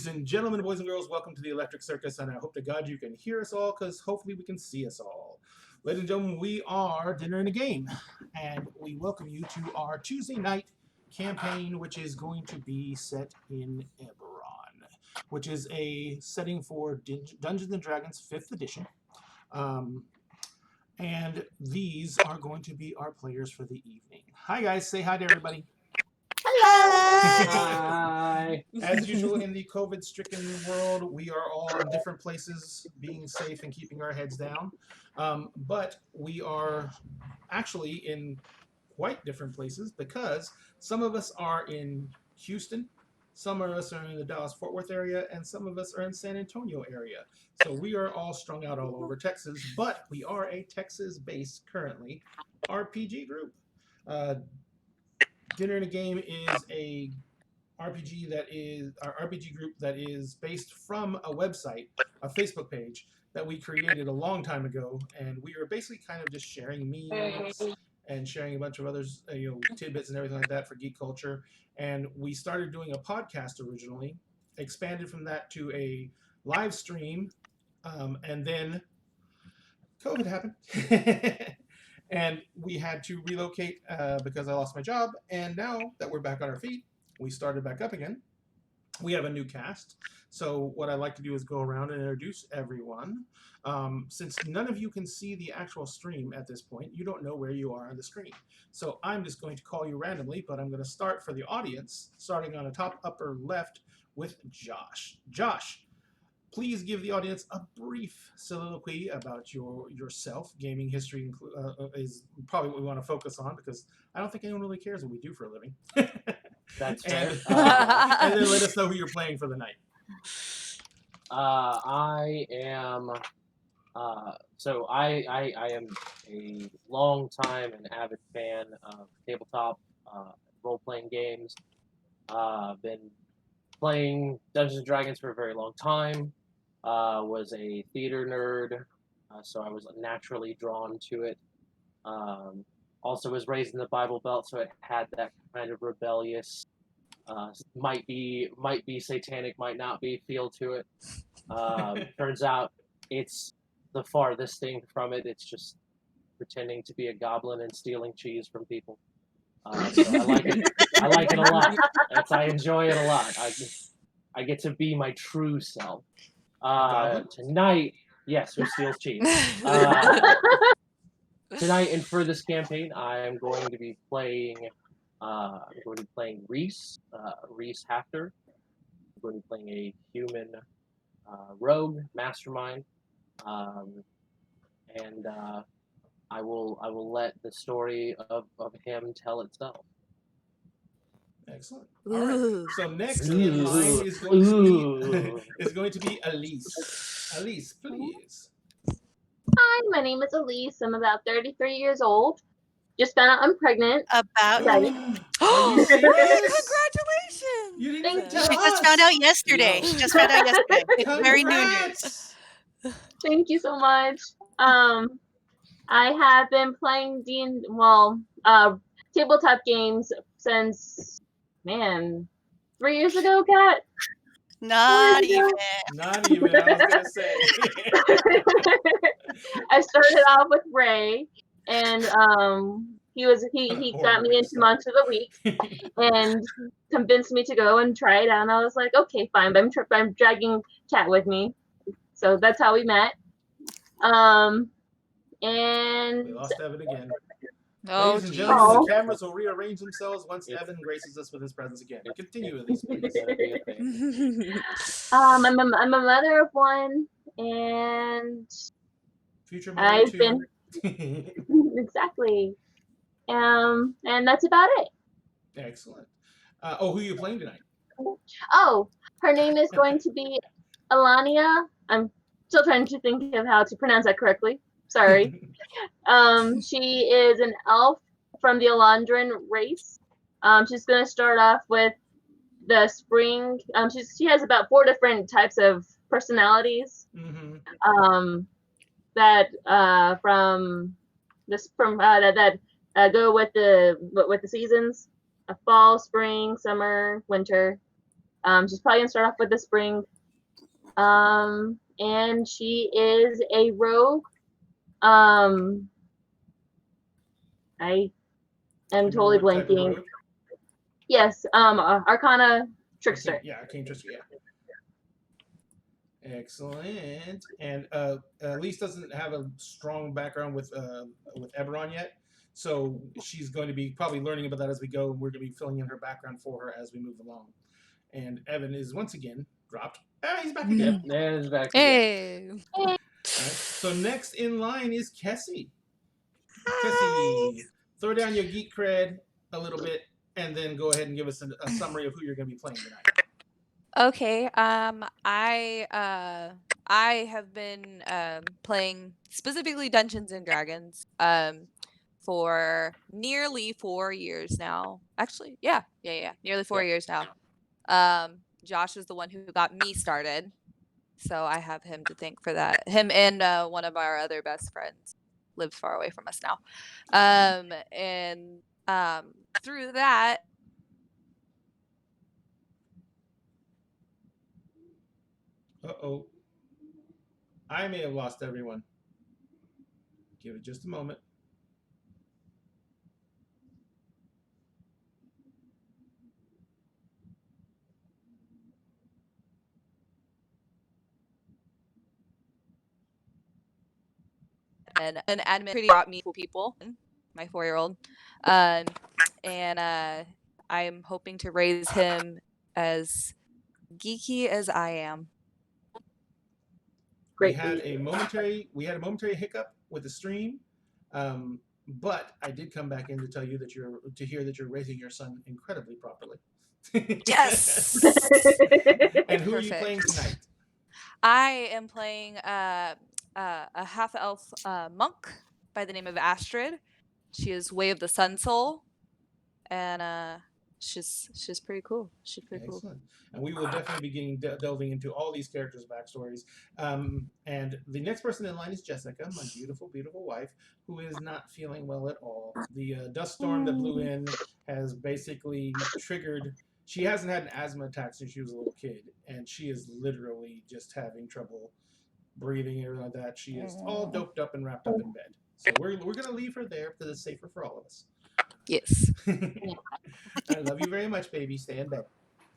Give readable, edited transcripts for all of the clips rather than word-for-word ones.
Ladies and gentlemen, boys and girls, welcome to the Electric Circus, and I hope to God you can hear us all, because hopefully we can see us all. Ladies and gentlemen, we are Dinner and a Game, and we welcome you to our Tuesday night campaign, which is going to be set in Eberron, which is a setting for Dungeons & Dragons 5th edition. And these are going to be our players for the evening. Hi, guys. Say hi to everybody. Hi. As usual in the COVID-stricken world, we are all in different places, being safe and keeping our heads down. But we are actually in quite different places because some of us are in Houston, some of us are in the Dallas-Fort Worth area, and some of us are in San Antonio area. So we are all strung out all over Texas, but we are a Texas-based, currently, RPG group. Dinner and a Game is a RPG group that is based from a website, a Facebook page that we created a long time ago, and we are basically kind of just sharing memes and sharing a bunch of others, tidbits and everything like that for geek culture. And we started doing a podcast originally, expanded from that to a live stream, and then COVID happened. And we had to relocate because I lost my job. And now that we're back on our feet, we started back up again. We have a new cast. So what I like to do is go around and introduce everyone. Since none of you can see the actual stream at this point, you don't know where you are on the screen. So I'm just going to call you randomly, but I'm going to start for the audience, starting on the top upper left with Josh. Josh, please give the audience a brief soliloquy about yourself. Gaming history is probably what we want to focus on because I don't think anyone really cares what we do for a living. That's fair. And then let us know who you're playing for the night. I am. I am a long time and avid fan of tabletop role-playing games. Been playing Dungeons & Dragons for a very long time. Was a theater nerd, so I was naturally drawn to it. Also was raised in the Bible Belt, so it had that kind of rebellious, might be satanic, might not be feel to it. Turns out it's the farthest thing from it. It's just pretending to be a goblin and stealing cheese from people. So I like it. I like it a lot. I enjoy it a lot. I get to be my true self. Tonight, yes, who steals cheese? Tonight and for this campaign, I am going to be playing. Reese, Reese Hafter. I'm going to be playing a human rogue mastermind, and I will let the story of him tell itself. Excellent. All right. So next in line is going to be Elise. Elise, please. Hi, my name is Elise. I'm about 33 years old. Just found out I'm pregnant. Are you serious? Congratulations! You didn't even tell She us. just found out yesterday. She just found out yesterday. It's very new news. Thank you so much. I have been playing tabletop games since 3 years ago, Kat? Not even. Not even, I was going to say. I started off with Ray, and he got me into Monster of the Week and convinced me to go and try it out. And I was like, okay, fine, but I'm dragging Kat with me. So that's how we met. And we lost Evan again. Oh, ladies and gentlemen, the cameras will rearrange themselves once Evan graces us with his presence again. Continue, Elise, please. I'm a mother of one, and future mother of two. Exactly. And that's about it. Excellent. Who are you playing tonight? Oh, her name is going to be Alania. I'm still trying to think of how to pronounce that correctly. Sorry. She is an elf from the Alondran race. She's going to start off with the spring. She has about 4 different types of personalities. Mm-hmm. That go with the seasons: fall, spring, summer, winter. She's probably gonna start off with the spring. And she is a rogue. I am totally Remember what type of blanking. rogue? Yes, Arcana Trickster. Okay, yeah, Arcane Trickster, yeah. Excellent. And Elise doesn't have a strong background with Eberron yet, so she's going to be probably learning about that as we go, and we're going to be filling in her background for her as we move along. And Evan is once again dropped. Ah, he's back again. Yep, there's back again. Hey. All right, so next in line is Kessie. Kessie, throw down your geek cred a little bit, and then go ahead and give us a summary of who you're going to be playing tonight. Okay. I have been playing specifically Dungeons and Dragons for nearly 4 years now. Actually, yeah, nearly 4 years now. Josh is the one who got me started, so I have him to thank for that. Him and one of our other best friends lives far away from us now, and through that. Uh-oh. I may have lost everyone. Give it just a moment. And an admin pretty brought me cool people, my 4-year-old, and I'm hoping to raise him as geeky as I am. Great. We had a momentary hiccup with the stream, but I did come back in to tell you that hear that you're raising your son incredibly properly. Yes. And who are you Perfect. playing tonight? I am playing a half-elf monk by the name of Astrid. She is Way of the Sun Soul, and she's pretty cool. She's pretty cool. Excellent. And we will definitely be delving into all these characters' backstories. And the next person in line is Jessica, my beautiful, beautiful wife, who is not feeling well at all. The dust storm that blew in has basically triggered. She hasn't had an asthma attack since she was a little kid, and she is literally just having trouble breathing and everything like that. She is all doped up and wrapped up in bed. So we're going to leave her there because it's safer for all of us. Yes. I love you very much, baby. Stay in bed.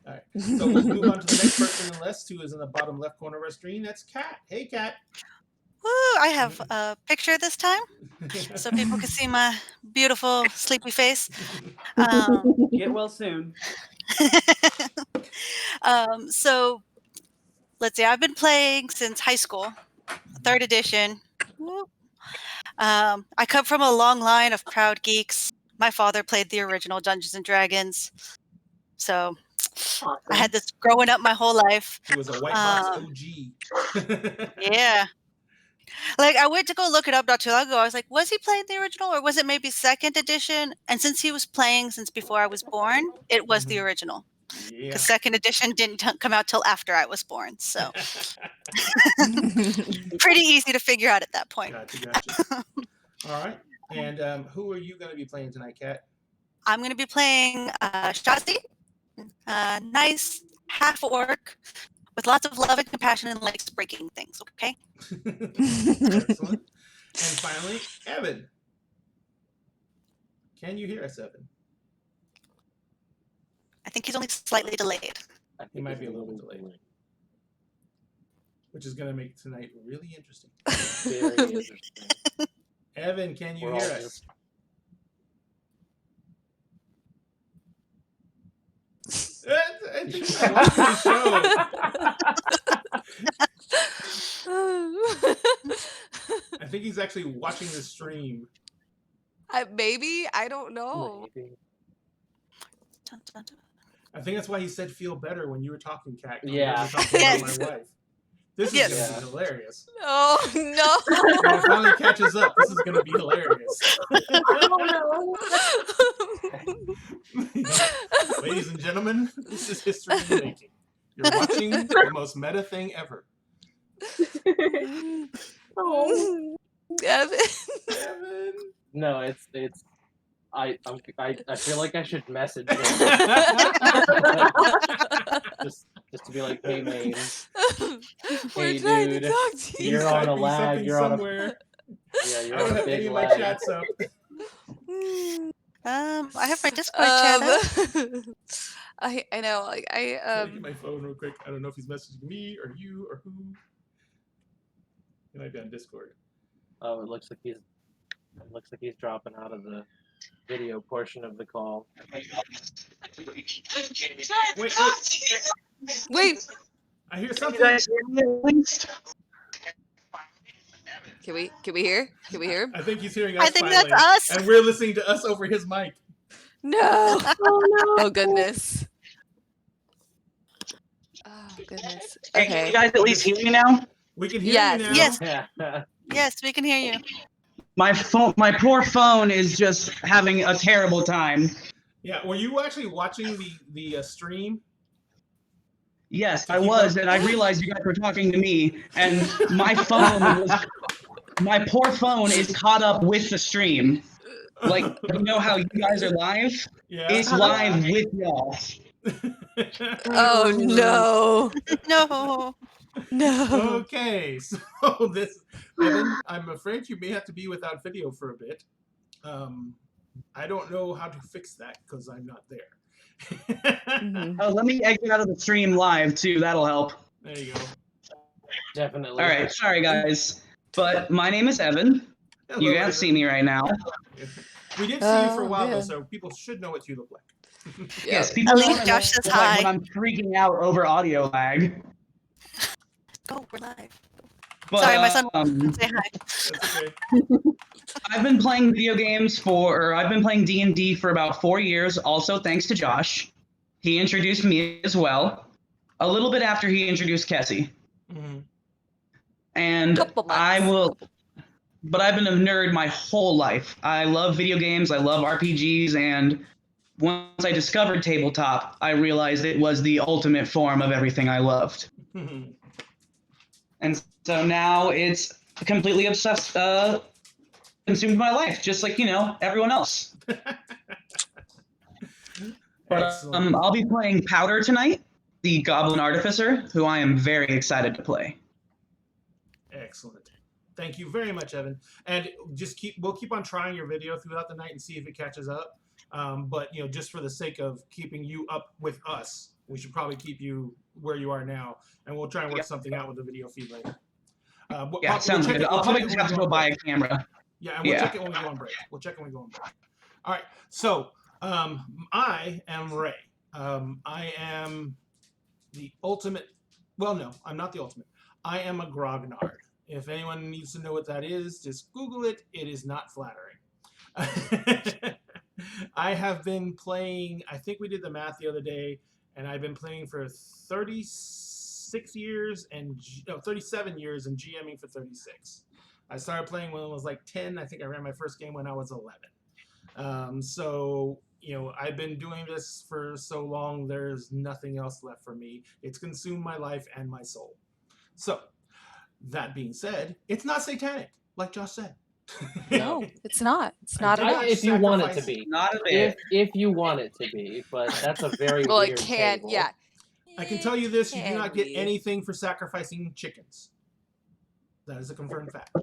All right. So let's move on to the next person on the list, who is in the bottom left corner of our screen. That's Kat. Hey, Kat. Woo! I have a picture this time, so people can see my beautiful sleepy face. Get well soon. So let's see. I've been playing since high school, 3rd edition. Woo. I come from a long line of proud geeks. My father played the original Dungeons and Dragons, so Awesome. I had this growing up my whole life. He was a white box OG. Yeah. Like, I went to go look it up not too long ago. I was like, was he playing the original, or was it maybe 2nd edition? And since he was playing since before I was born, it was the original. Yeah. Because 2nd edition didn't come out till after I was born, so pretty easy to figure out at that point. Gotcha. All right. And who are you going to be playing tonight, Kat? I'm going to be playing Shazi, nice half-orc with lots of love and compassion and likes breaking things, okay? Excellent. And finally, Evan. Can you hear us, Evan? I think he's only slightly delayed. He might be a little bit delayed, which is going to make tonight really interesting. Very interesting. Evan, can you We're hear all us? I think I watched the show. I think he's actually watching the stream. Maybe, I don't know. Maybe. I think that's why he said "feel better" when you were talking, Kat. Yeah. Talking Yes. about my wife. This is Yes. going to be hilarious. Oh no. When it finally catches up, this is going to be hilarious. Oh, Ladies and gentlemen, this is history in the making. You're watching the most meta thing ever. no. Oh. Evan. Evan. No, it's. I feel like I should message him. Just to be like, hey, main, We're Hey, trying dude, to talk to you. you're on a Typing lag. something You're on a somewhere. yeah. You're I on don't a have big any of my lag. chats up. I have my Discord chat up. I know, like I gotta get my phone real quick. I don't know if he's messaging me or you or who. He might be on Discord. Oh, it looks like he's dropping out of the video portion of the call. Wait. wait. I hear something. Can we hear? Can we hear him? I think he's hearing us I think finally, that's us. and we're listening to us over his mic. No. Oh no. Oh goodness. Oh goodness. Hey, can Okay. you guys at least hear me now? We can hear Yes. you now. Yes. Yeah. Yes, we can hear you. My poor phone is just having a terrible time. Yeah. Were you actually watching the stream? Yes, To I keep was, up? and I realized you guys were talking to me, and my poor phone is caught up with the stream. Like, you know how you guys are live? Yeah. It's live with y'all. Oh no. No. No. Okay, so Evan, I'm afraid you may have to be without video for a bit. I don't know how to fix that because I'm not there. Mhm. Oh, let me exit out of the stream live too. That'll help. There you go. Definitely. All right, sorry guys, but my name is Evan. Hello, You can't Evan. see me right now. We did see you for a Oh, while though, man. so people should know what you look like. Yes, Yep. people At know least what I Josh says look like hi. when I'm freaking out over audio lag. Go, we're live. But, Sorry, my son wants to say hi. That's okay. I've been playing D&D for about 4 years, also thanks to Josh. He introduced me as well, a little bit after he introduced Kessie. Mhm. And Couple months. but I've been a nerd my whole life. I love video games, I love RPGs, and once I discovered tabletop, I realized it was the ultimate form of everything I loved. And so now it's completely obsessed, consumed my life, just like, everyone else. But Excellent. I'll be playing Powder tonight, the Goblin Artificer, who I am very excited to play. Excellent. Thank you very much, Evan. And we'll keep on trying your video throughout the night and see if it catches up. But just for the sake of keeping you up with us, we should probably keep you where you are now, and we'll try and work something out with the video feed later. Yeah, sounds good. I'll probably just have to go buy a camera. Yeah, and we'll check it when we go on break. All right. So I am Ray. I am the ultimate. Well, no, I'm not the ultimate. I am a grognard. If anyone needs to know what that is, just Google it. It is not flattering. I have been playing, I think we did the math the other day, and I've been playing for 37 years and GMing for 36. I started playing when I was like 10. I think I ran my first game when I was 11. So, I've been doing this for so long, there's nothing else left for me. It's consumed my life and my soul. So, that being said, it's not satanic, like Josh said. No, it's not. It's not at all. If you want it to be. Not a bit. If you want it to be, but that's a very Well, weird it can. table. Yeah. I can tell you this, you do Can not get be. anything for sacrificing chickens. That is a confirmed fact.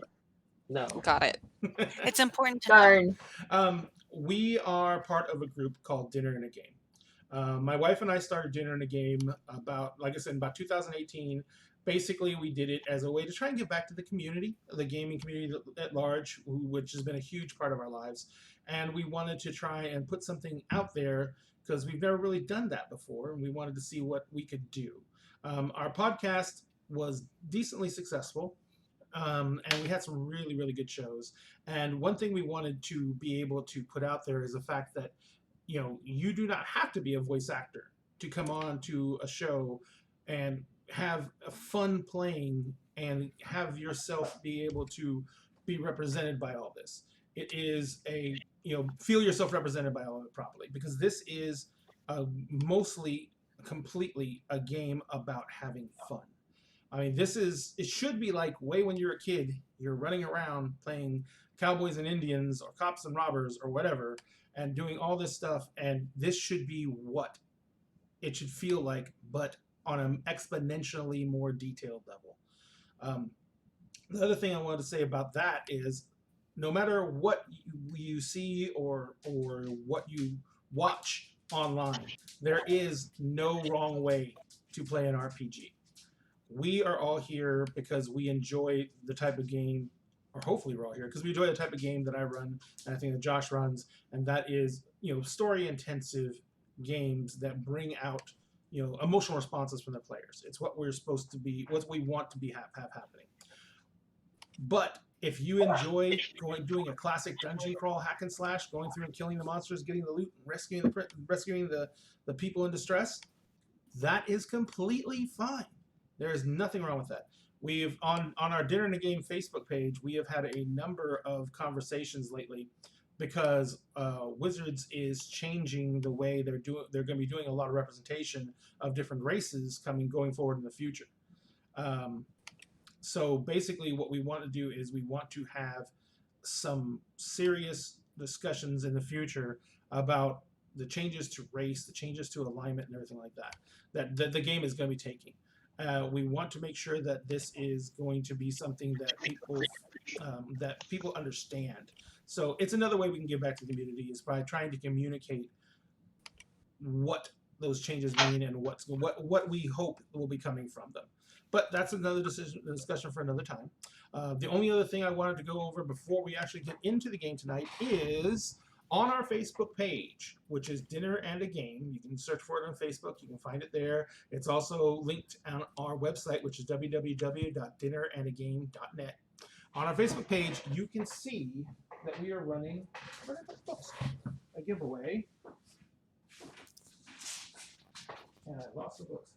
No. Got it. It's important to know. Darn. We are part of a group called Dinner and a Game. My wife and I started Dinner and a Game about 2018. Basically, we did it as a way to try and give back to the community, the gaming community at large, which has been a huge part of our lives. And we wanted to try and put something out there because we've never really done that before, and we wanted to see what we could do. Our podcast was decently successful, and we had some really, really good shows. And one thing we wanted to be able to put out there is the fact that, you do not have to be a voice actor to come on to a show and have fun playing and have yourself be able to be represented by all this. It is feel yourself represented by all of it properly, because this is mostly completely a game about having fun. I mean, it should be like way when you're a kid, you're running around playing cowboys and Indians or cops and robbers or whatever, and doing all this stuff. And this should be what it should feel like, but on an exponentially more detailed level. The other thing I wanted to say about that is, no matter what you see or what you watch online, there is no wrong way to play an RPG. We are all here because we enjoy the type of game, or hopefully we're all here because we enjoy the type of game that I run, and I think that Josh runs, and that is, story intensive games that bring out, emotional responses from the players. It's what we're supposed to be, what we want to be have happening. But if you enjoy doing a classic dungeon crawl hack and slash, going through and killing the monsters, getting the loot, and rescuing the people in distress, that is completely fine. There is nothing wrong with that. We've on our Dinner and a Game Facebook page, we have had a number of conversations lately because Wizards is changing the way they're doing. They're going to be doing a lot of representation of different races going forward in the future. So basically what we want to do is we want to have some serious discussions in the future about the changes to race, the changes to alignment, and everything like that the game is going to be taking. We want to make sure that this is going to be something that people understand. So it's another way we can give back to the community is by trying to communicate what those changes mean and what we hope will be coming from them. But that's another discussion for another time. The only other thing I wanted to go over before we actually get into the game tonight is on our Facebook page, which is Dinner and a Game. You can search for it on Facebook. You can find it there. It's also linked on our website, which is www.dinnerandagame.net. On our Facebook page, you can see that we are running a giveaway. And I lost the books.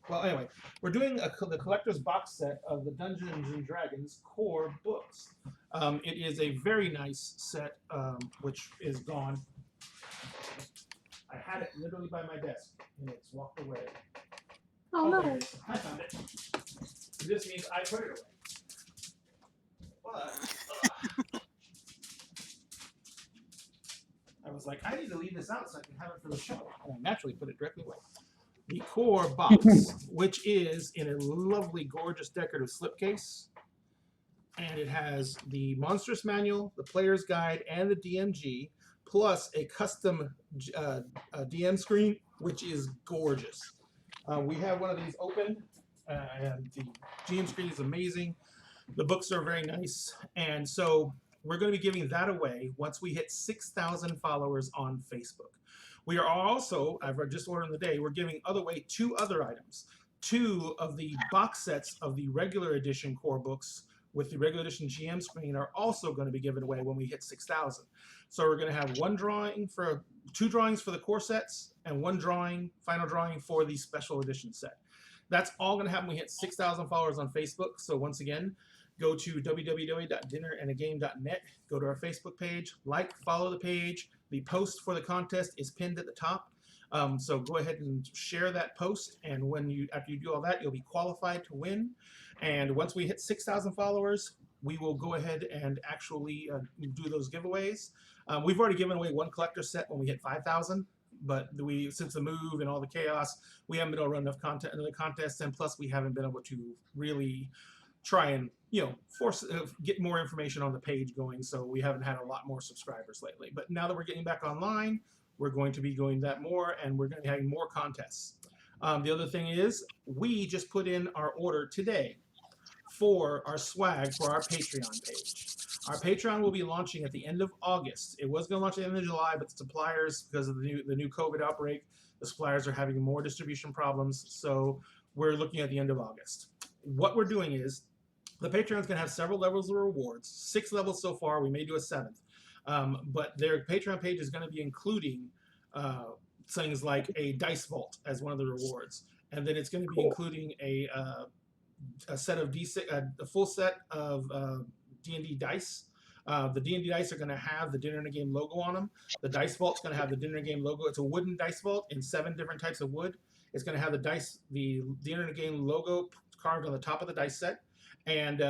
Well, anyway, we're doing the collector's box set of the Dungeons and Dragons core books. It is a very nice set, which is gone. I had it literally by my desk, and it's walked away. Oh no. I found it. This means I put it away. But I was like, I need to leave this out so I can have it for the show. And I naturally put it directly away. The core box, which is in a lovely, gorgeous, decorative slipcase. And it has the Monstrous Manual, the Player's Guide, and the DMG, plus a custom DM screen, which is gorgeous. We have one of these open, and the GM screen is amazing. The books are very nice. And so we're going to be giving that away once we hit 6,000 followers on Facebook. We are also, I've just ordered the day, we're giving away 2 other items. 2 of the box sets of the regular edition core books with the regular edition GM screen are also going to be given away when we hit 6,000. So we're going to have 2 drawings for the core sets and 1 final drawing for the special edition set. That's all going to happen when we hit 6,000 followers on Facebook. So once again, go to www.dinnerandagame.net, go to our Facebook page, follow the page. The post for the contest is pinned at the top. So go ahead and share that post, and after you do all that, you'll be qualified to win. And once we hit 6,000 followers, we will go ahead and actually do those giveaways. We've already given away 1 collector set when we hit 5,000, but since the move and all the chaos, we haven't been able to run enough content in the contest, and plus we haven't been able to really try and get more information on the page going, so we haven't had a lot more subscribers lately. But now that we're getting back online, we're going to be doing that more, and we're going to be having more contests. The other thing is, we just put in our order today for our swag for our Patreon page. Our Patreon will be launching at the end of August. It was going to launch at the end of July, but the suppliers, because of the new COVID outbreak, the suppliers are having more distribution problems, so we're looking at the end of August. What we're doing is, the Patreon's going to have several levels of rewards, 6 levels so far. We may do a 7th. But their Patreon page is going to be including things like a dice vault as one of the rewards. And then it's going to be including a set of a full set of D&D dice. The D&D dice are going to have the Dinner and a Game logo on them. The dice vault's going to have the Dinner and a Game logo. It's a wooden dice vault in 7 different types of wood. It's going to have the Dinner and a Game logo carved on the top of the dice set. And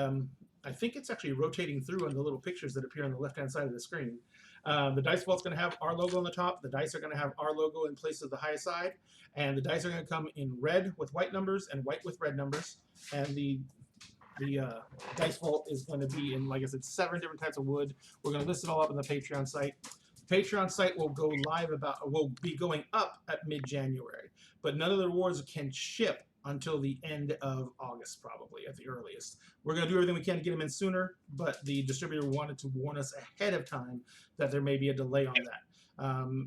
I think it's actually rotating through on the little pictures that appear on the left-hand side of the screen. The dice vault's going to have our logo on the top. The dice are going to have our logo in place of the high side, and the dice are going to come in red with white numbers and white with red numbers. And the dice vault is going to be in, like I said, 7 different types of wood. We're going to list it all up on the Patreon site. Patreon site will go live will be going up at mid-January, but none of the rewards can ship until the end of August, probably at the earliest. We're going to do everything we can to get them in sooner, but the distributor wanted to warn us ahead of time that there may be a delay on that.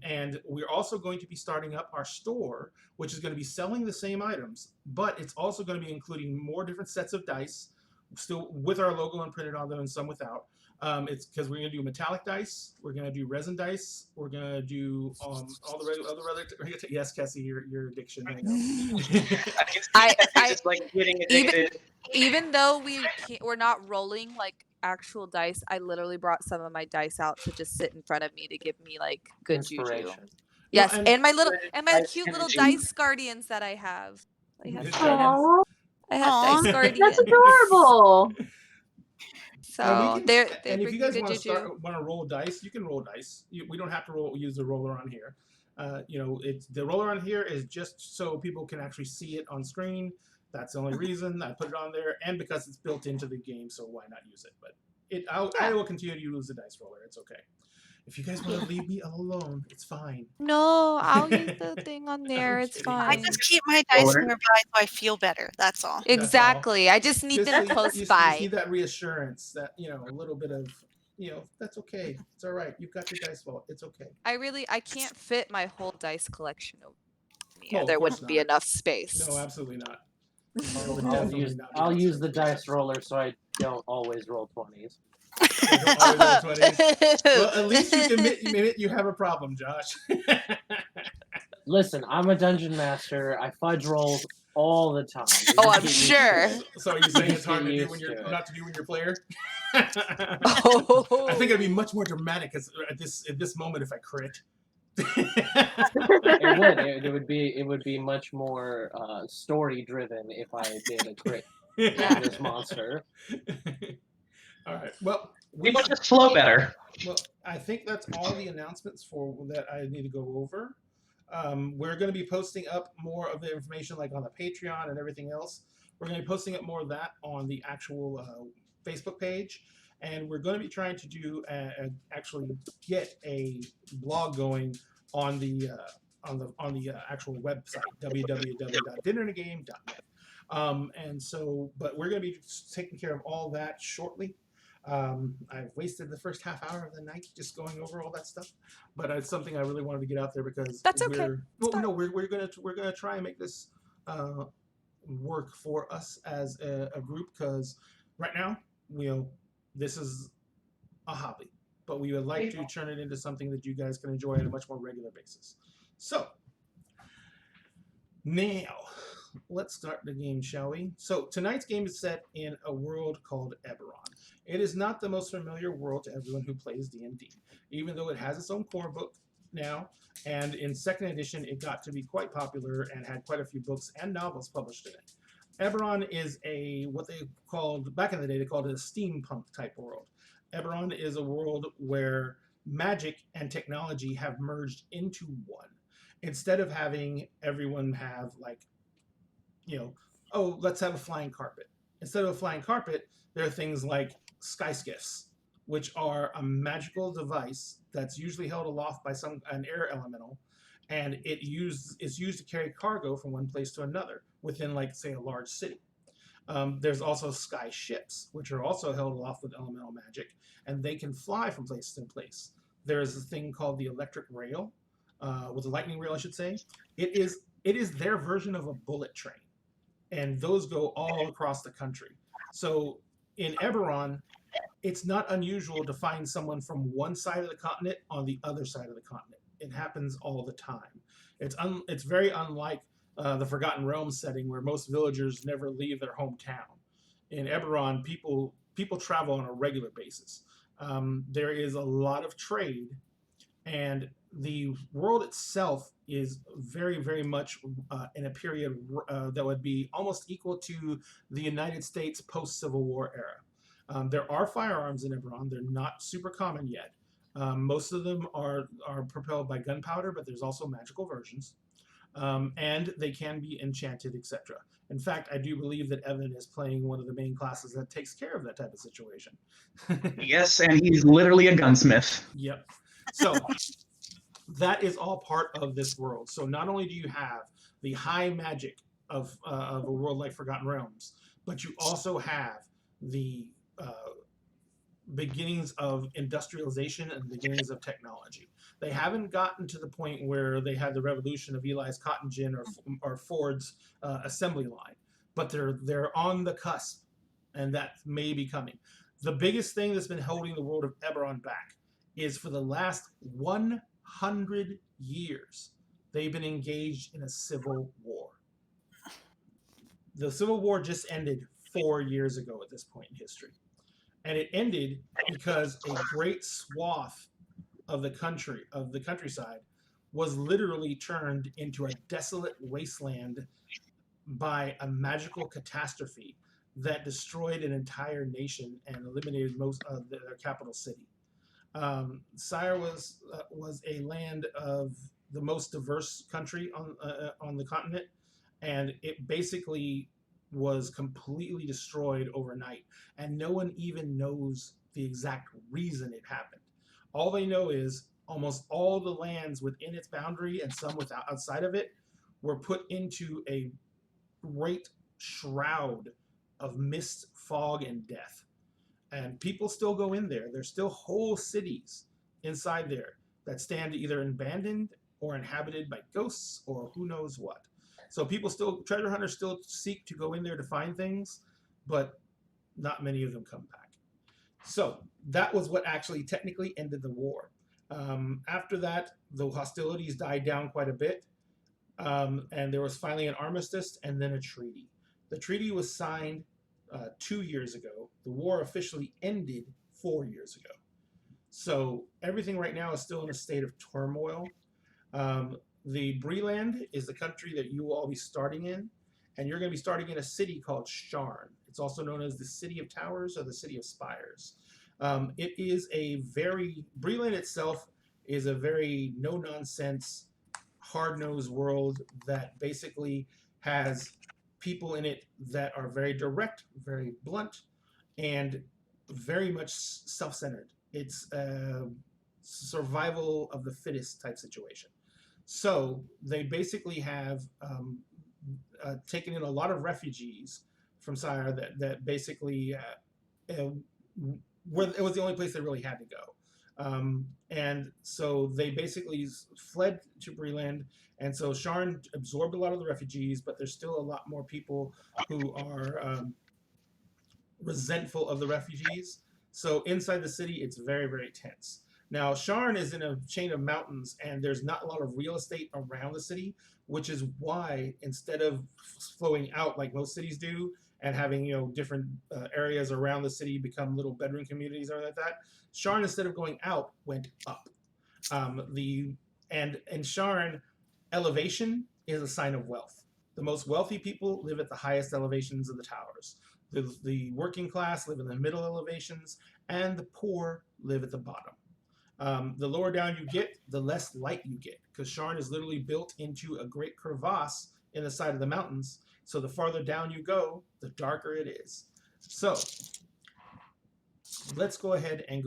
And we're also going to be starting up our store, which is going to be selling the same items, but it's also going to be including more different sets of dice, still with our logo imprinted on them and some without. It's because we're going to do metallic dice, we're going to do resin dice, we're going to do all the other yes, Cassie, your addiction. I know. I just like getting addicted. even though we're not rolling like actual dice, I literally brought some of my dice out to just sit in front of me to give me like good juju. Inspiration. Yes, No, and my dice cute little energy. dice guardians that I have. I have, His I have, Aw, I have Aw. dice guardians. that's adorable. So they're and if you bringing guys good want to juju. want to roll dice, you can roll dice. We don't have to use the roller on here. It's the roller on here is just so people can actually see it on screen. That's the only reason I put it on there, and because it's built into the game, so why not use it? But I will continue to use the dice roller. It's okay. If you guys want to leave me alone, it's fine. No, I'll use the thing on there. I'm It's kidding. I fine. just keep my dice Roller. nearby so I feel better. That's all. Exactly. I just need Just them so close you just by. need that reassurance that a little bit of that's okay. It's all right. You've got your dice vault. It's okay. I can't fit my whole dice collection over me. Well, of There course wouldn't be not. enough space. No, absolutely not. I'll use the dice roller so I don't always roll 20s. So don't always roll 20s. Well, at least you admit you have a problem, Josh. Listen, I'm a dungeon master. I fudge rolls all the time. You Oh, just I'm get used sure. to it. So are you saying it's Just hard get to do used when to you're it. not to do when you're player? Oh. I think it'd be much more dramatic at this moment if I crit. It would be much more story driven if I did a crit on this monster. All right. Well, We would just flow better. Well, I think that's all the announcements that I need to go over. We're going to be posting up more of the information like on the Patreon and everything else. We're going to be posting up more of that on the actual Facebook page. And we're going to be trying to do actually get a blog going on the actual website, www.dinnerandagame.net. And so, but we're going to be taking care of all that shortly. I've wasted the first half hour of the night just going over all that stuff, but it's something I really wanted to get out there because That's okay. we're gonna try and make this work for us as a group, because right now this is a hobby, but we would like to turn it into something that you guys can enjoy on a much more regular basis. So now let's start the game, shall we? So tonight's game is set in a world called Eberron. It is not the most familiar world to everyone who plays D&D, even though it has its own core book now, and in 2nd edition it got to be quite popular and had quite a few books and novels published in it. Eberron is what they called, back in the day, they called it a steampunk type world. Eberron is a world where magic and technology have merged into one. Instead of having everyone have let's have a flying carpet. Instead of a flying carpet, there are things like sky skiffs, which are a magical device that's usually held aloft by an air elemental, and it's used to carry cargo from one place to another within, like, say, a large city. There's also sky ships, which are also held aloft with elemental magic, and they can fly from place to place. There's a thing called the electric rail, with the lightning rail, I should say. It is their version of a bullet train, and those go all across the country. So in Eberron, it's not unusual to find someone from one side of the continent on the other side of the continent. It happens all the time. It's very unlike the Forgotten Realms setting, where most villagers never leave their hometown. In Eberron, people travel on a regular basis. There is a lot of trade, and the world itself is very, very much in a period that would be almost equal to the United States post-Civil War era. There are firearms in Eberron. They're not super common yet. Most of them are propelled by gunpowder, but there's also magical versions, and they can be enchanted, etc. In fact, I do believe that Evan is playing one of the main classes that takes care of that type of situation. Yes, and he's literally a gunsmith. Yep. So that is all part of this world. So not only do you have the high magic of a world like Forgotten Realms, but you also have the beginnings of industrialization and beginnings of technology. They haven't gotten to the point where they had the revolution of Eli's cotton gin or Ford's assembly line, but they're on the cusp, and that may be coming. The biggest thing that's been holding the world of Eberron back is for the last 100 years, they've been engaged in a civil war. The Civil War just ended 4 years ago at this point in history. And it ended because a great swath of the countryside, was literally turned into a desolate wasteland by a magical catastrophe that destroyed an entire nation and eliminated most of their capital city. Sire was a land of the most diverse country on the continent, and it basically was completely destroyed overnight, and no one even knows the exact reason it happened. All they know is almost all the lands within its boundary and some outside of it were put into a great shroud of mist, fog, and death. And people still go in there. There's still whole cities inside there that stand either abandoned or inhabited by ghosts or who knows what. So treasure hunters still seek to go in there to find things, but not many of them come back. So that was what actually technically ended the war. After that, the hostilities died down quite a bit, and there was finally an armistice and then a treaty. The treaty was signed 2 years ago. The war officially ended 4 years ago. So everything right now is still in a state of turmoil. The Breland is the country that you will all be starting in, and you're going to be starting in a city called Sharn. It's also known as the City of Towers or the City of Spires. It is Breland itself is a very no-nonsense, hard-nosed world that basically has people in it that are very direct, very blunt, and very much self-centered. It's a survival of the fittest type situation. So they basically have taken in a lot of refugees from Sire that basically it was the only place they really had to go. And so they basically fled to Breland, and so Sharn absorbed a lot of the refugees, but there's still a lot more people who are resentful of the refugees. So inside the city, it's very, very tense. Now, Sharn is in a chain of mountains, and there's not a lot of real estate around the city, which is why instead of flowing out like most cities do and having different areas around the city become little bedroom communities or like that, Sharn, instead of going out, went up. And in Sharn, elevation is a sign of wealth. The most wealthy people live at the highest elevations of the towers. The working class live in the middle elevations, and the poor live at the bottom. The lower down you get, the less light you get, because Sharn is literally built into a great crevasse in the side of the mountains. So the farther down you go, the darker it is. So let's go ahead and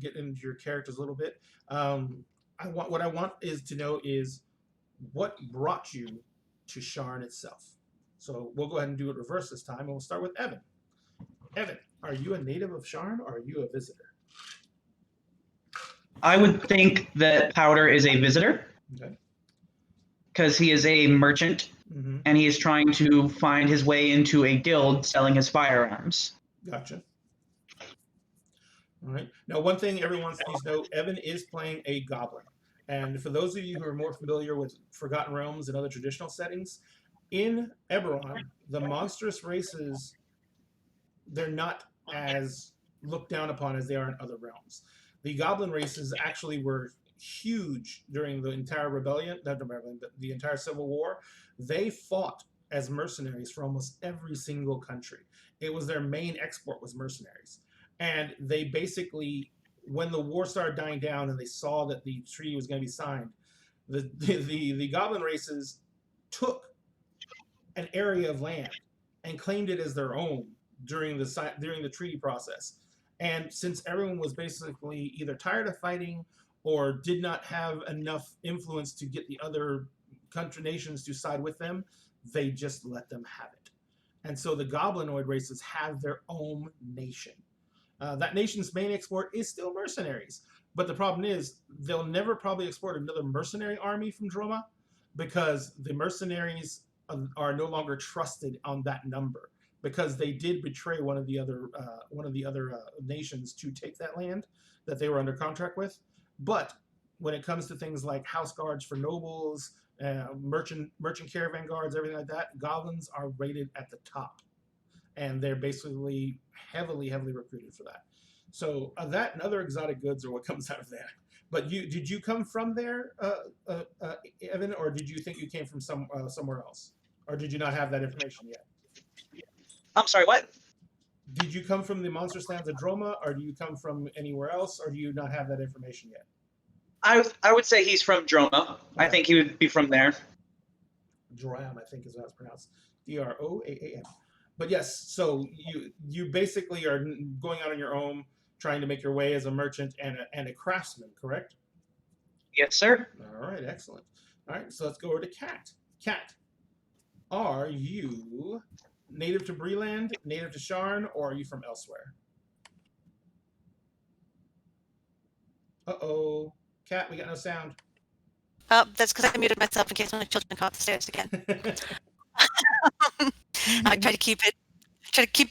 get into your characters a little bit. What I want is to know is what brought you to Sharn itself. So we'll go ahead and do it reverse this time, and we'll start with Evan. Evan, are you a native of Sharn or are you a visitor? I would think that Powder is a visitor. Okay. Because he is a merchant, and he is trying to find his way into a guild selling his firearms. Gotcha. All right. Now, one thing everyone needs to know, Evan is playing a goblin. And for those of you who are more familiar with Forgotten Realms and other traditional settings, in Eberron, the monstrous races, they're not as looked down upon as they are in other realms. The goblin races actually were huge during the entire the entire Civil War. They fought as mercenaries for almost every single country. It was their main export was mercenaries. And they basically when the war started dying down and they saw that the treaty was going to be signed, the goblin races took an area of land and claimed it as their own during the treaty process. And since everyone was basically either tired of fighting or did not have enough influence to get the other country nations to side with them, they just let them have it. And so the goblinoid races have their own nation. That nation's main export is still mercenaries. But the problem is they'll never probably export another mercenary army from Droma because the mercenaries are no longer trusted on that number, because they did betray one of the other nations to take that land that they were under contract with. But when it comes to things like house guards for nobles, merchant caravan guards, everything like that, goblins are rated at the top, and they're basically heavily recruited for that. So that and other exotic goods are what comes out of that. But did you come from there, Evan, or did you think you came from somewhere else, or did you not have that information yet? I'm sorry, what? Did you come from the monster lands of Droma, or do you come from anywhere else, or do you not have that information yet? I would say he's from Droma. Okay. I think he would be from there. Dram, I think is how it's pronounced. Droaam. But yes, so you basically are going out on your own, trying to make your way as a merchant and a craftsman, correct? Yes, sir. All right, excellent. All right, so let's go over to Kat. Kat, are you native to Breland, native to Sharn, or are you from elsewhere? Uh-oh. Kat, we got no sound. That's because I muted myself in case one of the children come up the stairs again. I try to keep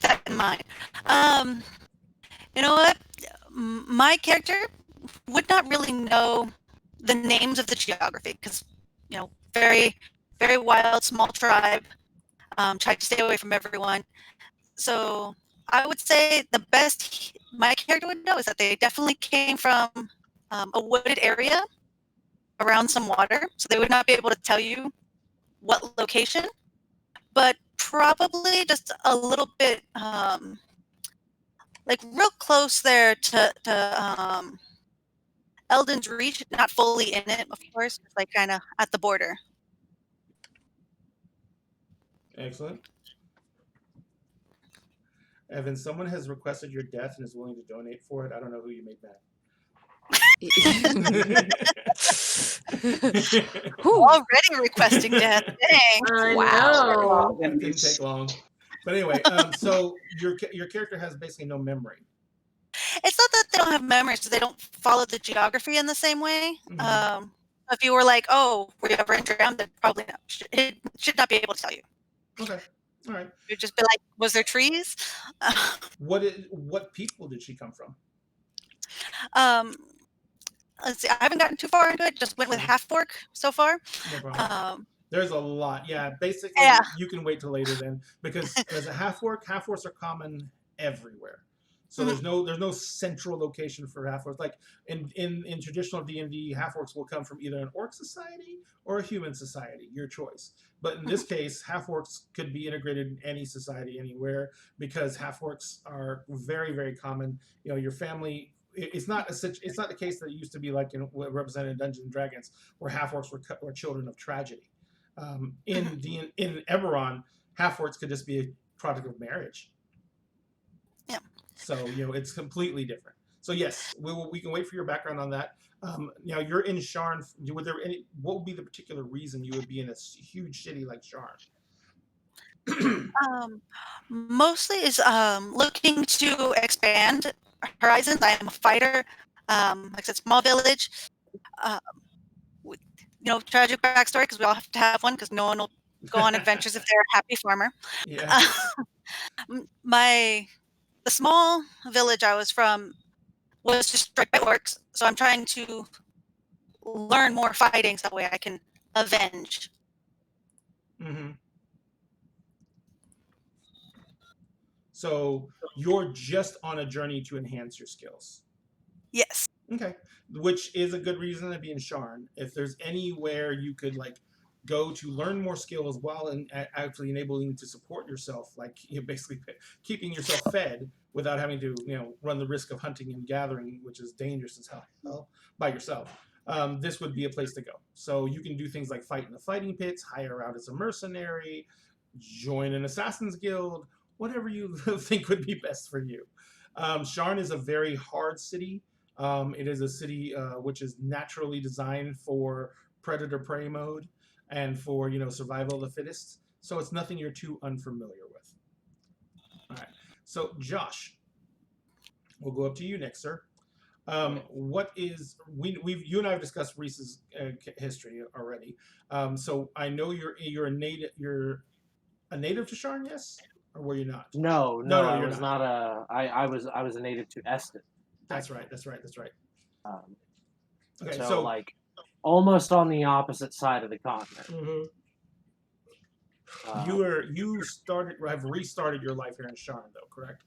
that in mind. You know what? My character would not really know the names of the geography because, very, very wild, small tribe. Tried to stay away from everyone. So I would say the best my character would know is that they definitely came from a wooded area around some water. So they would not be able to tell you what location, but probably just a little bit like real close there to Eldon's Reach, not fully in it, of course, just like kind of at the border. Excellent. Evan, someone has requested your death and is willing to donate for it. I don't know who you made that. Already requesting death. Dang. Wow. It didn't take long. But anyway, so your character has basically no memory. It's not that they don't have memories, so they don't follow the geography in the same way. Mm-hmm. If you were like, "Oh, were you ever underground?" Then probably not. It should not be able to tell you. Okay, all right. You'd just be like, "Was there trees?" What people did she come from? Let's see. I haven't gotten too far into it. Just went with half orc so far. No problem. There's a lot. Yeah, basically, you can wait till later then, because as a half orcs are common everywhere. So there's no central location for half orcs. Like in traditional D&D, half orcs will come from either an orc society or a human society, your choice. But in this case, half orcs could be integrated in any society anywhere, because half orcs are very, very common. Your family. It's not the case that it used to be like represented in Dungeons and Dragons, where half orcs were children of tragedy. In Eberron, half orcs could just be a product of marriage. Yeah. So it's completely different. So yes, we can wait for your background on that. Now you're in Sharn. What would be the particular reason you would be in a huge city like Sharn? Mostly is looking to expand horizons. I am a fighter. Like I said, small village. With, tragic backstory, because we all have to have one, because no one will go on adventures if they're a happy farmer. Yeah. The small village I was from was destroyed by orcs, so I'm trying to learn more fighting so that way I can avenge. Mm-hmm. So you're just on a journey to enhance your skills. Yes. Okay. Which is a good reason to be in Sharn. If there's anywhere you could go to learn more skills while actually enabling you to support yourself, like basically keeping yourself fed without having to run the risk of hunting and gathering, which is dangerous as hell by yourself. This would be a place to go. So you can do things like fight in the fighting pits, hire out as a mercenary, join an assassin's guild, whatever you think would be best for you. Sharn is a very hard city. It is a city which is naturally designed for predator prey mode and for survival of the fittest. So it's nothing you're too unfamiliar with. All right. So Josh, we'll go up to you next, sir. What is you and I have discussed Reese's history already. So I know you're a native. You're a native to Sharn, yes, or were you not? No, I you're was not a. I was a native to Eston. That's right. Okay, so like almost on the opposite side of the continent. Mm-hmm. You have restarted your life here in Sharn, though, correct?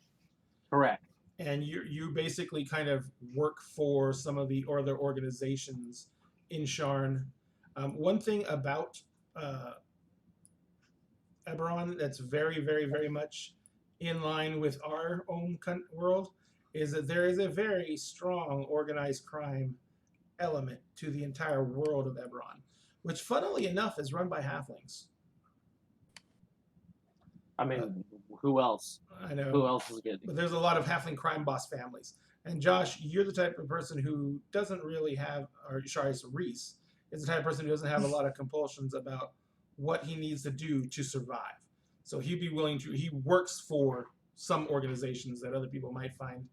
Correct. And you basically kind of work for some of the other organizations in Sharn. One thing about Eberron that's very, very, very much in line with our own world is that there is a very strong organized crime element to the entire world of Eberron, which, funnily enough, is run by halflings. I mean, who else? I know. Who else is getting? But there's a lot of halfling crime boss families. And Josh, you're the type of person who doesn't really have, or sorry, Reese is the type of person who doesn't have a lot of compulsions about what he needs to do to survive. So he'd be willing to, he works for some organizations that other people might find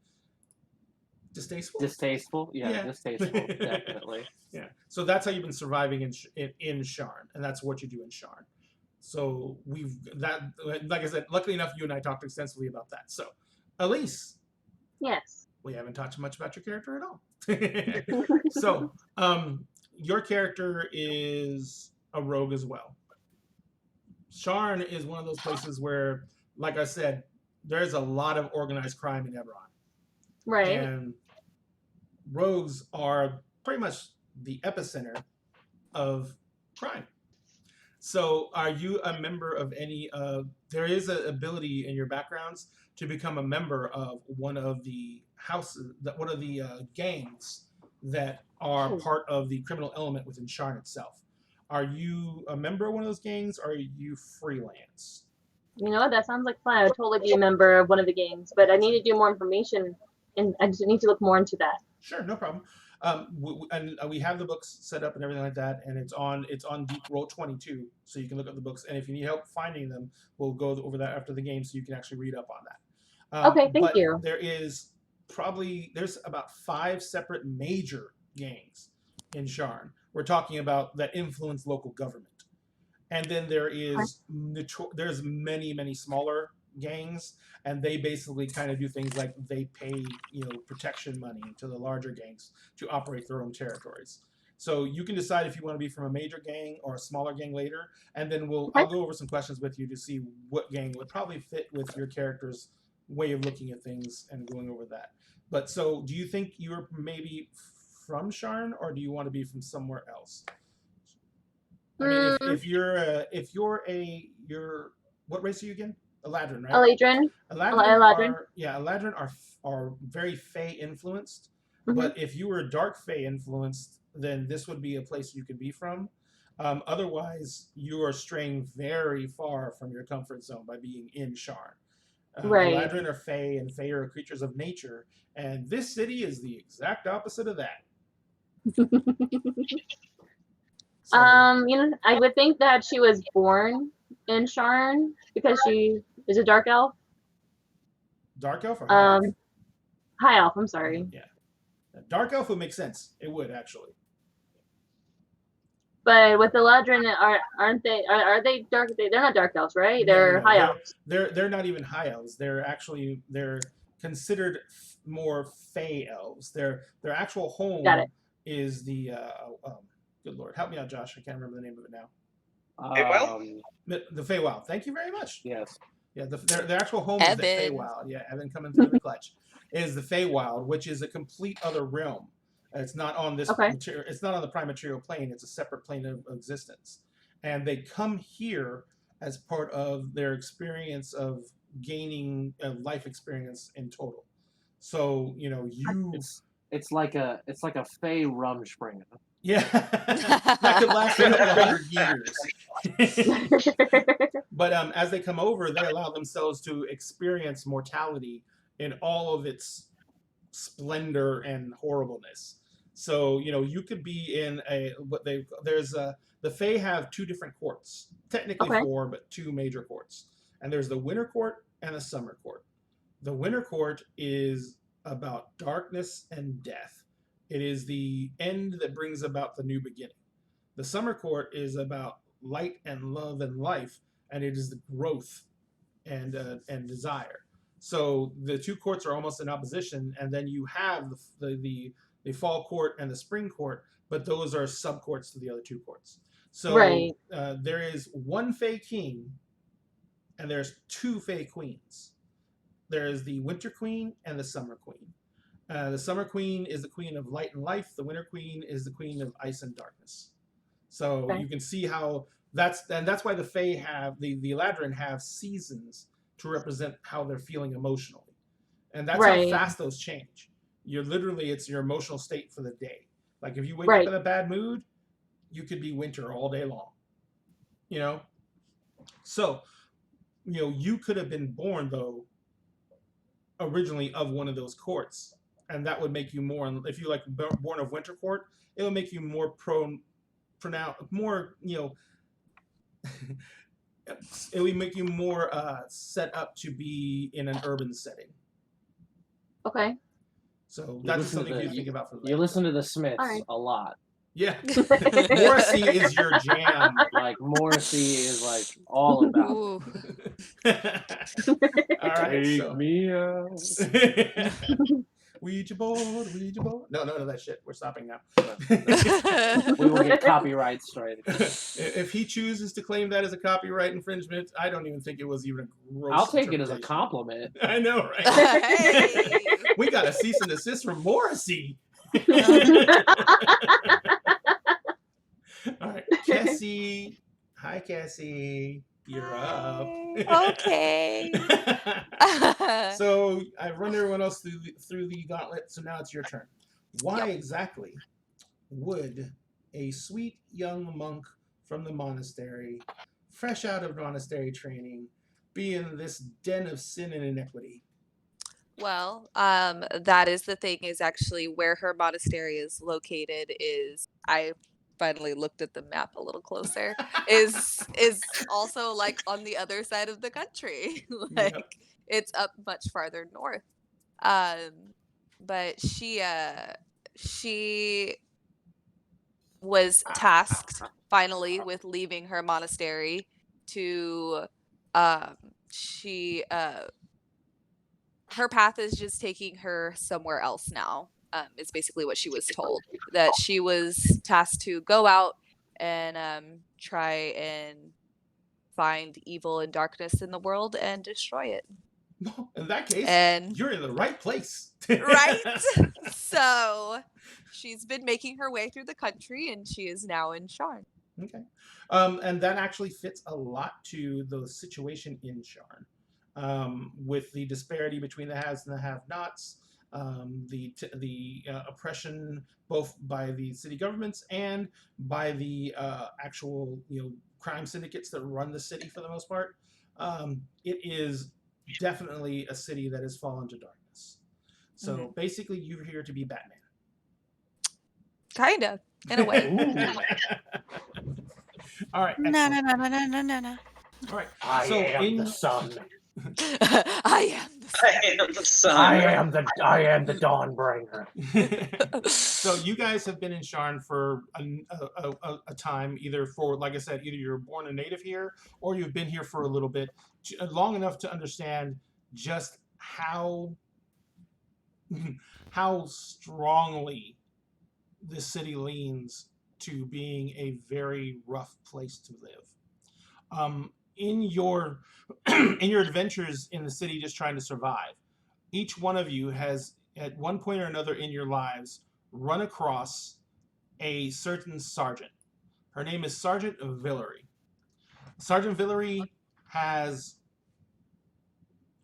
distasteful. Distasteful? Yeah. Distasteful, definitely. Yeah. So that's how you've been surviving in Sharn, and that's what you do in Sharn. So like I said, luckily enough, you and I talked extensively about that. So, Elise. Yes. We haven't talked much about your character at all. So, your character is a rogue as well. Sharn is one of those places where, like I said, there's a lot of organized crime in Eberron. Right. And rogues are pretty much the epicenter of crime. So are you a member of any there is an ability in your backgrounds to become a member of one of the gangs that are part of the criminal element within Sharn itself. Are you a member of one of those gangs, or are you freelance? You know what? That sounds like fun. I would totally be a member of one of the gangs, but I need to do more information, and I just need to look more into that. Sure, no problem. We have the books set up and everything like that, and it's on Deep Roll 22, so you can look up the books. And if you need help finding them, we'll go over that after the game, so you can actually read up on that. Okay, thank you. There's about 5 separate major gangs in Sharn. We're talking about that influence local government, and then there's many, many smaller gangs, and they basically kind of do things like they pay protection money to the larger gangs to operate their own territories. So you can decide if you want to be from a major gang or a smaller gang later, and then I'll go over some questions with you to see what gang would probably fit with your character's way of looking at things and going over that. But so do you think you're maybe from Sharn, or do you want to be from somewhere else? I mean, if you're what race are you again? Eladrin, right? Eladrin. Eladrin are very Fey influenced. Mm-hmm. But if you were dark Fey influenced, then this would be a place you could be from. Otherwise, you are straying very far from your comfort zone by being in Sharn. Right. Eladrin are Fey, and Fey are creatures of nature, and this city is the exact opposite of that. So, I would think that she was born in Sharn because she is a dark elf. Dark elf or high elf? High elf, I'm sorry. Yeah. Dark elf would make sense. It would, actually. But with the Eladrin, aren't they? Are they dark? They're not dark elves, right? They're high elves. They're not even high elves. They're considered more Fey elves. Their actual home is the good Lord, help me out, Josh. I can't remember the name of it now. The Feywild. Thank you very much. Yes. Yeah, their actual home is the Feywild. Yeah, Evan coming through the clutch. Is the Feywild, which is a complete other realm. It's not on this. It's not on the prime material plane. It's a separate plane of existence. and they come here as part of their experience of gaining a life experience in total. So you It's like a Fey Rumspringa. yeah that could last another 100 years. But as they come over, they allow themselves to experience mortality in all of its splendor and horribleness. So you could be in the Fae have two different courts, technically Okay. four, but two major courts, and there's the Winter Court and the Summer Court. The Winter Court is about darkness and death. It is the end that brings about the new beginning. The Summer Court is about light and love and life, and it is the growth and desire. So the two courts are almost in opposition, and then you have the Fall Court and the Spring Court, but those are subcourts to the other two courts. So Right. There is one Fae King, and there's two Fae Queens. There is the Winter Queen and the Summer Queen. The Summer Queen is the queen of light and life. The Winter Queen is the queen of ice and darkness. So Okay. you can see how that's why the Fae have the Eladrin have seasons to represent how they're feeling emotionally, and that's Right. how fast those change. It's your emotional state for the day. Like if you wake Right. up in a bad mood, you could be winter all day long. So you could have been born though originally of one of those courts, and that would make you more. If you born of Winter Court, it would make you more more it would make you more set up to be in an urban setting. Okay. So that's something you think about for You listen to the Smiths All right. a lot. Yeah. Morrissey is your jam. Like Morrissey is like all about. Ooh. All right. Take me out. Ouija board. No, none of that shit. We're stopping now. We will get copyright straight. If he chooses to claim that as a copyright infringement, I don't even think it was even a gross. I'll take it as a interpretation. compliment. I know, right? Hey. We got a cease and desist from Morrissey. All right, Cassie. Hi, Cassie. You're up. Okay. So I've run everyone else through the gauntlet, so now it's your turn. Why exactly would a sweet young monk from the monastery, fresh out of monastery training, be in this den of sin and iniquity? Well, that is the thing, is actually where her monastery is located is, I finally looked at the map a little closer, is also like on the other side of the country. Like Yep. it's up much farther north. But she was tasked finally with leaving her monastery to her path is just taking her somewhere else now. Is basically what she was told. That she was tasked to go out and try and find evil and darkness in the world and destroy it. Well, in that case, And you're in the right place. right? So she's been making her way through the country, and she is now in Sharn. Okay. And that actually fits a lot to the situation in Sharn, with the disparity between the haves and the have-nots, the oppression both by the city governments and by the actual crime syndicates that run the city for the most part. It is definitely a city that has fallen to darkness. So basically, you're here to be Batman. Kind of, in a way. All right. No. All right. I So am the sun. I am the I am the sun. I am the Dawnbringer. So you guys have been in Sharn for a time, either for, like I said, either you're born a native here or you've been here for a little bit, long enough to understand just how strongly this city leans to being a very rough place to live. In your adventures in the city, just trying to survive, each one of you has, at one point or another in your lives, run across a certain sergeant. Her name is Sergeant Villery. Sergeant Villery has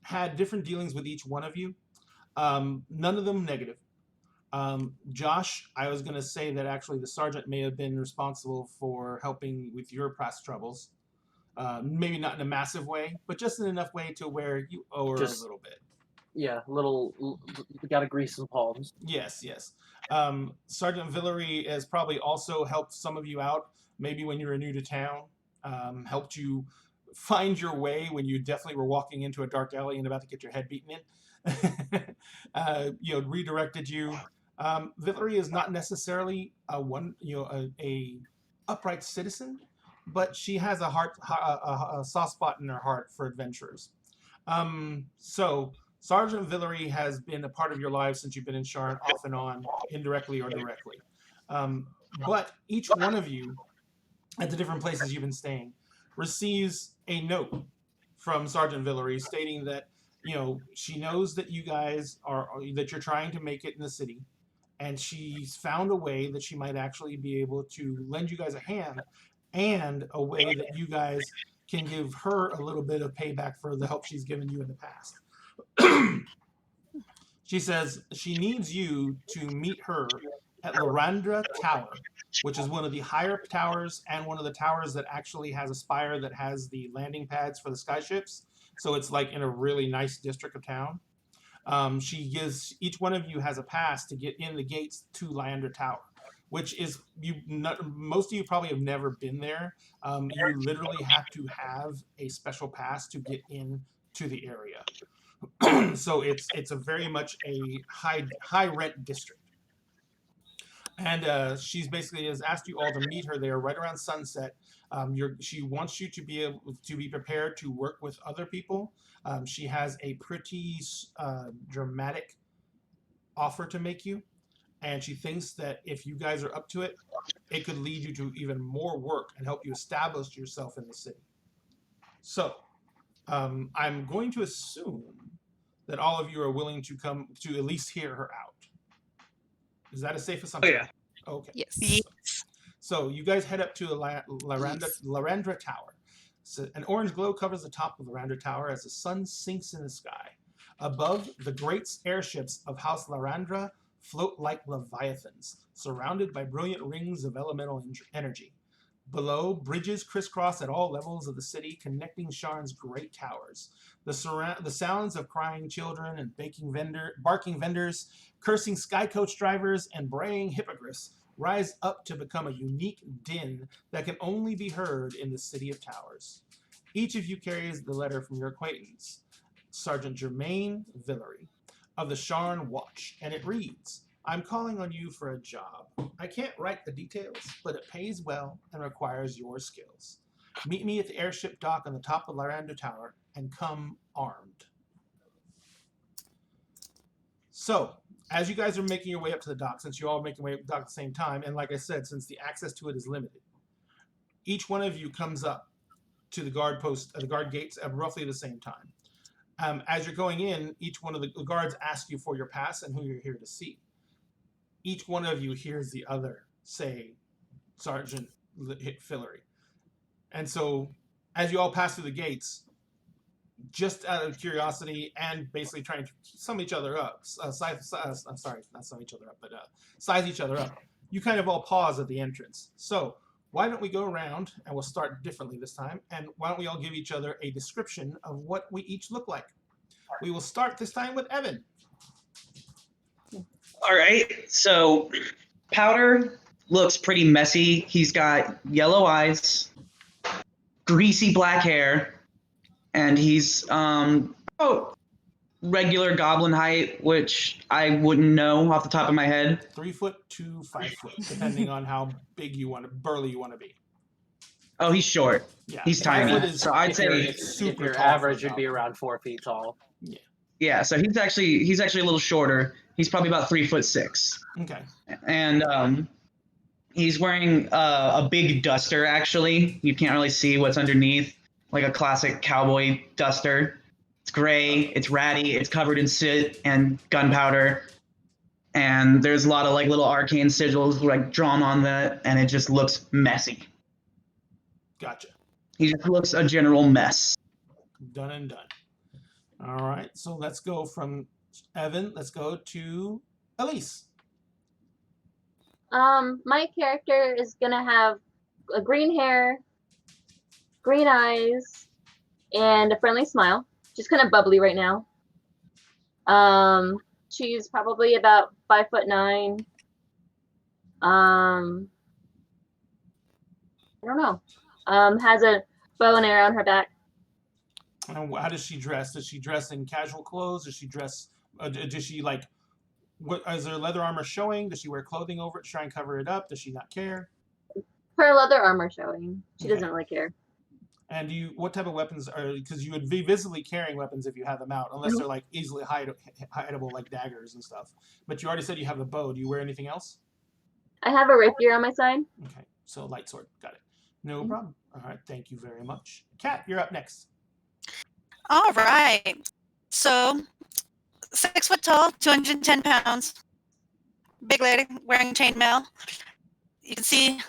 had different dealings with each one of you. None of them negative. Josh, I was going to say that actually the sergeant may have been responsible for helping with your past troubles. Maybe not in a massive way, but just in enough way to where you owe her a little bit. Yeah, we gotta grease some palms. Yes. Sergeant Villery has probably also helped some of you out, maybe when you were new to town, helped you find your way when you definitely were walking into a dark alley and about to get your head beaten in. Redirected you. Villery is not necessarily a upright citizen, but she has a soft spot in her heart for adventurers. So Sergeant Villery has been a part of your lives since you've been in Sharn, off and on, indirectly or directly. But each one of you, at the different places you've been staying, receives a note from Sergeant Villery stating that, she knows that you guys that you're trying to make it in the city, and she's found a way that she might actually be able to lend you guys a hand, and a way that you guys can give her a little bit of payback for the help she's given you in the past. She says she needs you to meet her at Larandra Tower, which is one of the higher towers and one of the towers that actually has a spire that has the landing pads for the skyships. So it's like in a really nice district of town. She gives each one of you has a pass to get in the gates to Larandra Tower, which is most of you probably have never been there. You literally have to have a special pass to get in to the area. So it's a very much a high rent district, and she's basically has asked you all to meet her there right around sunset. She wants you to be able to be prepared to work with other people. She has a pretty dramatic offer to make you, and she thinks that if you guys are up to it, it could lead you to even more work and help you establish yourself in the city. So I'm going to assume that all of you are willing to come to at least hear her out. Is that a safe assumption? Oh, yeah. Okay. Yes. So you guys head up to Larandra Tower. So an orange glow covers the top of Larandra Tower as the sun sinks in the sky. Above, the great airships of House Larandra float like leviathans, surrounded by brilliant rings of elemental energy. Below, bridges crisscross at all levels of the city, connecting Sharn's great towers. The sounds of crying children and barking vendors, cursing sky coach drivers, and braying hippogriffs rise up to become a unique din that can only be heard in the City of Towers. Each of you carries the letter from your acquaintance, Sergeant Germain Villery, of the Sharn Watch, and it reads, "I'm calling on you for a job. I can't write the details, but it pays well and requires your skills. Meet me at the airship dock on the top of Larandra Tower and come armed." So, as you guys are making your way up to the dock, since you're all making your way up to the dock at the same time, and like I said, since the access to it is limited, each one of you comes up to the guard gates at roughly the same time. As you're going in, each one of the guards asks you for your pass and who you're here to see. Each one of you hears the other say, "Sergeant Villery." And so, as you all pass through the gates, just out of curiosity and basically trying to sum each other up, size each other up, you kind of all pause at the entrance. So, why don't we go around, and we'll start differently this time, and why don't we all give each other a description of what we each look like? We will start this time with Evan. All right, so Powder looks pretty messy. He's got yellow eyes, greasy black hair, and he's regular goblin height, which I wouldn't know off the top of my head. 3 foot to 5 foot, depending on how burly you want to be. Oh, he's short. Yeah, He's 5 tiny. foot is So I'd If say super your tall for average a would be goblin. around 4 feet tall. yeah. So he's actually a little shorter. He's probably about 3'6". Okay. And he's wearing a big duster. Actually, you can't really see what's underneath, like a classic cowboy duster. It's gray, it's ratty, it's covered in soot and gunpowder, and there's a lot of like little arcane sigils like drawn on that, and it just looks messy. Gotcha. He just looks a general mess. Done and done. All right, so let's go from Evan. Let's go to Elise. My character is gonna have a green hair, green eyes, and a friendly smile. She's kind of bubbly right now. She's probably about 5'9". I don't know. Has a bow and arrow on her back. How does she dress? Does she dress in casual clothes? Does she dress? Does she like? What is her leather armor showing? Does she wear clothing over it to try and cover it up? Does she not care? Her leather armor showing. She Okay. doesn't really care. And what type of weapons are? Because you would be visibly carrying weapons if you have them out, unless they're like easily hideable, like daggers and stuff. But you already said you have the bow. Do you wear anything else? I have a rapier on my side. Okay, so light sword. Got it. No problem. All right, thank you very much. Kat, you're up next. All right. So, 6 foot tall, 210 pounds. Big lady wearing chainmail. You can see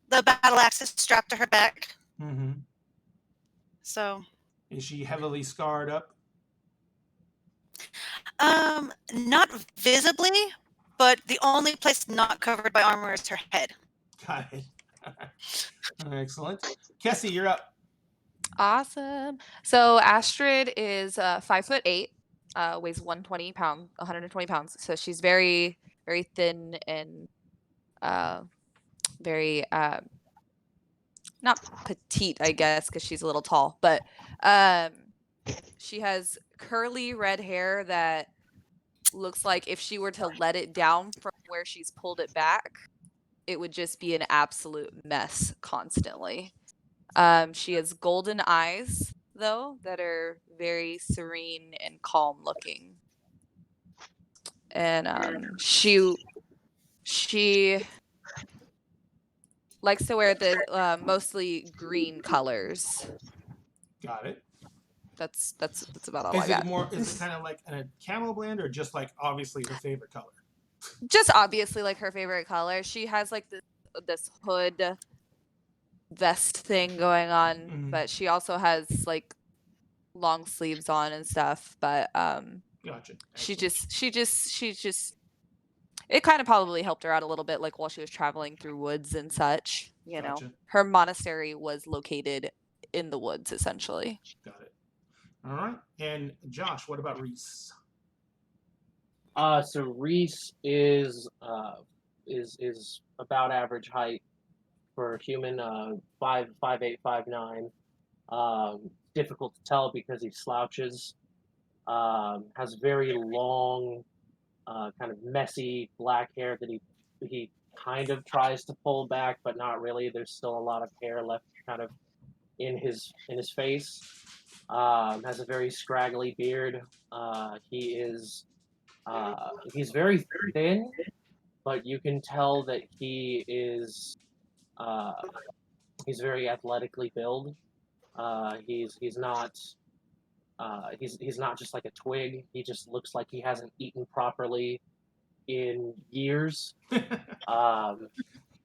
the battle axe is strapped to her back. Mm-hmm. So, Is she heavily scarred up? not visibly, but the only place not covered by armor is her head. Got it. Excellent. Kessie, you're up. Awesome. So Astrid is 5'8", weighs 120 pounds. So she's very, very thin and very not petite, I guess, because she's a little tall, but she has curly red hair that looks like if she were to let it down from where she's pulled it back, it would just be an absolute mess constantly. She has golden eyes, though, that are very serene and calm looking. And she likes to wear the mostly green colors. Got it. That's about all I Is got. it kind of like a camo blend, or just like obviously her favorite color? Just obviously like her favorite color. She has like this hood vest thing going on, but she also has like long sleeves on and stuff. But Gotcha. she Excellent. just it kind of probably helped her out a little bit, like while she was traveling through woods and such. You know, Gotcha. her monastery was located in the woods, essentially. Got it. All right. And Josh, what about Reese? So Reese is about average height for a human, 5'8", 5'9". Difficult to tell because he slouches. Has very long, kind of messy black hair that he kind of tries to pull back, but not really. There's still a lot of hair left, kind of in his face. Has a very scraggly beard. He's very thin, but you can tell that he's very athletically built. He's not just like a twig. He just looks like he hasn't eaten properly in years.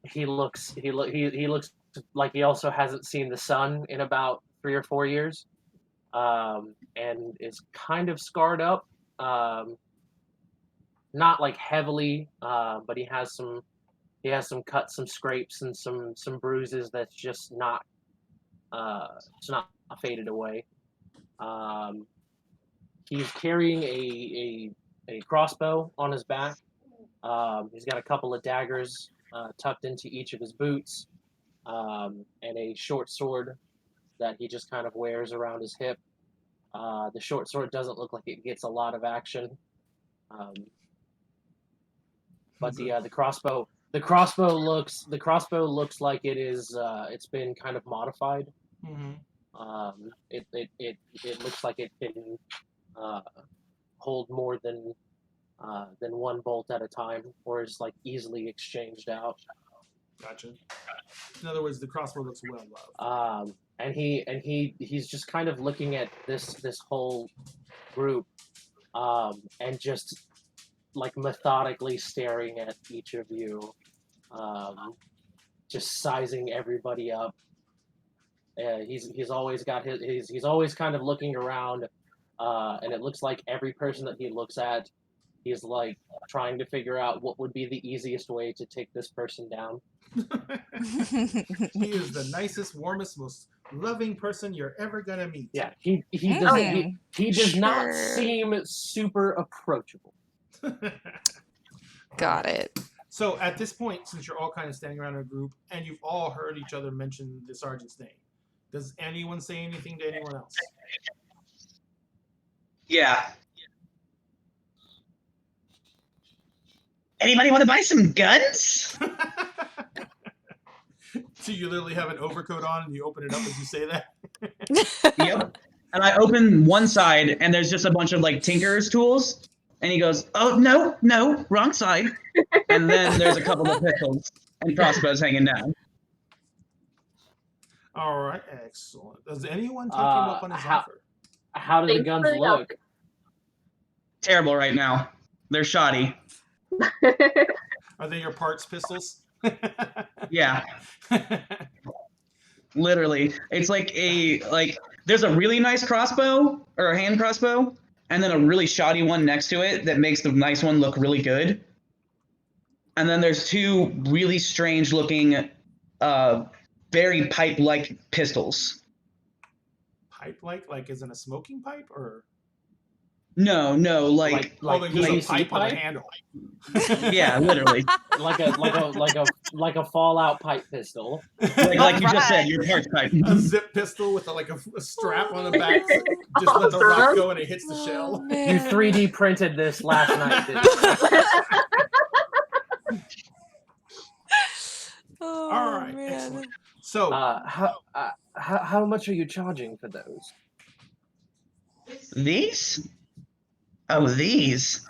He looks like he also hasn't seen the sun in about 3 or 4 years, and is kind of scarred up. Not like heavily, but he has some cuts, some scrapes, and some bruises that's just not faded away. He's carrying a crossbow on his back. He's got a couple of daggers tucked into each of his boots, and a short sword that he just kind of wears around his hip. The short sword doesn't look like it gets a lot of action, but the crossbow looks like it is it's been kind of modified. Mm-hmm. It looks like it can hold more than one bolt at a time, or is like easily exchanged out. Gotcha. In other words, the crossbow looks well loved. And he's just kind of looking at this whole group, and just like methodically staring at each of you, just sizing everybody up. He's always got he's always kind of looking around, and it looks like every person that he looks at, he's like trying to figure out what would be the easiest way to take this person down. He is the nicest, warmest, most loving person you're ever gonna meet. Yeah, he doesn't he does not Sure. seem super approachable. Got it. So at this point, since you're all kind of standing around in a group and you've all heard each other mention the sergeant's name, does anyone say anything to anyone else? Yeah. Anybody want to buy some guns? So you literally have an overcoat on and you open it up as you say that? Yep. And I open one side and there's just a bunch of like tinker's tools. And he goes, "Oh, no, wrong side." And then there's a couple of pistols and crossbows hanging down. All right, excellent. Does anyone take him up on his offer? How do the Thanks guns for the look? Terrible right now. They're shoddy. Are they your parts pistols? Yeah, literally. It's like there's a really nice crossbow or a hand crossbow, and then a really shoddy one next to it that makes the nice one look really good. And then there's two really strange looking, very pipe-like pistols. Pipe-like as in a smoking pipe, or? No, like Like just a PVC pipe with a pipe? handle. yeah, literally. like a Fallout pipe pistol. Like you just said, your parts pipe. A zip pistol with a strap on the back. Just let the rock go and it hits the shell. You 3D printed this last night, didn't you? Oh, All right, man. excellent. So How much are you charging for those? These? Oh, these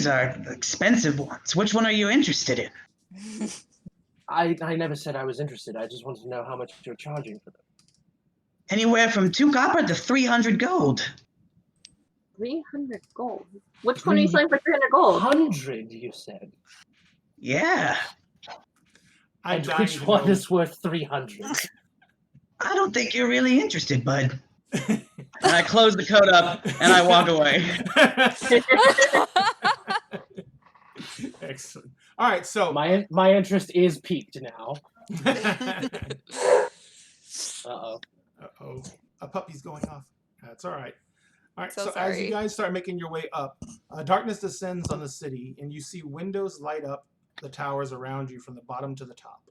are expensive ones. Which one are you interested in? I never said I was interested. I just wanted to know how much you're charging for them. Anywhere from 2 copper to 300 gold. 300 gold. Which one are you selling for 300 gold? 100, you said. Yeah. I'm And dying which to one know. is worth 300? I don't think you're really interested, bud. And I close the coat up and I walk away. Excellent. All right, so My interest is peaked now. Uh-oh. Uh-oh. A puppy's going off. That's all right. All right, So so as you sorry. guys start making your way up, darkness descends on the city, and you see windows light up the towers around you from the bottom to the top.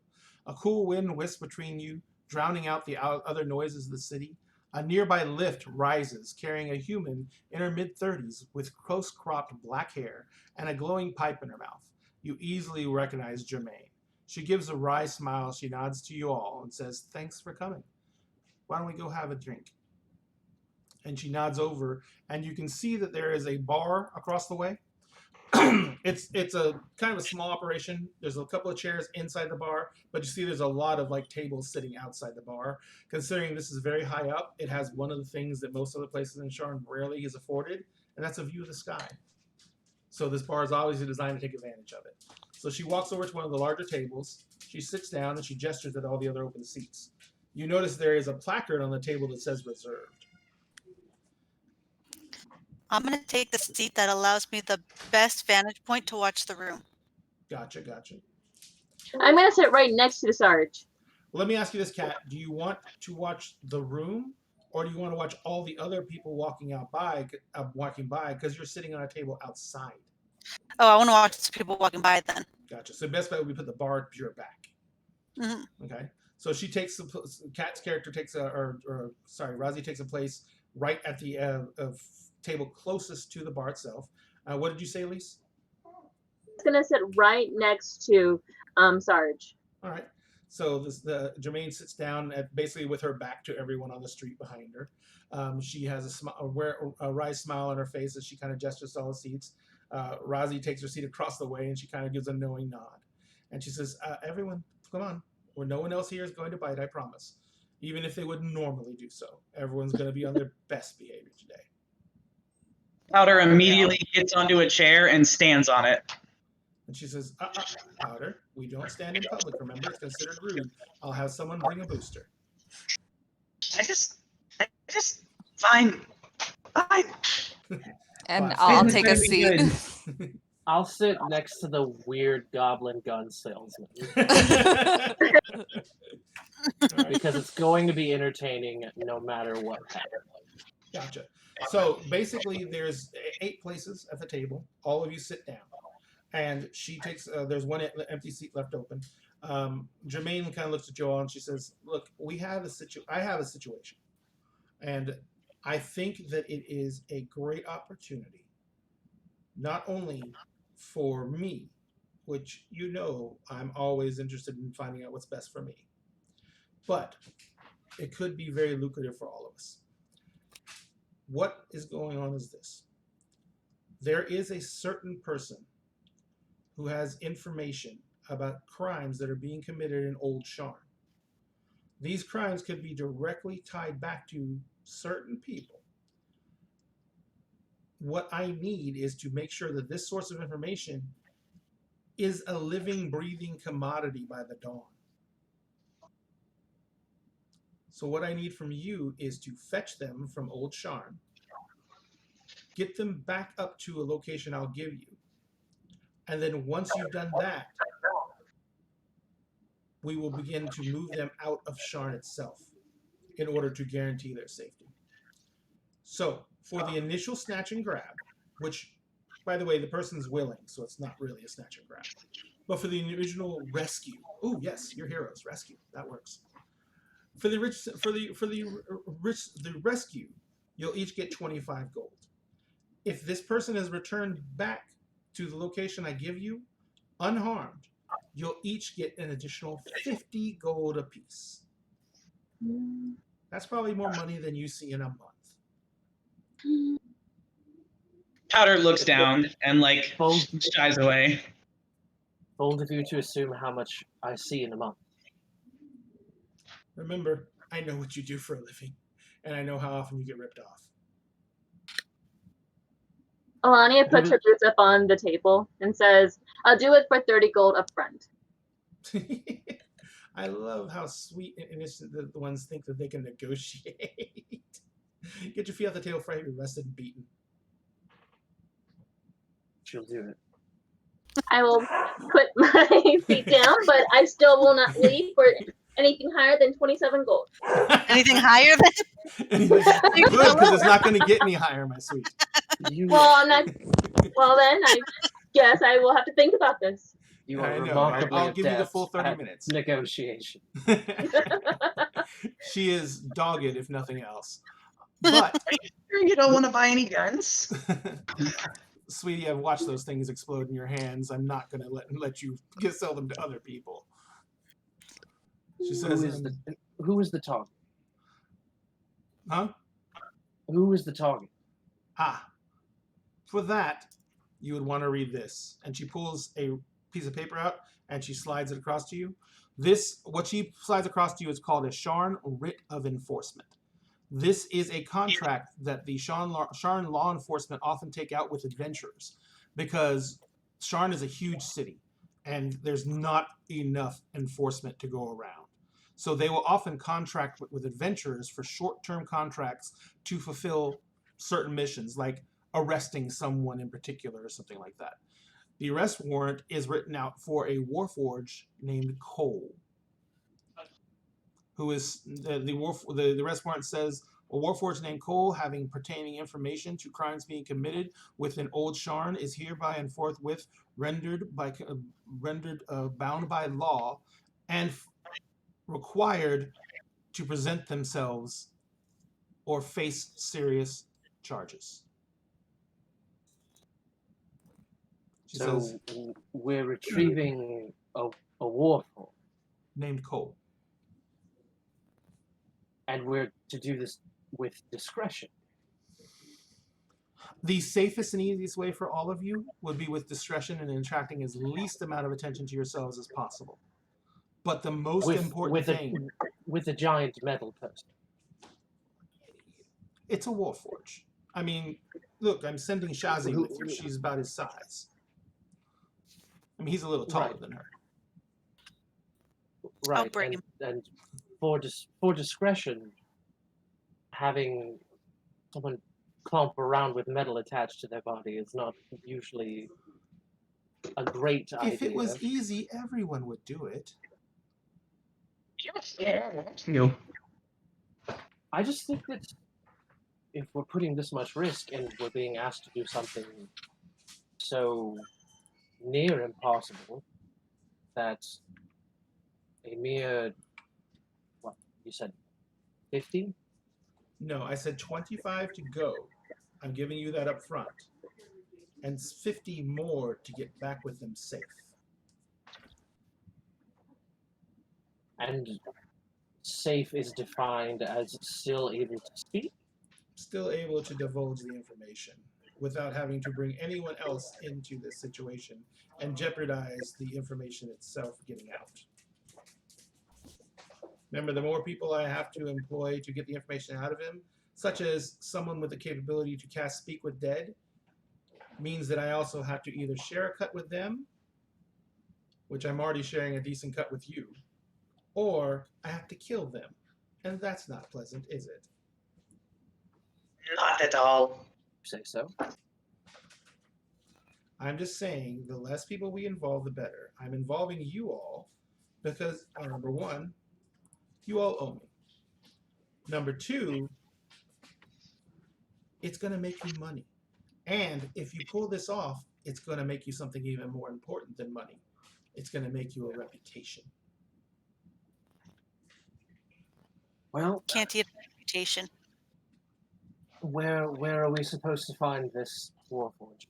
A cool wind whisks between you, drowning out the other noises of the city. A nearby lift rises, carrying a human in her mid-30s with close-cropped black hair and a glowing pipe in her mouth. You easily recognize Germaine. She gives a wry smile. She nods to you all and says, "Thanks for coming. Why don't we go have a drink?" And she nods over, and you can see that there is a bar across the way. It's a kind of a small operation. There's a couple of chairs inside the bar, but you see there's a lot of like tables sitting outside the bar. Considering this is very high up, it has one of the things that most other places in Sharn rarely is afforded, and that's a view of the sky. So this bar is obviously designed to take advantage of it. So she walks over to one of the larger tables. She sits down and she gestures at all the other open seats. You notice there is a placard on the table that says reserved. I'm going to take the seat that allows me the best vantage point to watch the room. Gotcha. I'm going to sit right next to the Sarge. Let me ask you this, Kat. Do you want to watch the room, or do you want to watch all the other people walking by because you're sitting on a table outside? Oh, I want to watch people walking by then. Gotcha. So best bet would be put the bar to your back. Mm-hmm. Okay. So she takes Kat's character takes Razi takes a place right at the table closest to the bar itself. What did you say, Elise? It's going to sit right next to Sarge. All right. So Germaine sits down basically with her back to everyone on the street behind her. She has a wry smile on her face as she kind of gestures to all the seats. Razi takes her seat across the way and she kind of gives a knowing nod. And she says, "Everyone, come on. Where no one else here is going to bite, I promise. Even if they would normally do so. Everyone's going to be on their best behavior today." Powder immediately gets onto a chair and stands on it. And she says, "Powder, we don't stand in public. Remember, it's considered rude. I'll have someone bring a booster." I just fine. And Fine. I'll It's take a gonna be seat. good. I'll sit next to the weird goblin gun salesman Alright, because it's going to be entertaining no matter what happens. gotcha. So basically, there's 8 places at the table. All of you sit down, and she takes. There's one empty seat left open. Jermaine kind of looks at Joel and she says, "Look, we have I have a situation, and I think that it is a great opportunity, not only for me, which I'm always interested in finding out what's best for me, but it could be very lucrative for all of us. What is going on is this. There is a certain person who has information about crimes that are being committed in Old Sharn. These crimes could be directly tied back to certain people. What I need is to make sure that this source of information is a living, breathing commodity by the dawn. So what I need from you is to fetch them from Old Sharn, get them back up to a location I'll give you, and then once you've done that, we will begin to move them out of Sharn itself in order to guarantee their safety. So for the initial snatch and grab, which, by the way, the person's willing, so it's not really a snatch and grab. But for the original rescue, oh yes, you're heroes, rescue, that works. For the rescue, you'll each get 25 gold. If this person is returned back to the location I give you, unharmed, you'll each get an additional 50 gold apiece. That's probably more money than you see in a month. Powder looks down and Bold, shies away. bold of you to assume how much I see in a month. Remember, I know what you do for a living, and I know how often you get ripped off. Alania puts her boots up on the table and says, I'll do it for 30 gold up front. I love how sweet and innocent the ones think that they can negotiate. Get your feet off the table before I get arrested and beaten. She'll do it. I will put my feet down, but I still will not leave for anything higher than 27 gold. Anything higher than? Good, because it's not going to get any higher, my sweet. Well, I'm not. Well, then I guess I will have to think about this. You are I know. remarkably I'll give you the adept full 30 at minutes. negotiation. She is dogged, if nothing else. But You don't want to buy any guns? sweetie, I've watched those things explode in your hands. I'm not going to let you sell them to other people. She says, Who is the target? huh? Who is the target? For that, you would want to read this. And she pulls a piece of paper out and she slides it across to you. What she slides across to you is called a Sharn Writ of Enforcement. This is a contract that the Sharn law enforcement often take out with adventurers, because Sharn is a huge city and there's not enough enforcement to go around. So they will often contract with adventurers for short-term contracts to fulfill certain missions, like arresting someone in particular or something like that. The arrest warrant is written out for a warforged named Cole, who is the arrest warrant says a warforged named Cole, having pertaining information to crimes being committed within Old Sharn, is hereby and forthwith rendered bound by law and required to present themselves or face serious charges. She says, we're retrieving a warforged, named Cole. and we're to do this with discretion. The safest and easiest way for all of you would be with discretion and attracting as least amount of attention to yourselves as possible. But the most important thing... With a giant metal person. It's a warforged. I mean, look, I'm sending Shazi with you. She's about his size. I mean, he's a little taller than her. Right. bring him. And for discretion, having someone clomp around with metal attached to their body is not usually a great idea. If it was easy, everyone would do it. You. I just think that if we're putting this much risk and we're being asked to do something so near impossible, that a mere, what, you said 50? No, I said 25 to go. I'm giving you that up front. And 50 more to get back with them safe. And safe is defined as still able to speak? Still able to divulge the information without having to bring anyone else into this situation and jeopardize the information itself getting out. Remember, the more people I have to employ to get the information out of him, such as someone with the capability to cast Speak with Dead, means that I also have to either share a cut with them, which I'm already sharing a decent cut with you, or I have to kill them. And that's not pleasant, is it? Not at all. Say so. I'm just saying, the less people we involve, the better. I'm involving you all because, number one, you all owe me. Number two, it's going to make you money. And if you pull this off, it's going to make you something even more important than money. It's going to make you a reputation. Well, Can't eat a reputation. where are we supposed to find this Warforged?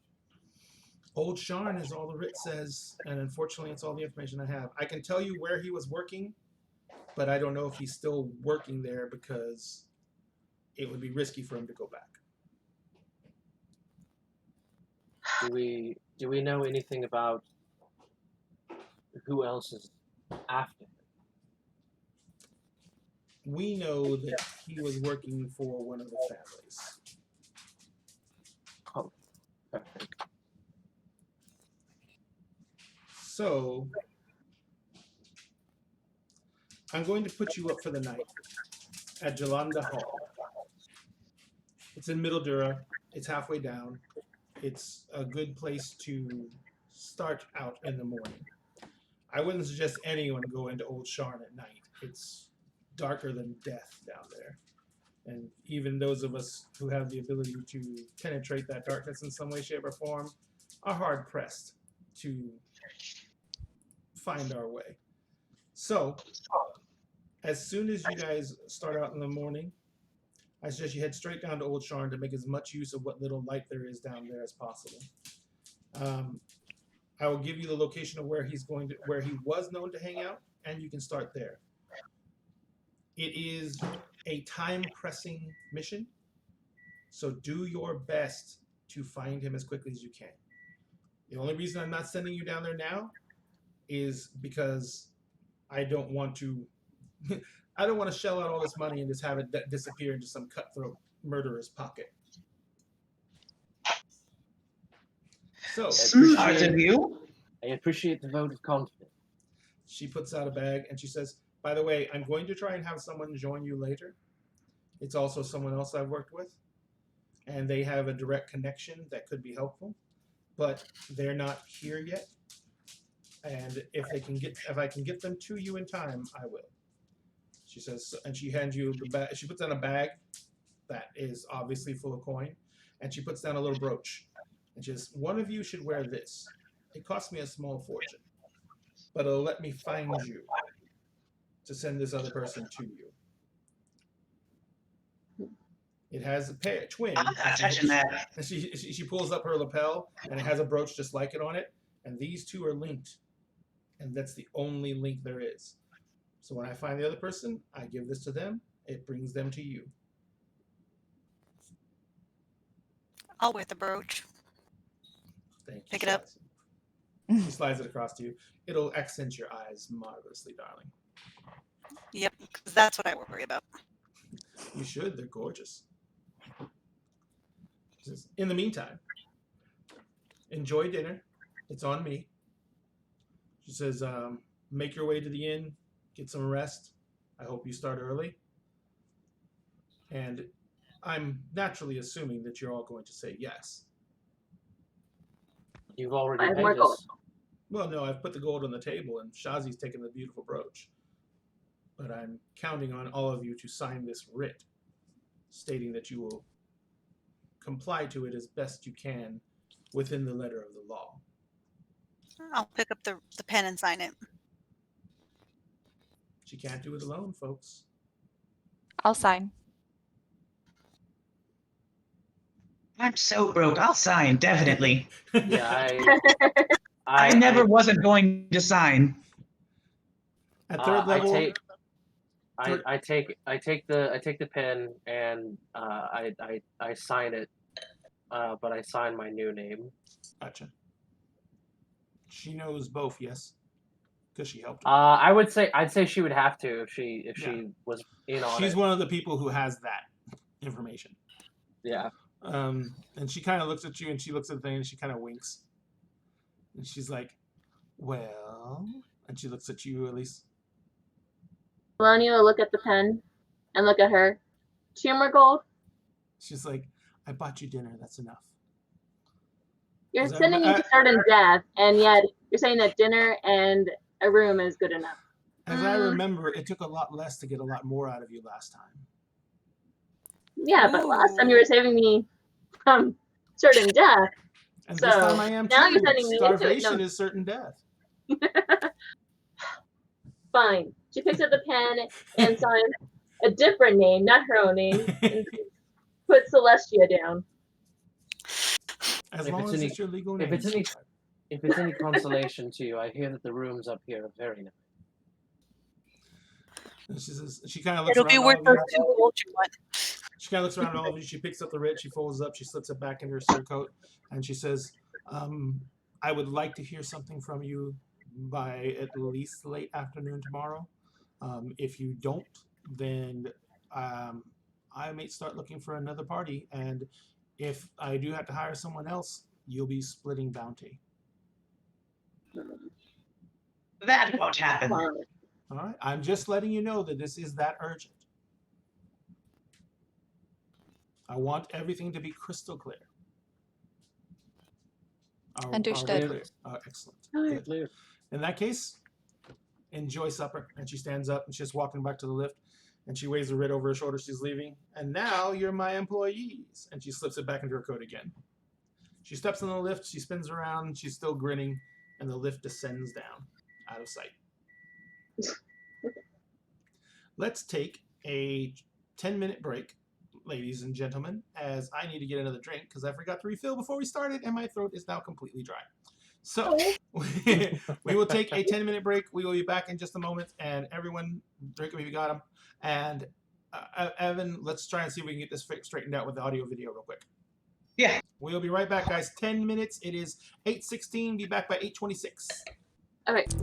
Old Sharn is all the writ says, and unfortunately, it's all the information I have. I can tell you where he was working, but I don't know if he's still working there because it would be risky for him to go back. Do we know anything about who else is after him? We know that he was working for one of the families. Oh, perfect. So, I'm going to put you up for the night at Jalanda Hall. It's in Middle Dura. It's halfway down. It's a good place to start out in the morning. I wouldn't suggest anyone go into Old Sharn at night. It's darker than death down there. And even those of us who have the ability to penetrate that darkness in some way, shape, or form are hard pressed to find our way. So, as soon as you guys start out in the morning, I suggest you head straight down to Old Sharn to make as much use of what little light there is down there as possible. I will give you the location of where he was known to hang out, and you can start there. It is a time-pressing mission, so do your best to find him as quickly as you can. The only reason I'm not sending you down there now is because I don't want to I don't want to shell out all this money and just have it disappear into some cutthroat murderer's pocket. So Smart of you. I appreciate the vote of confidence. she puts out a bag and she says, by the way, I'm going to try and have someone join you later. It's also someone else I've worked with, and they have a direct connection that could be helpful, but they're not here yet. And if I can get them to you in time, I will. She says, and she hands you the bag. She puts down a bag that is obviously full of coin, and she puts down a little brooch. And she says, one of you should wear this. It costs me a small fortune, but it'll let me find you to send this other person to you. It has a pair, twin. I'm not touching that. And she pulls up her lapel, and it has a brooch just like it on it. And these two are linked, and that's the only link there is. So when I find the other person, I give this to them. It brings them to you. I'll wear the brooch. Thank you. Pick it up. She slides it across to you. It'll accent your eyes marvelously, darling. Yep, 'cause that's what I worry about. You should. They're gorgeous. She says, in the meantime, enjoy dinner. It's on me. She says, make your way to the inn. Get some rest. I hope you start early. And I'm naturally assuming that you're all going to say yes. You've already I have paid more us. gold. Well, no, I've put the gold on the table, and Shazi's taken the beautiful brooch. But I'm counting on all of you to sign this writ, stating that you will comply to it as best you can within the letter of the law. I'll pick up the pen and sign it. She can't do it alone, folks. I'll sign. I'm so broke. I'll sign, definitely. Yeah, I never wasn't going to sign. At third level, I take the pen and I sign it, but I sign my new name. gotcha. She knows both, yes, because she helped her. I'd say she would have to if she was in on She's it. one of the people who has that information. Yeah. And she kind of looks at you, and she looks at the thing, and she kind of winks, and she's like, "Well," and she looks at you, Elise. Melania will look at the pen and look at her. 2 more gold. She's like, "I bought you dinner. That's enough." You're Is that sending me to certain death, and yet you're saying that dinner and a room is good enough. As I remember, it took a lot less to get a lot more out of you last time. Yeah, but last time you were saving me from certain death. And So, this time I am now too. you're sending me into it. Starvation No. is certain death. Fine. She picks up the pen and signs a different name, not her own name, and put Celestia down. As If long it's as any- it's your legal if name. it's any- sweetheart. If it's any consolation to you, I hear that the rooms up here are very nice. And she says, she kind of looks It'll be around worth all of those you. 2 gold you want. She kind of looks around at all of you. She picks up the writ. She folds it up. She slips it back into her surcoat. And she says, I would like to hear something from you by at least late afternoon tomorrow. If you don't, then I may start looking for another party. And if I do have to hire someone else, you'll be splitting bounty. That won't happen. Come on. All right? I'm just letting you know that this is that urgent. I want everything to be crystal clear. Understood. Are we clear? Excellent. Good. Clear. In that case, enjoy supper. And she stands up and she's walking back to the lift. And she waves the writ over her shoulder. She's leaving. And now you're my employees. And she slips it back into her coat again. She steps on the lift. She spins around. She's still grinning. And the lift descends down out of sight. Let's take a 10-minute break, ladies and gentlemen, as I need to get another drink because I forgot to refill before we started and my throat is now completely dry. So we will take a 10-minute break. We will be back in just a moment, and everyone drink them if you got them. And Evan, let's try and see if we can get this straightened out with the audio video real quick. Yeah. We'll be right back, guys. 10 minutes. It is 8:16. Be back by 8:26. All right.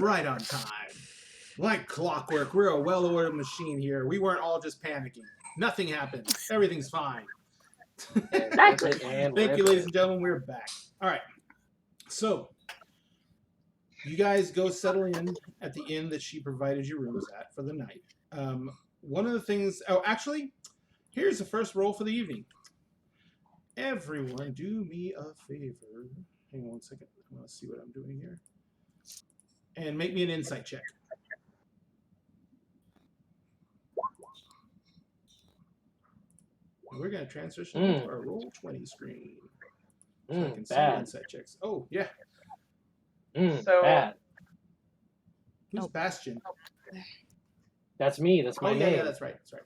right on time. Like clockwork, we're a well-oiled machine here. We weren't all just panicking. Nothing happened. Everything's fine. Exactly. Thank you, ladies and gentlemen. We're back. All right. So, you guys go settle in at the inn that she provided you rooms at for the night. One of the things... Oh, actually, here's the first roll for the evening. Everyone, do me a favor. Hang on one second. I want to see what I'm doing here. And make me an insight check. We're going to transition into our roll 20 screen. So I can see your insight checks. Oh, yeah. So bad. Who's Bastion? That's me. That's my name. Yeah, that's right. That's right.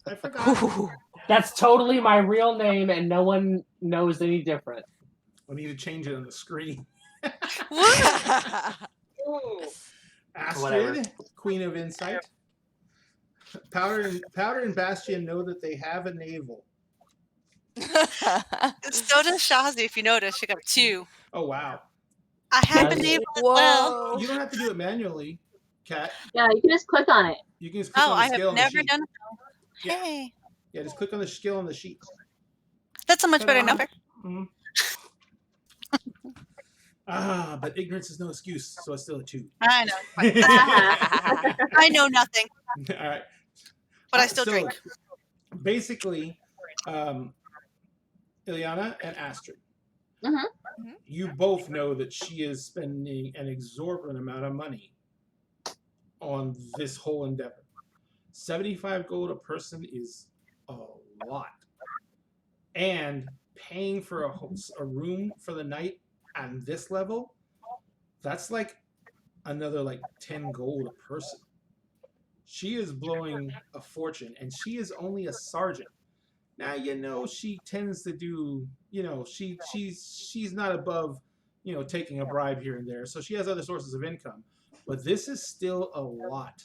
I forgot. That's totally my real name, and no one knows any different. I need to change it on the screen. Astrid, Whatever. Queen of Insight. Powder and Bastion know that they have a navel. So does Shazi, if you notice. She got 2. Oh, wow. I have a Does navel it? as well. You don't have to do it manually, Kat. Yeah, you can just click on it. You can just click Oh, on the I scale have on the never sheet. done it. Yeah. Hey. Yeah, just click on the scale on the sheet. That's a much better number. Mhm. But ignorance is no excuse, so it's still a 2. I know. I know nothing, All right. but I still So, drink. Basically, Ileana and Astrid, you both know that she is spending an exorbitant amount of money on this whole endeavor. 75 gold a person is a lot. And paying for a room for the night on this level, that's like another like 10 gold a person. She is blowing a fortune, and she is only a sergeant. Now, you know, she tends to do, you know, she's not above, you know, taking a bribe here and there. So she has other sources of income. But this is still a lot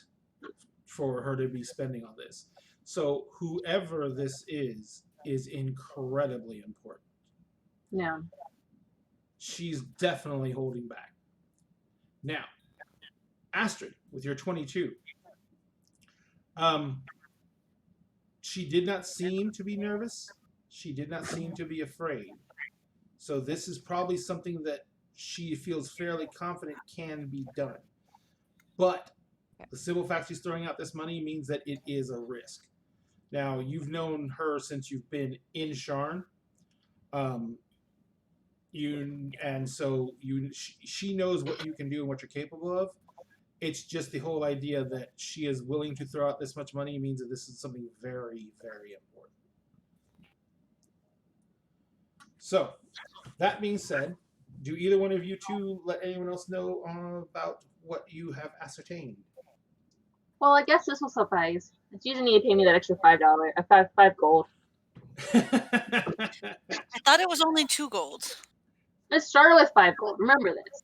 for her to be spending on this. So whoever this is incredibly important. Yeah. She's definitely holding back. Now, Astrid, with your 22, she did not seem to be nervous. She did not seem to be afraid. So this is probably something that she feels fairly confident can be done. But the simple fact she's throwing out this money means that it is a risk. Now, you've known her since you've been in Sharn. She knows what you can do and what you're capable of. It's just the whole idea that she is willing to throw out this much money means that this is something very, very important. So, that being said, do either one of you two let anyone else know about what you have ascertained? Well, I guess this will suffice. You didn't need to pay me that extra $5, five gold. I thought it was only 2 gold. It started with 5 gold. Remember this.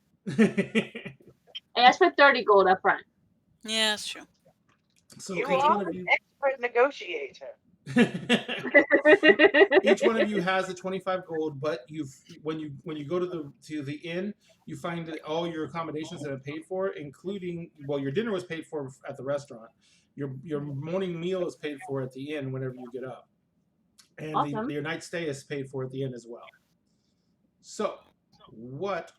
I asked for 30 gold up front. Yeah, that's true. So You each one are of an you, expert negotiator. each one of you has the 25 gold, but when you go to the inn, you find that all your accommodations have been paid for, including, well, your dinner was paid for at the restaurant. Your morning meal is paid for at the inn whenever you get up, and Awesome. your night stay is paid for at the inn as well. So, what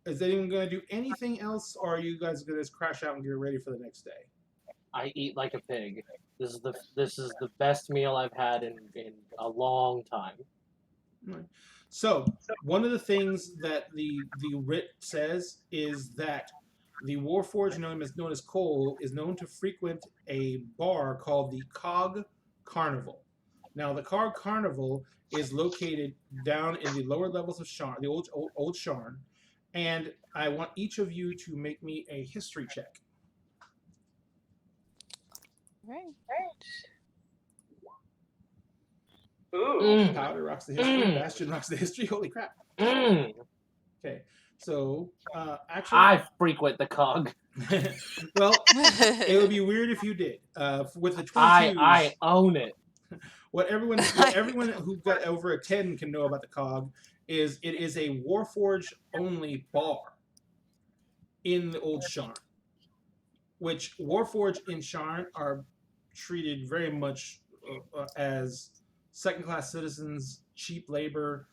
is anyone going to do? Anything else, or are you guys going to just crash out and get ready for the next day? I eat like a pig. This is the best meal I've had in a long time. Right. So one of the things that the writ says is that the Warforged, known as Cole, is known to frequent a bar called the Cog Carnival. Now, the Cog Carnival is located down in the lower levels of Sharn, the old Sharn, and I want each of you to make me a history check. Right. Ooh. Powder rocks the history. Bastion rocks the history. Holy crap. Okay. So, actually... I frequent the cog. Well, it would be weird if you did. With the 22s... I own it. What everyone who got over a 10 can know about the cog is it is a Warforged only bar. in the old Sharn, which Warforged in Sharn are treated very much as second-class citizens, cheap labor.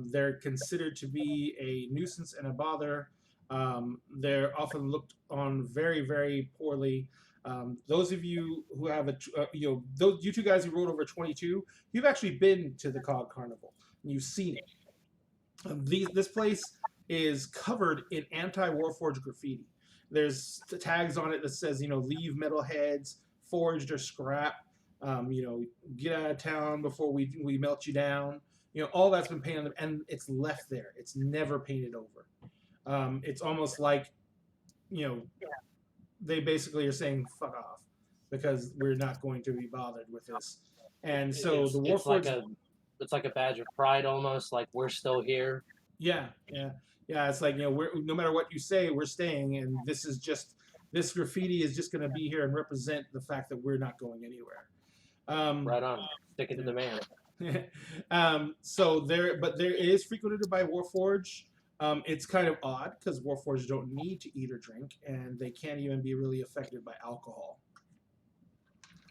They're considered to be a nuisance and a bother. They're often looked on very, very poorly. Those of you who have those you two guys who rode over 22, you've actually been to the COG Carnival and you've seen it. This place is covered in anti-Warforged graffiti. There's tags on it that says, leave metalheads, forged or scrap. Get out of town before we melt you down. All that's been painted, and it's left there. It's never painted over. It's almost like, they basically are saying fuck off because we're not going to be bothered with this. And so the Warforged, it's like a badge of pride almost, like we're still here. yeah. It's like, no matter what you say, we're staying, and this graffiti is just going to be here and represent the fact that we're not going anywhere. Right on, stick it to the man. But there is frequented by Warforged. It's kind of odd because Warforged don't need to eat or drink, and they can't even be really affected by alcohol.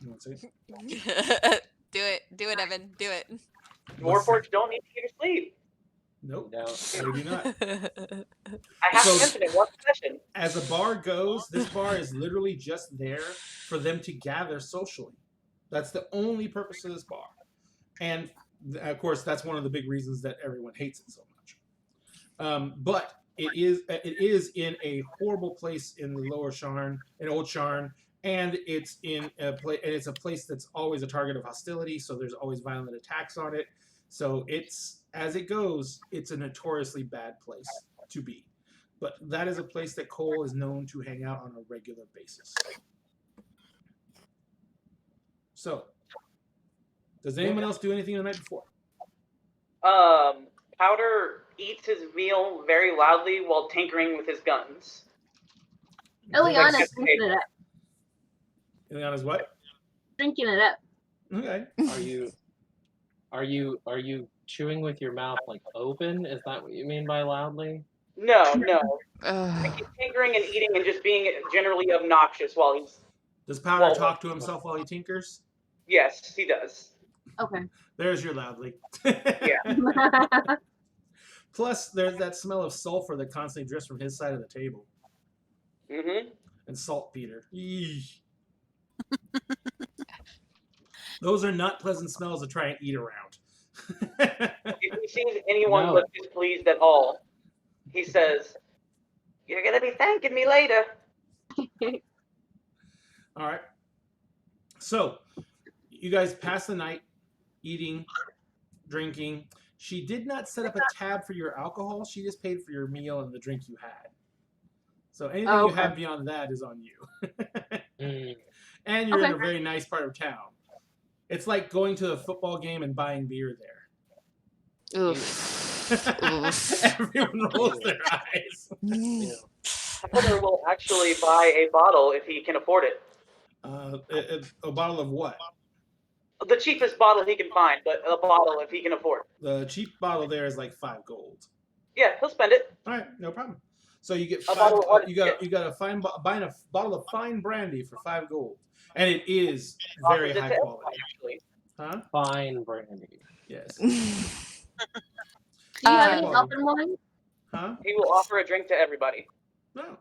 You want to say it? Do it, Evan. Do it. Warforged don't need to get or sleep. Nope, No. they do not. I have So- to mention it one session. As a bar goes, this bar is literally just there for them to gather socially. That's the only purpose of this bar. And of course, that's one of the big reasons that everyone hates it so much. But it is in a horrible place in the Lower Sharn, in Old Sharn, and it's it's a place that's always a target of hostility. So there's always violent attacks on it. So as it goes, it's a notoriously bad place to be. But that is a place that Cole is known to hang out on a regular basis. So, does anyone else do anything the night before? Powder eats his meal very loudly while tinkering with his guns. Ileana's drinking it up. Ileana's what? Drinking it up. Okay. Are you chewing with your mouth like open? Is that what you mean by loudly? No. Ugh. He's tinkering and eating and just being generally obnoxious while he's... Does Powder Well- talk to himself while he tinkers? Yes, he does. Okay. There's your loudly. Yeah. Plus, there's that smell of sulfur that constantly drifts from his side of the table. Mm-hmm. And saltpeter. Eesh. Those are not pleasant smells to try and eat around. If he sees anyone No. look displeased at all, he says, "You're gonna be thanking me later." All right. So, you guys pass the night eating, drinking. She did not set up a tab for your alcohol. She just paid for your meal and the drink you had. So anything you Okay. have beyond that is on you. Mm. And you're in Okay. a very nice part of town. It's like going to a football game and buying beer there. Oof. Oof. Everyone rolls their eyes. Yeah. Powder will actually buy a bottle if he can afford it. A bottle of what? The cheapest bottle he can find, but a bottle if he can afford. The cheap bottle there is like 5 gold. Yeah, he'll spend it. All right, no problem. So you get A 5. bottle of what? You got a fine buying a bottle of fine brandy for 5 gold, and it is very Offers it high to quality. everyone, actually. Huh? Fine brandy. Yes. Do you have any Um, elfin wine? Huh? He will offer a drink to everybody. No.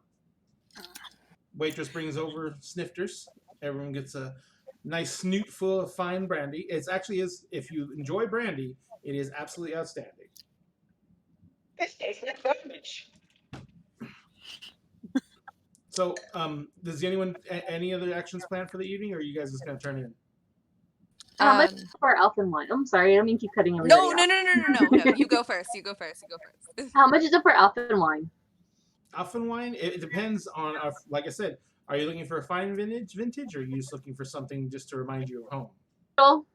Waitress brings over snifters. Everyone gets a nice snoot full of fine brandy. It's actually is if you enjoy brandy, it is absolutely outstanding. This tastes like garbage. So, does anyone any other actions planned for the evening, or are you guys just gonna turn in? How much Um, is for elfin wine? I'm sorry, I don't mean to keep cutting everybody No. off. You go first. How much is it for elfin wine? Alphen wine? It depends on, like I said, are you looking for a fine vintage, or are you just looking for something just to remind you of home? Oh,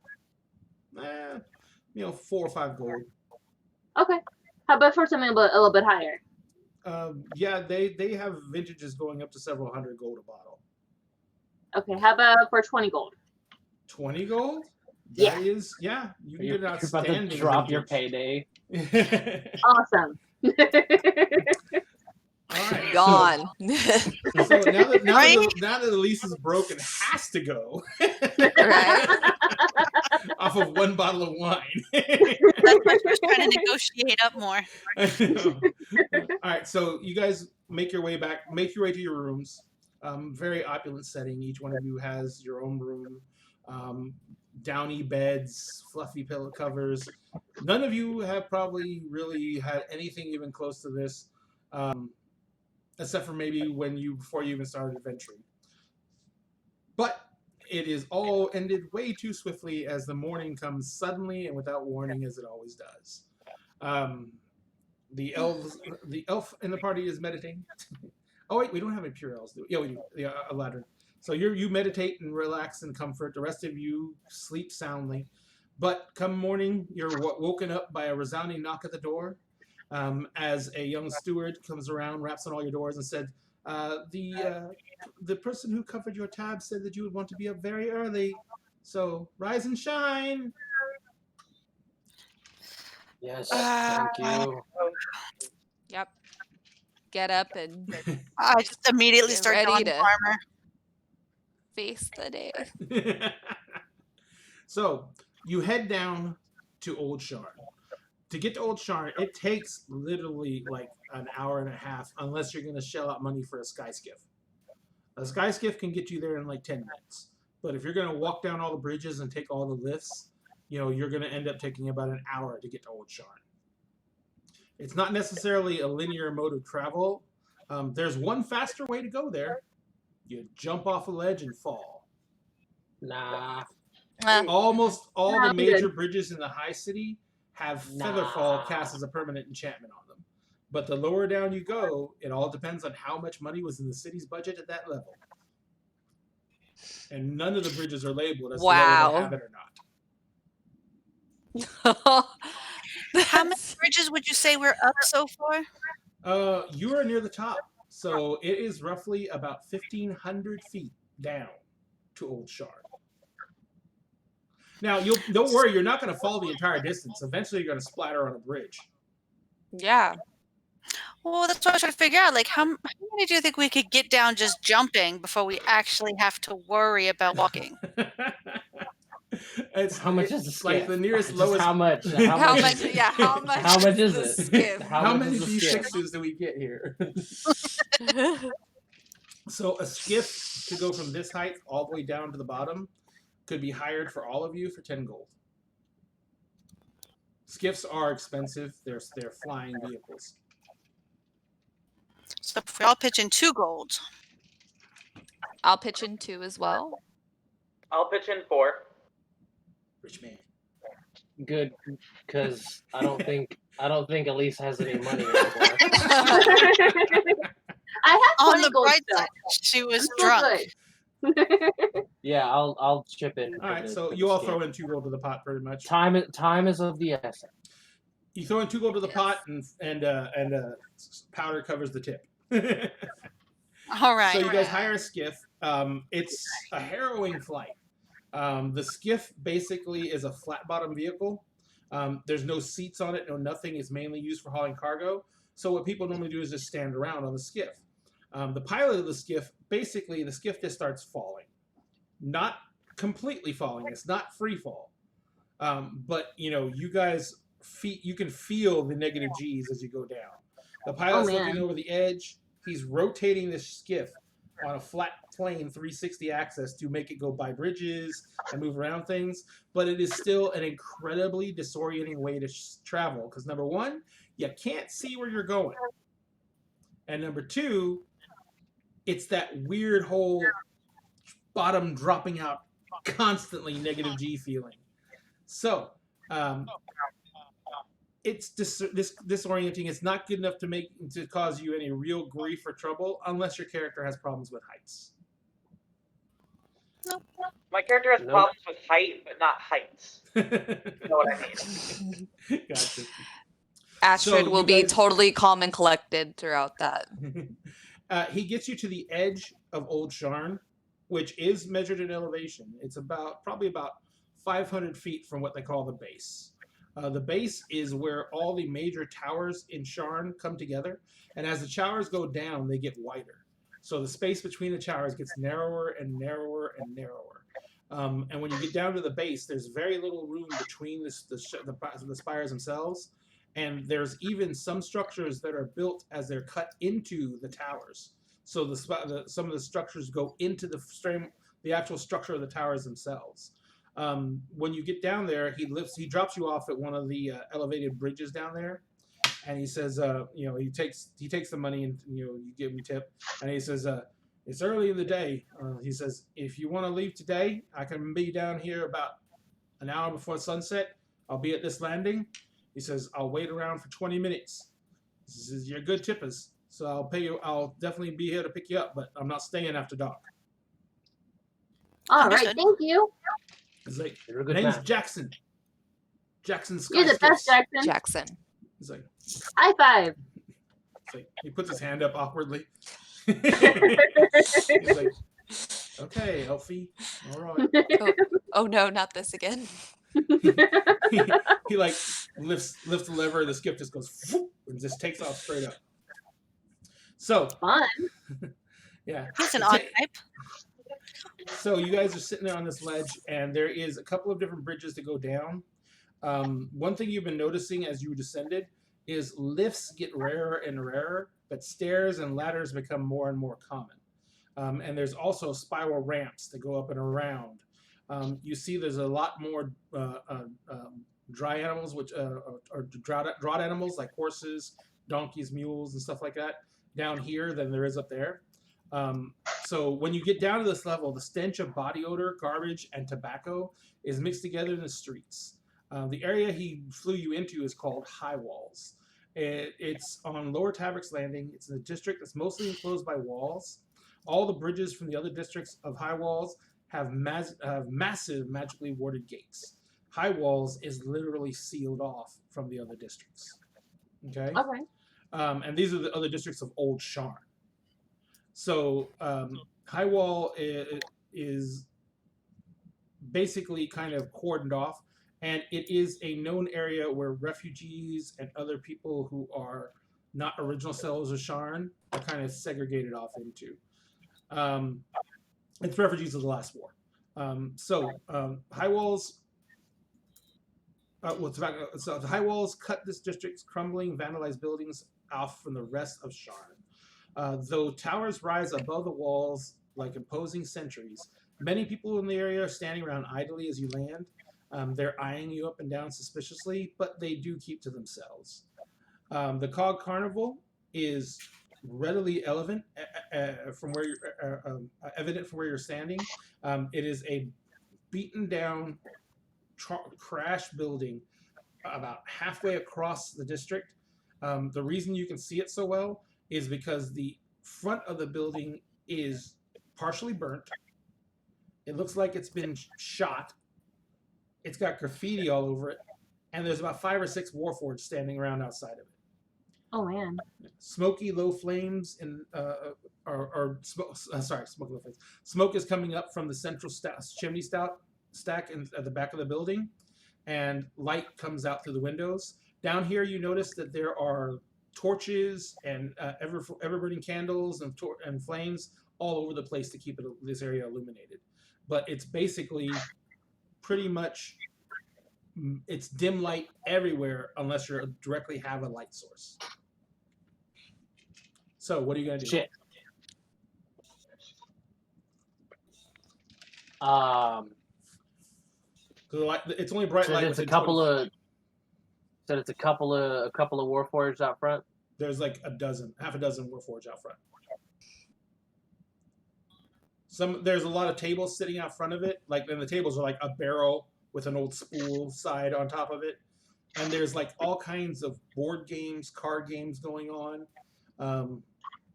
4 or 5 gold. okay. How about for something a little bit higher? Yeah, they have vintages going up to several hundred gold a bottle. Okay, how about for 20 gold? 20 gold? Yeah. That is, yeah. You can You're, get an you're about to outstanding drop your vintage. payday. Awesome. All right. Gone. So now that Right? now that the lease is broken, has to go Right? off of one bottle of wine. That's why she was trying to negotiate up more. All right, so you guys make your way to your rooms. Very opulent setting. Each one of you has your own room. Downy beds, fluffy pillow covers. None of you have probably really had anything even close to this, except for maybe before you even started adventuring. But it is all ended way too swiftly as the morning comes suddenly and without warning, as it always does. The elf in the party is meditating. Oh wait, we don't have any pure elves, do we? Yeah, we do. Yeah, a ladder. So you meditate and relax and comfort. The rest of you sleep soundly. But come morning, you're woken up by a resounding knock at the door. As a young steward comes around, raps on all your doors, and said, "The person who covered your tab said that you would want to be up very early. So rise and shine." Yes, thank you. Yep. Get up and I just immediately Get start ready donning to- armor. face the day. So you head down to Old Sharn. To get to Old Sharn, it takes literally like an hour and a half, unless you're going to shell out money for a sky skiff. A sky skiff can get you there in like 10 minutes. But if you're going to walk down all the bridges and take all the lifts, you're going to end up taking about an hour to get to Old Sharn. It's not necessarily a linear mode of travel. There's one faster way to go there. You jump off a ledge and fall. Nah. Almost all Nah, the I'm major good. bridges in the high city have Nah. Featherfall cast as a permanent enchantment on them. But the lower down you go, it all depends on how much money was in the city's budget at that level. And none of the bridges are labeled as to whether Wow. they have it or not. How many bridges would you say we're up so far? You are near the top. So it is roughly about 1,500 feet down to Old Sharn. Now, don't worry, you're not going to fall the entire distance. Eventually, you're going to splatter on a bridge. Yeah. Well, that's what I was trying to figure out. Like, how many do you think we could get down just jumping before we actually have to worry about walking? How much is the like skiff? the nearest Just lowest? How much? How much? Yeah. How much? How much is the it? Skiff? How much many is the skiff? D6s do we get here? So a skiff to go from this height all the way down to the bottom could be hired for all of you for 10 gold. Skiffs are expensive. They're flying vehicles. So if we all pitch in 2 gold. I'll pitch in 2 as well. I'll pitch in 4. Rich man. Good, because I don't think Elise has any money anymore. I have On 20 the gold bright still. side, she was I'm still drunk. good. Yeah, I'll chip in. All right, so you all throw in 2 gold to the pot, pretty much. Time is of the essence. You throw in 2 gold to the pot, and powder covers the tip. All right. So you guys hire a skiff. It's a harrowing flight. The skiff basically is a flat bottom vehicle. There's no seats on it, no nothing. It's mainly used for hauling cargo. So what people normally do is just stand around on the skiff. The pilot of the skiff, basically the skiff just starts falling. Not completely falling. It's not free fall. But you guys, you can feel the negative G's as you go down. The pilot's looking over the edge. He's rotating this skiff on a flat plane 360 axis to make it go by bridges and move around things, but it is still an incredibly disorienting way to travel because number 1, you can't see where you're going, and number 2, it's that weird whole bottom dropping out constantly negative G feeling. So it's disorienting. It's not good enough to cause you any real grief or trouble unless your character has problems with heights. My character has Nope. problems with height, but not heights. You know what I mean? Gotcha. Astrid So will you be guys- totally calm and collected throughout that. He gets you to the edge of Old Sharn, which is measured in elevation. It's probably about 500 feet from what they call the base. The base is where all the major towers in Sharn come together, and as the towers go down, they get wider. So the space between the towers gets narrower and narrower and narrower. And when you get down to the base, there's very little room between the spires themselves, and there's even some structures that are built as they're cut into the towers. So some of the structures go into the actual structure of the towers themselves. When you get down there, he drops you off at one of the elevated bridges down there, and he says, he takes the money and you give him a tip, and he says, it's early in the day. He says, if you want to leave today, I can be down here about an hour before sunset. I'll be at this landing. He says, I'll wait around for 20 minutes. He says, you're good tippers, so I'll pay you. I'll definitely be here to pick you up, but I'm not staying after dark. All right, Understood. thank you. He's like, You're a good name's man. Jackson. Jackson You're the best, Skyface. Jackson. Jackson. He's like, High five. it's like, he puts his hand up awkwardly. He's like, okay, Elfie, all right. Oh no, not this again. he like lifts the lever, the skip just goes whoop, and just takes off straight up. So Fun. yeah, He's an odd type. so you guys are sitting there on this ledge, and there is a couple of different bridges to go down. One thing you've been noticing as you descended is lifts get rarer and rarer, but stairs and ladders become more and more common. And there's also spiral ramps that go up and around. You see there's a lot more dry animals, which are drought animals like horses, donkeys, mules, and stuff like that down here than there is up there. So when you get down to this level, the stench of body odor, garbage, and tobacco is mixed together in the streets. The area he flew you into is called High Walls. It's on Lower Tavric's Landing. It's in a district that's mostly enclosed by walls. All the bridges from the other districts of High Walls have massive magically warded gates. High Walls is literally sealed off from the other districts. Okay? Okay. And these are the other districts of Old Sharn. So High Wall is basically kind of cordoned off, and it is a known area where refugees and other people who are not original settlers of Sharn are kind of segregated off into. It's refugees of the last war. High Walls. So the High Walls cut this district's crumbling, vandalized buildings off from the rest of Sharn. Though towers rise above the walls like imposing sentries, many people in the area are standing around idly as you land. They're eyeing you up and down suspiciously, but they do keep to themselves. The Cog Carnival is readily evident from where you're standing. It is a beaten down, crash building about halfway across the district. The reason you can see it so well is because the front of the building is partially burnt. It looks like it's been shot. It's got graffiti all over it, and there's about 5 or 6 warforged standing around outside of it. Oh man. Smoky low flames smoky low flames. Smoke is coming up from the central chimney stack at the back of the building, and light comes out through the windows. Down here, you notice that there are torches and ever-burning candles and flames all over the place to keep this area illuminated. But it's basically pretty much it's dim light everywhere unless you directly have a light source. So what are you gonna do? Shit. It's only bright light. It's a couple of warforged out front. There's like half a dozen warforged out front. There's a lot of tables sitting out front of it. And the tables are like a barrel with an old spool side on top of it. And there's like all kinds of board games, card games going on.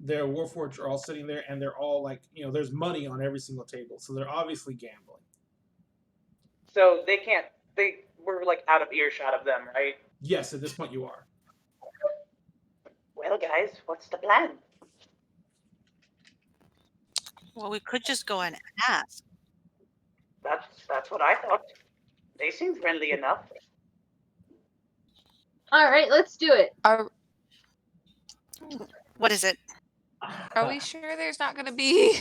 Their warforged are all sitting there, and they're all like, there's money on every single table. So they're obviously gambling. So we're like out of earshot of them, right? Yes, at this point you are. Well, guys, what's the plan? Well, we could just go and ask. That's what I thought. They seem friendly enough. All right, let's do it. Are What is it? we sure there's not going to be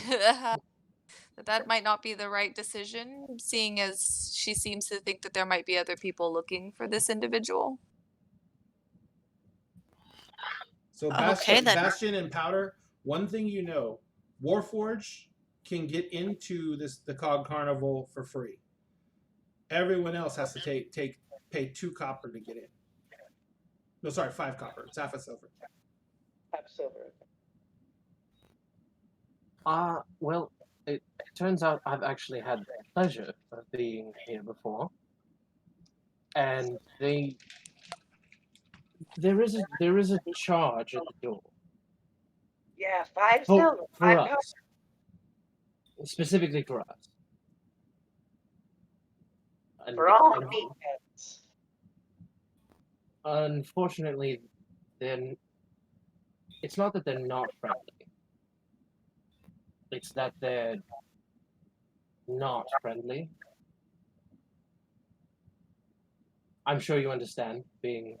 that might not be the right decision, seeing as she seems to think that there might be other people looking for this individual? So Okay, then. Bastion and Powder, one thing you know, Warforge can get into the COG Carnival for free. Everyone else has to pay 2 copper to get in. No, sorry, 5 copper. It's half a silver. Half silver. Well, it turns out I've actually had the pleasure of being here before, and there is a charge at the door Yeah, 5 for, silver. for 5 us, specifically for us. And, for all and meatheads. unfortunately, then it's not that they're not friendly. It's that they're not friendly. I'm sure you understand being.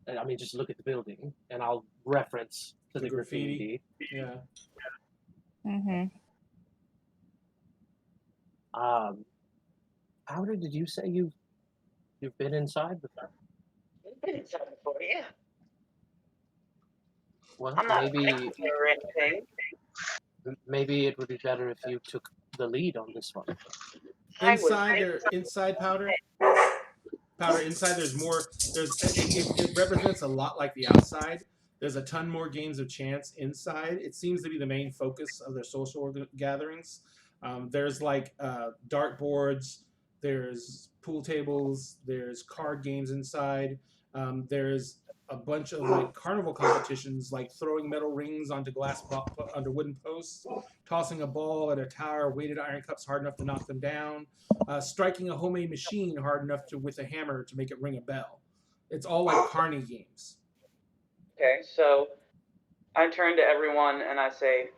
I mean, just look at the building, and I'll reference to the graffiti. Yeah. Mm-hmm. Powder, did you say you've been inside before? You've been inside before, yeah. Well, I'm not maybe or anything. maybe it would be better if you took the lead on this one. Inside Powder. Powder inside. There's more. It represents a lot like the outside. There's a ton more games of chance inside. It seems to be the main focus of their social gatherings. There's like dartboards. There's pool tables. There's card games inside. There's a bunch of like carnival competitions, like throwing metal rings onto onto wooden posts, tossing a ball at a tower, weighted iron cups hard enough to knock them down, striking a homemade machine hard enough with a hammer to make it ring a bell. It's all like carny games. Okay, so I turn to everyone and I say,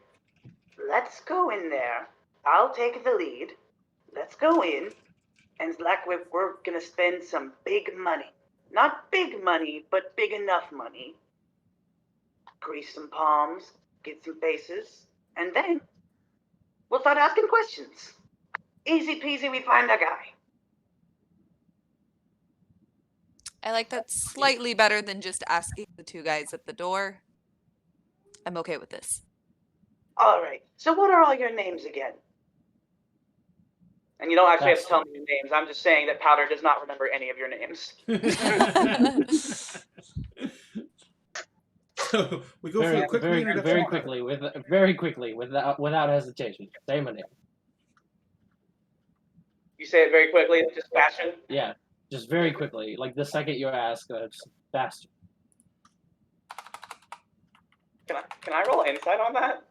let's go in there. I'll take the lead. Let's go in. And like we're going to spend some big money. Not big money, but big enough money. Grease some palms, get some faces, and then we'll start asking questions. Easy peasy, we find a guy. I like that slightly better than just asking the 2 guys at the door. I'm okay with this. All right, so what are all your names again? And you don't actually have to tell me your names. I'm just saying that Powder does not remember any of your names. So we go for a quick very quickly, without hesitation. Say my name. You say it very quickly, just Bastion? Yeah, just very quickly. Like the second you ask, just Bastion. Can I roll insight on that?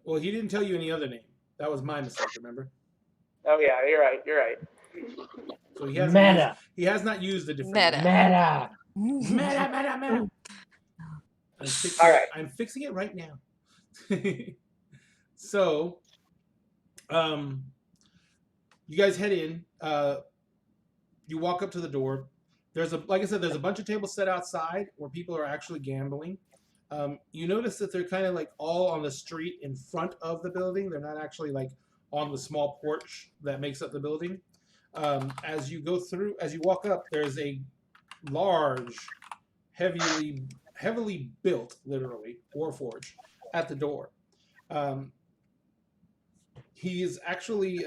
Well, he didn't tell you any other name. That was my mistake, remember? Oh yeah, you're right. So he has not used the different Meta. Meta. I'm fixing it right now. So, you guys head in. You walk up to the door. Like I said, there's a bunch of tables set outside where people are actually gambling. You notice that they're kind of like all on the street in front of the building. They're not actually like on the small porch that makes up the building. As you walk up, there's a large, heavily built, literally, Warforge at the door. He is actually,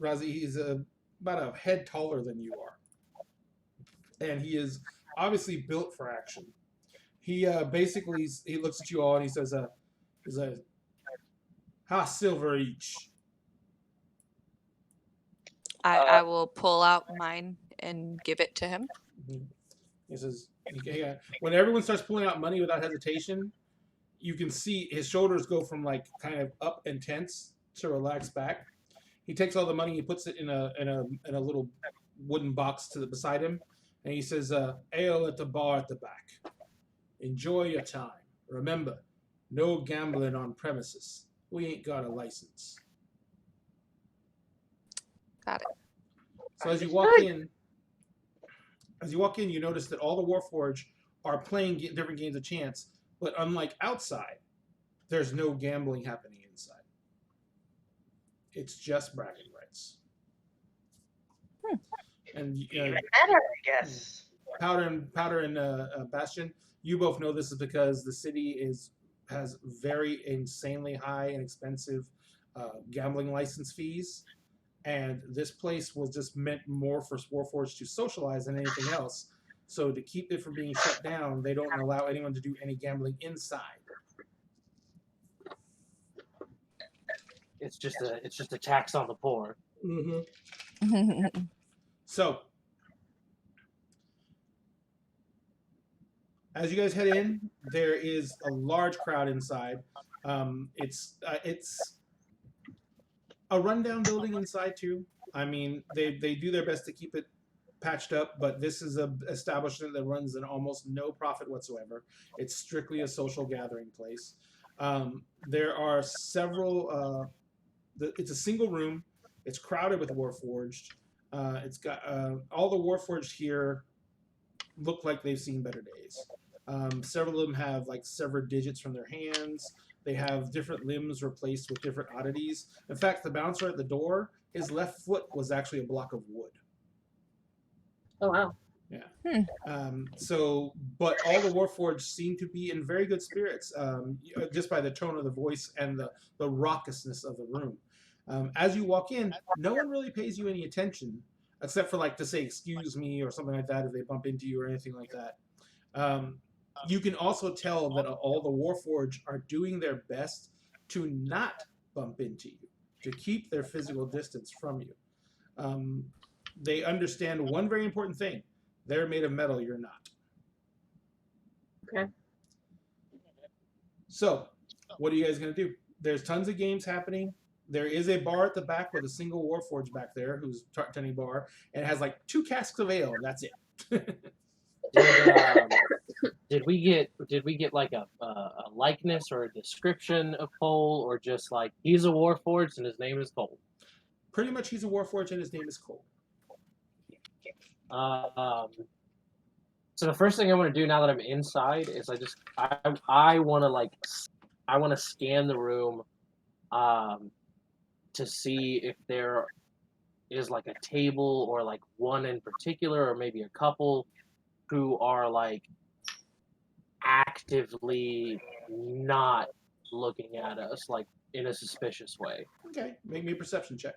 Razi, he's about a head taller than you are. And he is obviously built for action. He basically, he looks at you all and he says, "Ha, silver each." I will pull out mine and give it to him. He says, yeah. When everyone starts pulling out money without hesitation, you can see his shoulders go from like kind of up and tense to relax back. He takes all the money, he puts it in a little wooden box beside him, and he says, "Ale at the bar at the back. Enjoy your time. Remember, no gambling on premises. We ain't got a license." Got it. So as you walk in, As you walk in, you notice that all the Warforged are playing different games of chance, but unlike outside, there's no gambling happening inside. It's just bragging rights. And Even better, I guess. Powder and Bastion, you both know this is because the city has very insanely high and expensive gambling license fees, and this place was just meant more for Warforged to socialize than anything else. So to keep it from being shut down, they don't allow anyone to do any gambling inside. It's just a tax on the poor. Mm-hmm. So as you guys head in, there is a large crowd inside. It's a rundown building inside too. I mean, they do their best to keep it patched up, but this is an establishment that runs an almost no profit whatsoever. It's strictly a social gathering place. There are several. It's a single room. It's crowded with Warforged. It's got all the Warforged here look like they've seen better days. Several of them have like severed digits from their hands. They have different limbs replaced with different oddities. In fact, the bouncer at the door, his left foot was actually a block of wood. Oh wow. Yeah. But all the Warforged seem to be in very good spirits, just by the tone of the voice and the raucousness of the room. As you walk in, no one really pays you any attention, except for like to say "excuse me" or something like that if they bump into you or anything like that. You can also tell that all the Warforged are doing their best to not bump into you, to keep their physical distance from you. They understand one very important thing. They're made of metal, you're not. Okay. So, what are you guys going to do? There's tons of games happening. There is a bar at the back with a single Warforged back there who's tending bar, and it has like 2 casks of ale. That's it. Did we get like a likeness or a description of Cole, or just like he's a Warforged and his name is Cole? Pretty much, he's a Warforged and his name is Cole. So the first thing I want to do now that I'm inside is I want to scan the room, to see if there is like a table or like one in particular, or maybe a couple who are like actively not looking at us like in a suspicious way. Okay, make me a perception check.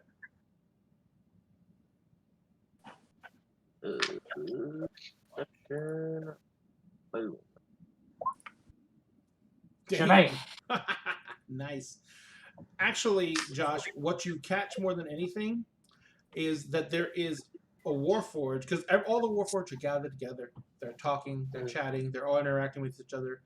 Boom. Damn. Nice. Actually, Josh, what you catch more than anything is that there is a Warforged, because all the Warforged are gathered together. They're talking, they're chatting, they're all interacting with each other.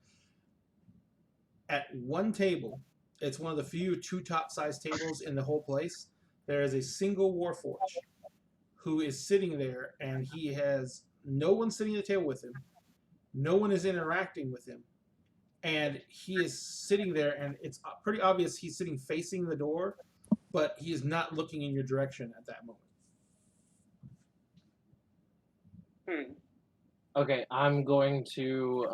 At one table, it's one of the few 2 top-sized tables in the whole place. There is a single Warforged who is sitting there, and he has no one sitting at the table with him. No one is interacting with him. And he is sitting there, and it's pretty obvious he's sitting facing the door, but he is not looking in your direction at that moment. Okay, I'm going to.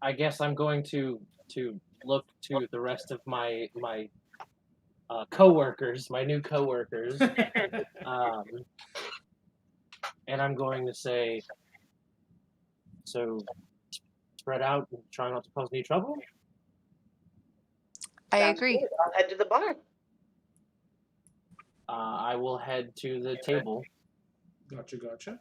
I guess I'm going to look to the rest of my coworkers, my new coworkers, and I'm going to say, so spread out and try not to cause any trouble. I Sounds agree. good. I'll head to the bar. I will head to the table. Gotcha.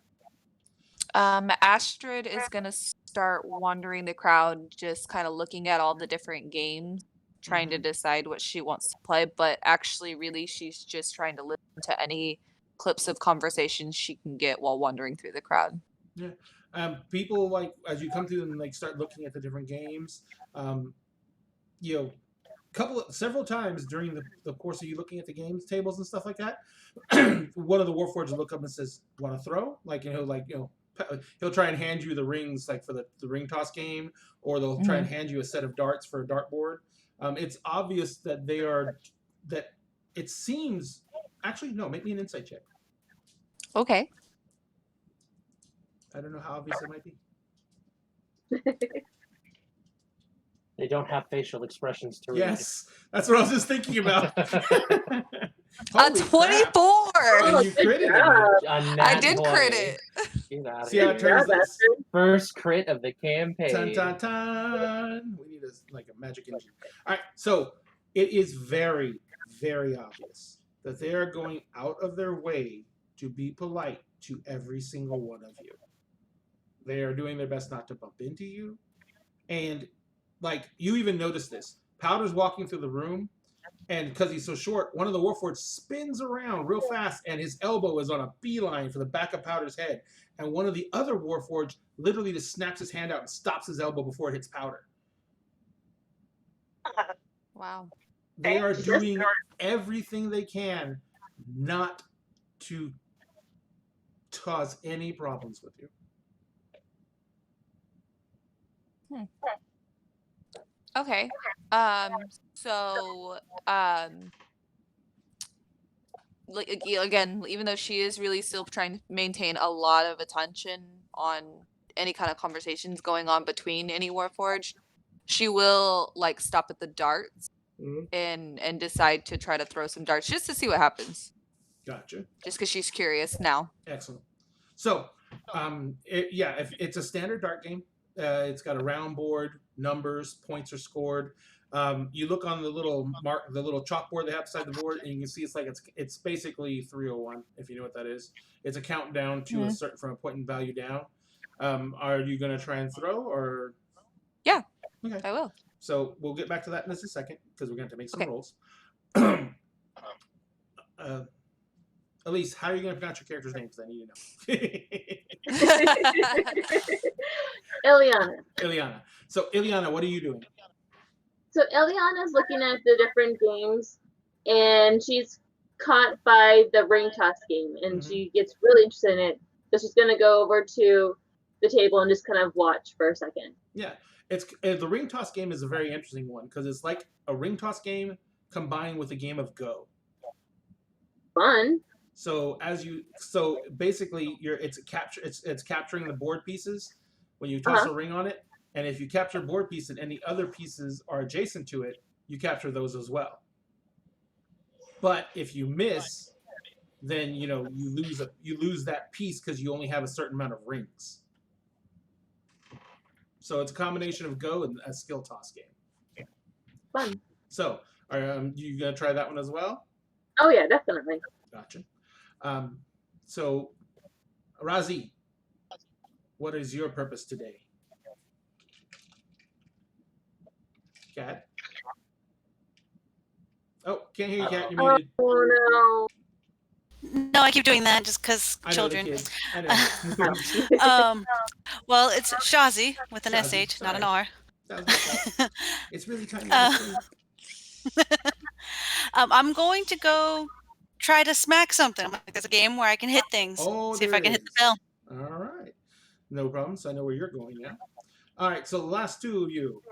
Astrid is gonna start wandering the crowd, just kind of looking at all the different games, trying to decide what she wants to play. But actually, really, she's just trying to listen to any clips of conversations she can get while wandering through the crowd. Yeah. People, like, as you come through and like start looking at the different games, several times during the course of you looking at the games tables and stuff like that, one of the Warforged will look up and says, "Want to throw?" He'll try and hand you the rings, like for the ring toss game, or they'll try and hand you a set of darts for a dartboard. It's obvious that that it seems. Actually, no. Make me an insight check. Okay. I don't know how obvious it might be. They don't have facial expressions to read. Yes, that's what I was just thinking about. A Holy 24. crap. And you good critted job. it. A I nat did 20. crit it. Get out of See how here. it turns Yeah, this? First crit of the Tan, campaign. tan, tan. We need a magic engine. All right, so it is very, very obvious that they are going out of their way to be polite to every single one of you. They are doing their best not to bump into you. And, like, you even notice this. Powder's walking through the room, and because he's so short, one of the Warforged spins around real fast, and his elbow is on a beeline for the back of Powder's head. And one of the other Warforged literally just snaps his hand out and stops his elbow before it hits Powder. Wow. They are doing everything they can not to cause any problems with you. Okay. So, like again, even though she is really still trying to maintain a lot of attention on any kind of conversations going on between any Warforged, she will like stop at the darts and decide to try to throw some darts just to see what happens. Gotcha. Just because she's curious now. Excellent. So, if it's a standard dart game, it's got a round board, numbers, points are scored. You look on the little chalkboard they have beside the board, and you can see it's basically 301, if you know what that is. It's a countdown to a certain from a point in value down. Are you going to try and throw, or? Yeah, okay. I will. So we'll get back to that in just a second because we're going to have to make some rolls. Elise, how are you going to pronounce your character's name? Because I need to know. Ileana. Ileana. So, Ileana, what are you doing? So Ileana's looking at the different games, and she's caught by the ring toss game, and she gets really interested in it. So she's going to go over to the table and just kind of watch for a second. Yeah, the ring toss game is a very interesting one because it's like a ring toss game combined with a game of Go. Fun. So basically it's capturing the board pieces when you toss a ring on it, and if you capture a board piece and any other pieces are adjacent to it, you capture those as well. But if you miss, then you lose that piece because you only have a certain amount of rings. So it's a combination of Go and a skill toss game. Fun. So are you gonna try that one as well? Oh yeah, definitely. Gotcha. So, Razi, what is your purpose today? Cat? Oh, can't hear you, Cat. You're muted. Oh no. No, I keep doing that just because I know children. the kids. I know. Well, it's Shazi with an Shazi, SH, not an sorry. R. That was my fault. It's really tiny. I'm going to go try to smack something. Like, there's a game where I can hit things. See if I can hit the bell. All right. No problem. So I know where you're going now. All right. So the last two of you,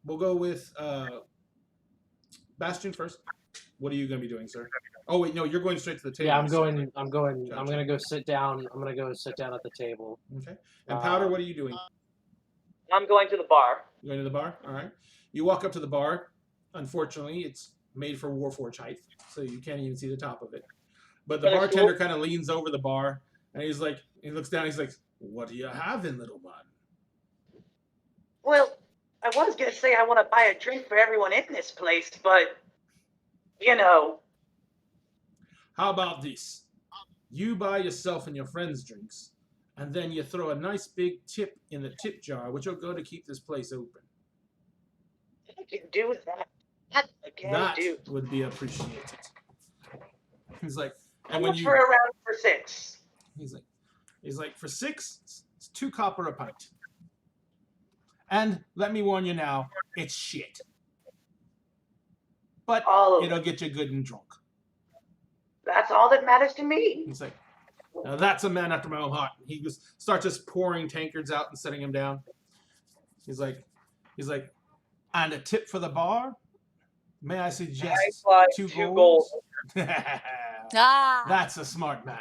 we'll go with Bastion first. What are you going to be doing, sir? Oh wait, no, you're going straight to the table. Yeah, I'm going Gotcha. to go sit down. I'm going to go sit down at the table. Okay. And Powder, what are you doing? I'm going to the bar. You going to the bar? All right. You walk up to the bar. Unfortunately, it's made for Warforged height, so you can't even see the top of it. But the bartender kind of leans over the bar, and he looks down, he's like, "What do you have in, little man?" Well, I was going to say I want to buy a drink for everyone in this place, but, How about this? You buy yourself and your friends drinks, and then you throw a nice big tip in the tip jar, which will go to keep this place open. I can do that. That would be appreciated. He's like, How much for a round for 6? He's like, for 6, it's 2 copper a pint. And let me warn you now, it's shit. But it'll get you good and drunk. That's all that matters to me. He's like, now that's a man after my own heart. He just starts just pouring tankards out and setting them down. He's like, and a tip for the bar? May I suggest 2 gold? That's a smart man.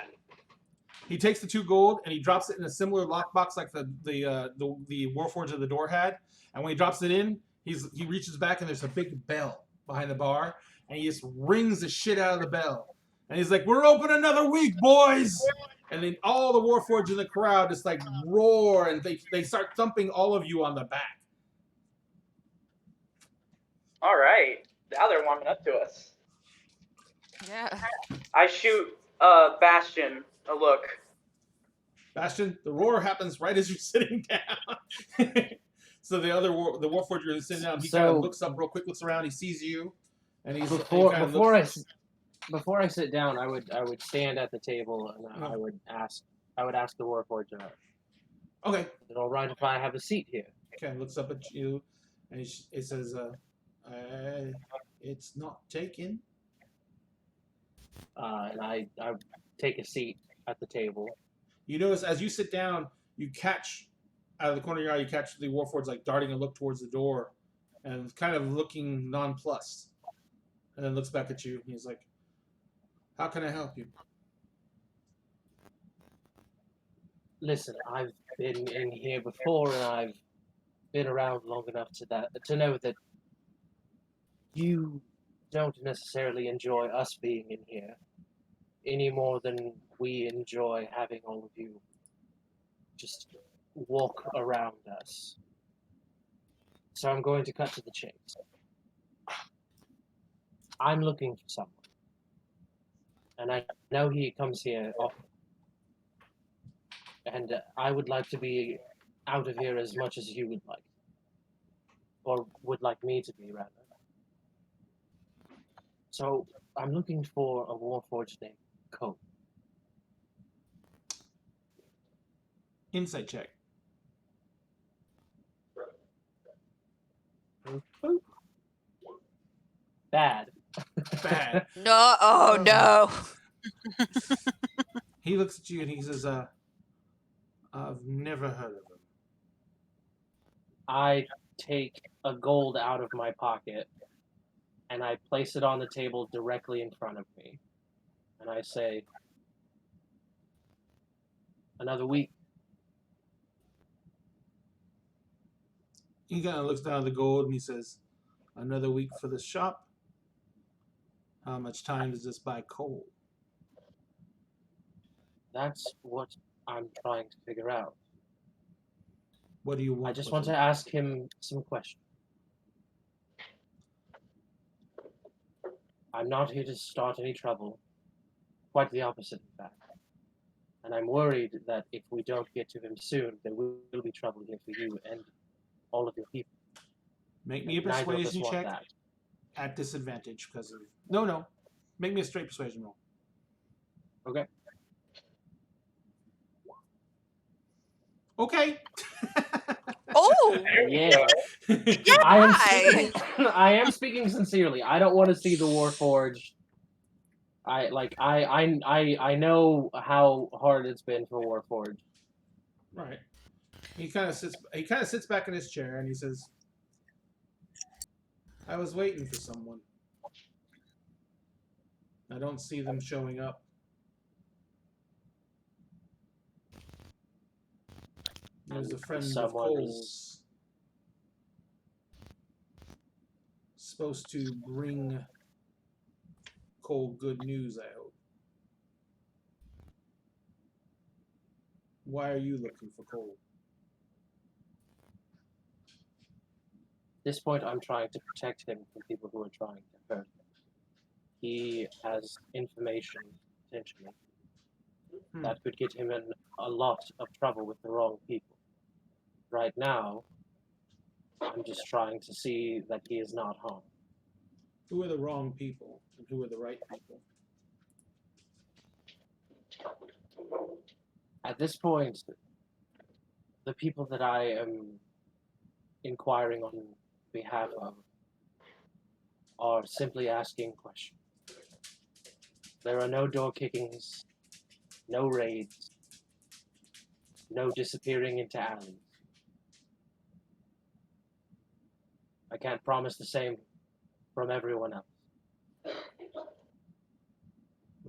He takes the 2 gold and he drops it in a similar lockbox like the Warforged of the door had. And when he drops it in, he reaches back and there's a big bell behind the bar, and he just rings the shit out of the bell. And he's like, "We're open another week, boys!" And then all the Warforged in the crowd just like roar, and they start thumping all of you on the back. All right, now they're warming up to us. Yeah. I shoot Bastion a look. Bastion, the roar happens right as you're sitting down. So the Warforged is sitting down. He kind of looks up real quick, looks around, he sees you, and he's Before I sit down, I would stand at the table and I would ask the Warforged, okay. "Is it all right if I have a seat here?" Okay, looks up at you, and it says, "It's not taken." And I take a seat at the table. You notice as you sit down, you catch out of the corner of your eye, you catch the Warforged like darting a look towards the door, and kind of looking nonplussed, and then looks back at you. And he's like, "How can I help you?" Listen, I've been in here before, and I've been around long enough to know that you don't necessarily enjoy us being in here any more than we enjoy having all of you just walk around us. So I'm going to cut to the chase. I'm looking for someone, and I know he comes here often. And I would like to be out of here as much as you would like. Or would like me to be, rather. So, I'm looking for a Warforged named Cole. Insight check. Bad. Bad. No. Oh no. He looks at you and he says, "I've never heard of him." I take a gold out of my pocket and I place it on the table directly in front of me. And I say, "Another week." He kind of looks down at the gold and he says, "Another week for the shop? How much time does this buy coal?" That's what I'm trying to figure out. What do you want? I just want to ask him some questions. I'm not here to start any trouble. Quite the opposite, in fact. And I'm worried that if we don't get to him soon, there will be trouble here for you and all of your people. Make me a Neither of us persuasion want check that. at disadvantage because of... No. Make me a straight persuasion roll. Okay. Okay. Oh. Yeah. Yeah. I am speaking sincerely. I don't want to see the Warforged. I know how hard it's been for Warforged. Right. He kind of sits back in his chair and he says, "I was waiting for someone. I don't see them showing up. There's a friend of Someone Cole's supposed to bring Cole good news, I hope. Why are you looking for Cole?" At this point, I'm trying to protect him from people who are trying to hurt him. He has information, potentially, that could get him in a lot of trouble with the wrong people. Right now, I'm just trying to see that he is not harmed. Who are the wrong people and who are the right people? At this point, the people that I am inquiring on behalf of are simply asking questions. There are no door kickings, no raids, no disappearing into alleys. I can't promise the same from everyone else.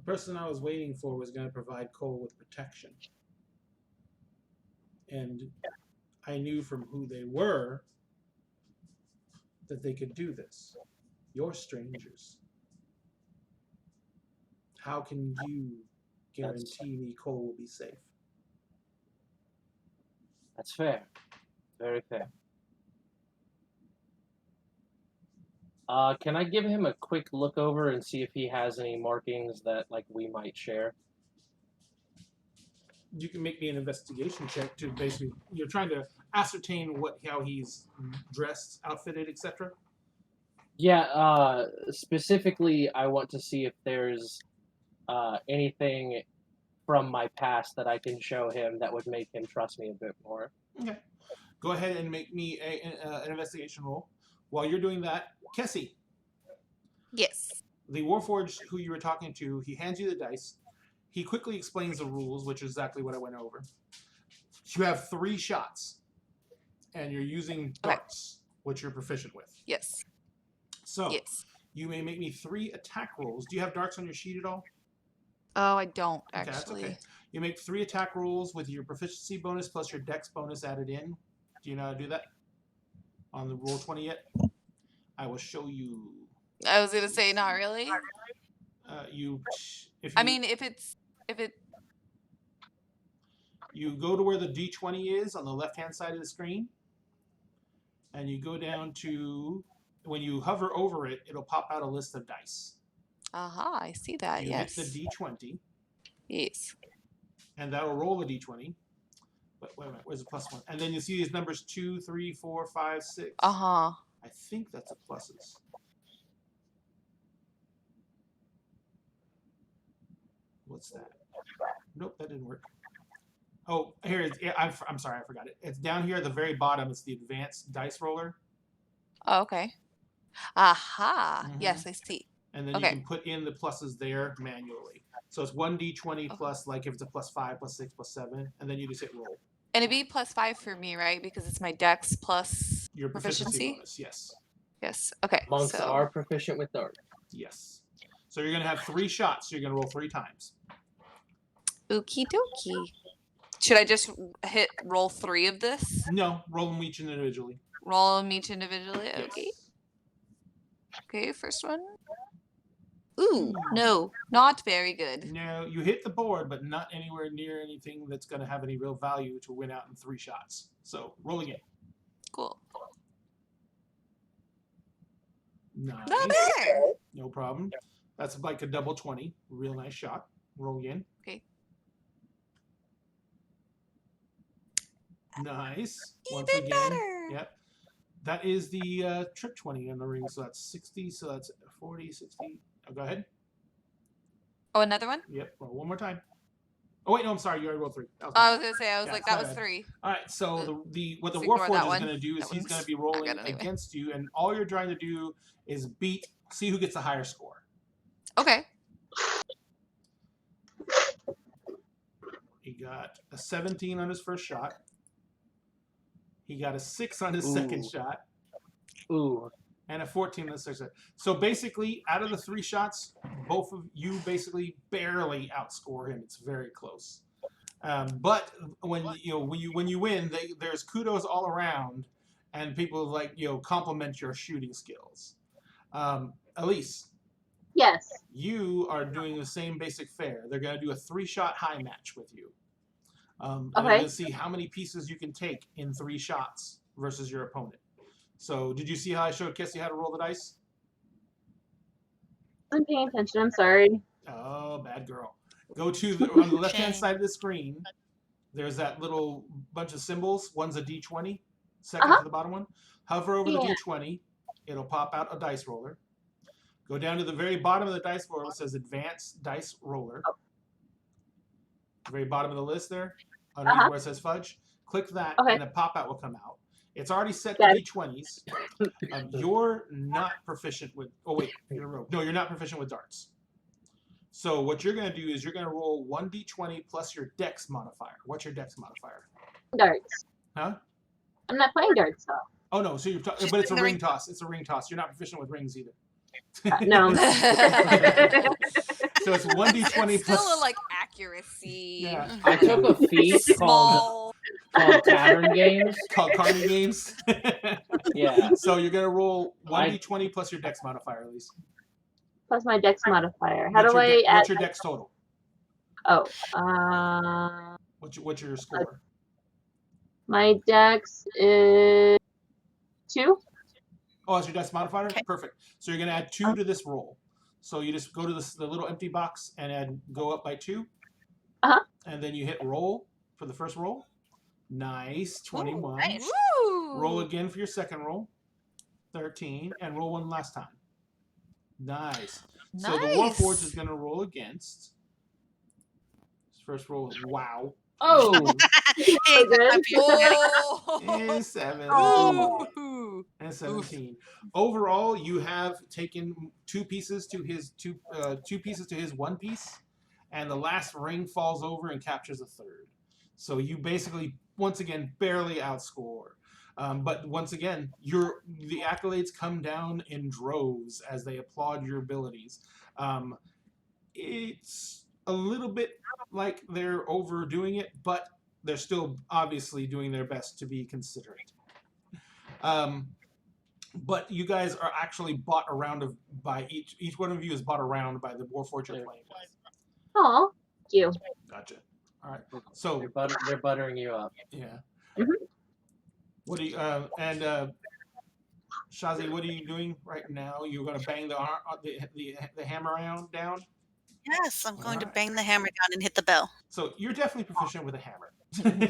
person I was waiting for was going to provide Cole with protection. And I knew from who they were that they could do this. You're strangers. How can you guarantee me Cole will be safe? That's fair. Very fair. Can I give him a quick look over and see if he has any markings that like we might share? You can make me an investigation check to basically you're trying to ascertain how he's dressed, outfitted, etc. Yeah, specifically I want to see if there's anything from my past that I can show him that would make him trust me a bit more. Okay. Go ahead and make me an investigation roll. While you're doing that, Kessie, Yes. the Warforged who you were talking to, he hands you the dice. He quickly explains the rules, which is exactly what I went over. You have 3 shots, and you're using darts, which you're proficient with. Yes. So Yes. you may make me 3 attack rolls. Do you have darts on your sheet at all? Oh, I don't Okay, actually. that's okay. You make 3 attack rolls with your proficiency bonus plus your dex bonus added in. Do you know how to do that? On the roll 20 yet? I will show you. I was gonna say not really. If I mean, if it. you go to where the D20 is on the left-hand side of the screen, and you go down to when you hover over it, it'll pop out a list of dice. Aha, I see that. You Yes. hit the D20, Yes. and that'll roll the D20. But wait a minute, where's the +1? And then you see these numbers 2, 3, 4, 5, 6. Uh-huh. I think that's a pluses. What's that? Nope, that didn't work. Oh, here it is. Yeah, I'm sorry, I forgot it. It's down here at the very bottom. It's the advanced dice roller. Oh, okay. Aha. Mhm. Yes, I see. And then you can put in the pluses there manually. So it's 1d20 plus, like if it's a +5, +6, +7, and then you just hit roll. And it'd be +5 for me, right? Because it's my dex plus Your proficiency proficiency? bonus, yes. Yes. Okay. Monks so are proficient with darts. Yes. So you're going to have 3 shots. So you're going to roll 3 times. okie dokie. Should I just hit roll 3 of this? No, roll them each individually. Roll them each individually. Yes. Okay. Okay, first one. Ooh, no, not very good. No, you hit the board, but not anywhere near anything that's going to have any real value to win out in 3 shots. So roll again. Cool. Nice. Not bad. No problem. That's like a double 20. Real nice shot. Roll again. Okay. Nice. Once Even again. better. Yep. That is the trip 20 in the ring. So that's 60. So that's 40, 60. Oh, go ahead. Oh, another one? Yep. Roll one more time. Oh, wait. No, I'm sorry. You already rolled 3. That was I was going to say, I was Yeah, like, it's that not was bad. 3. All right, so what the So ignore that Warforged is one. going to do is That he's one's going to be not rolling good anyway. against you, and all you're trying to do is see who gets the higher score. Okay. He got a 17 on his first shot. He got a 6 on his Ooh. second shot, Ooh. and a 14 on his third shot. So basically, out of the 3 shots, both of you basically barely outscore him. It's very close. But when you win, there's kudos all around, and people compliment your shooting skills. Elise, Yes. you are doing the same basic fare. They're going to do a 3-shot high match with you. And Okay. they're going to see how many pieces you can take in 3 shots versus your opponent. So, did you see how I showed Kessie how to roll the dice? I'm paying attention. I'm sorry. Oh, bad girl. Go to on the left-hand Shame. side of the screen. There's that little bunch of symbols. One's a D20, second Uh-huh. to the bottom one. Hover over the Yeah. D20. It'll pop out a dice roller. Go down to the very bottom of the dice roller. It says Advanced Dice Roller. Oh. The very bottom of the list there, underneath Uh-huh. where it says Fudge. Click that, Okay. and a pop-out will come out. It's already set to Got it. D20s. You're not proficient with... Oh, wait. You're a rogue. No, you're not proficient with darts. So what you're going to do is you're going to roll 1d20 plus your dex modifier. What's your dex modifier? Darts. Huh? I'm not playing darts though. Oh, no. So you're She's but it's a playing the ring ring toss. It's a ring toss. You're not proficient with rings either. No. So it's 1d20 Still plus. a, like, accuracy. Yeah. I took a feat called Small. Tavern Games. Called Carney Games. Yeah. So you're gonna roll 1d20 plus your dex modifier, at least. Plus my dex modifier. How do I add? What's your dex total? Oh, What's your score? my dex is 2. Oh, that's your dex modifier? Okay. Perfect. So you're gonna add 2 to this roll. So you just go to the little empty box and go up by 2. Uh-huh. And then you hit roll for the first roll. Nice. 21. nice. Woo! Roll again for your second roll. 13. And roll one last time. Nice. So the Warforged is going to roll against. His first roll is wow. Oh, Hey, good. And 7. Ooh. And 17. Overall, you have taken 2 pieces to his 2 pieces to his 1 piece, and the last ring falls over and captures a third. So you basically, once again, barely outscore. But once again, the accolades come down in droves as they applaud your abilities. It's a little bit like they're overdoing it, but they're still obviously doing their best to be considerate. But you guys are actually bought around by each one of you is bought around by the Warforged you're playing with. Oh, thank you. Gotcha. All right. So they're buttering you up. yeah. Mhm. What do you and Shazi, what are you doing right now? You're going to bang the hammer down. Yes, I'm going to Alright. bang the hammer down and hit the bell. So you're definitely proficient with a hammer. And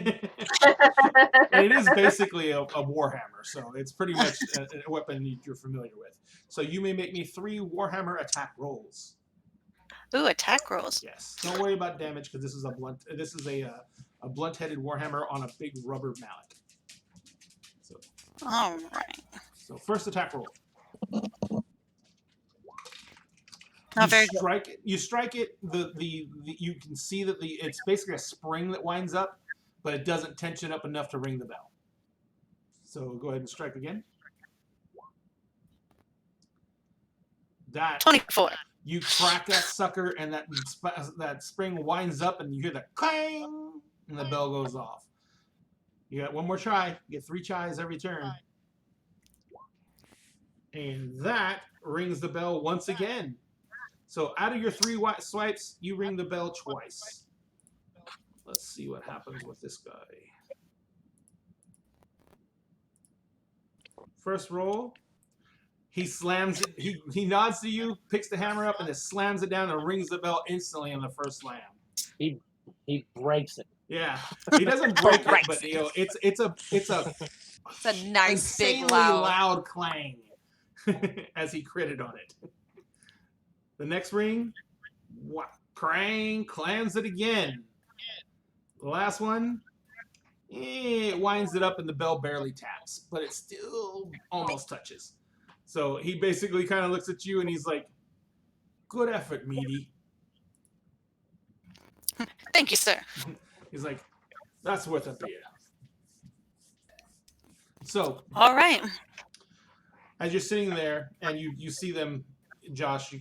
it is basically a warhammer, so it's pretty much a weapon you're familiar with. So you may make me 3 warhammer attack rolls. Ooh, attack rolls. Yes. Don't worry about damage because this is a blunt. This is a blunt-headed warhammer on a big rubber mallet. So All right. So first attack roll. Not very good. You strike it. You can see that it's basically a spring that winds up, but it doesn't tension up enough to ring the bell. So go ahead and strike again. That 24. you crack that sucker, and that spring winds up, and you hear the clang, and the bell goes off. You got one more try. You get 3 tries every turn. And that rings the bell once again. So out of your 3 swipes, you ring the bell twice. Let's see what happens with this guy. First roll. He slams it. He nods to you, picks the hammer up, and then slams it down and rings the bell instantly on the first slam. He breaks it. Yeah, he doesn't break it, but it's a nice big insanely loud clang as he critted on it. The next ring, clams it again. The last one, it winds it up and the bell barely taps, but it still almost touches. So he basically kind of looks at you and he's like, "Good effort, Meaty." Thank you, sir. He's like, "That's worth a beer." So, All right. as you're sitting there and you see them, Josh,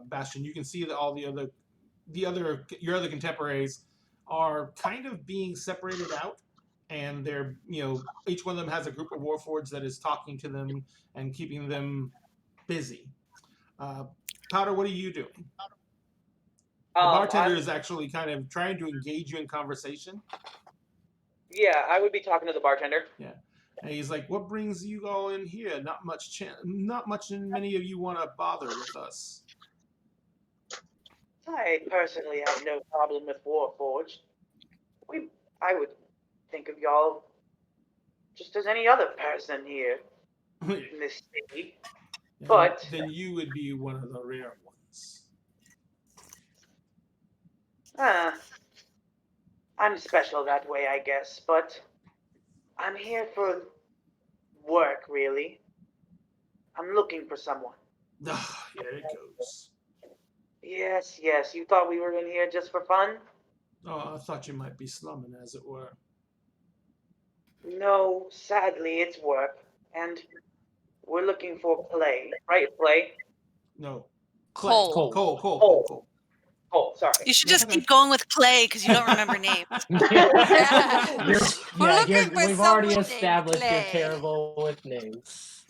Bastion, you can see that all your other contemporaries are kind of being separated out, and they're each one of them has a group of warforged that is talking to them and keeping them busy. Powder, what are you doing? The bartender is actually kind of trying to engage you in conversation. Yeah, I would be talking to the bartender. Yeah. And he's like, "What brings you all in here? Not much, and many of you want to bother with us." I personally have no problem with Warforged. I would think of y'all just as any other person here in this city. But then you would be one of the rare ones. I'm special that way, I guess, but I'm here for work, really. I'm looking for someone. Here it goes. Yes, you thought we were in here just for fun? Oh, I thought you might be slumming, as it were. No, sadly, it's work. And We're looking for Clay, right? Clay? No. Cole. Cole. Oh, sorry. You should That's just okay. keep going with Clay because you don't remember names. Yeah, We're looking for we've already someone named established you're Clay. terrible with names.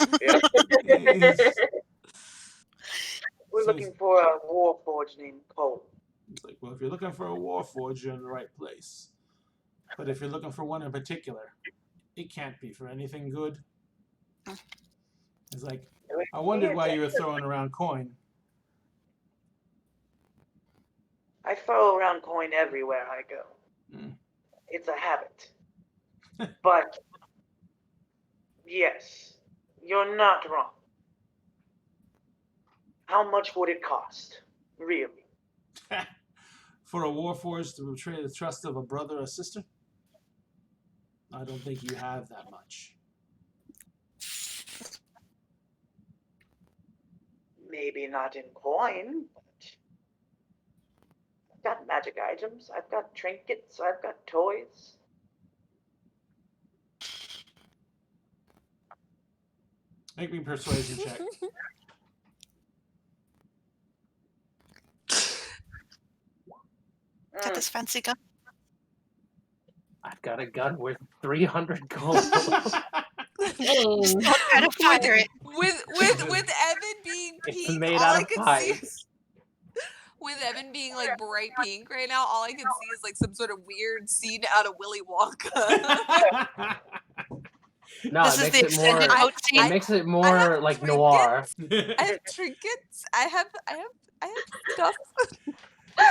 We're So looking for a warforged named Cole. it's like, well, if you're looking for a warforged, you're in the right place. But if you're looking for one in particular, it can't be for anything good. It's like, I wondered why you were throwing around coin. I throw around coin everywhere I go. Mm. It's a habit. But yes, you're not wrong. How much would it cost? Really? For a warforged to betray the trust of a brother or sister? I don't think you have that much. Maybe not in coin, but I've got magic items, I've got trinkets, I've got toys. Make me a persuasion check. Got this fancy gun. I've got a gun worth 300 gold. Dang. Try to fire it. With Evan being It's pink, made all out I of could see pipes. with Evan being like bright pink right now, all I can see is like some sort of weird scene out of Willy Wonka. No, This it is makes the it more. extended boat It scene. makes it I more have like trinkets. noir. I have trinkets. I have stuff.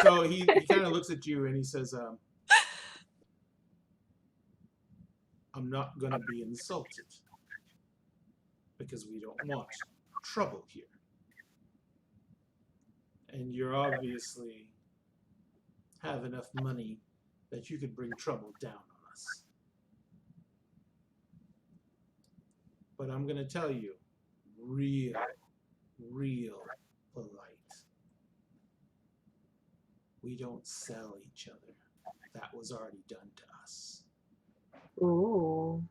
So he kind of looks at you and he says, I'm not going to be insulted because we don't want trouble here. And you're obviously have enough money that you could bring trouble down on us. But I'm going to tell you, real polite. We don't sell each other. That was already done to us. Ooh.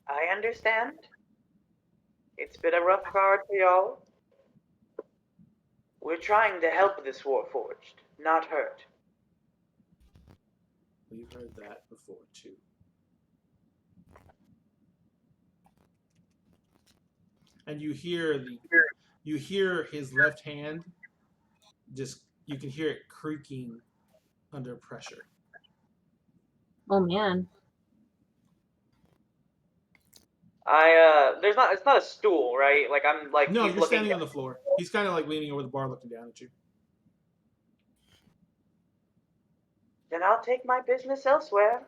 I understand. It's been a rough card for y'all. We're trying to help this warforged, not hurt. We've heard that before too. And you hear his left hand just, you can hear it creaking under pressure. Oh man. It's not a stool, right? Like I'm like No, he's you're looking standing on the floor. He's kind of like leaning over the bar looking down at you. Then I'll take my business elsewhere.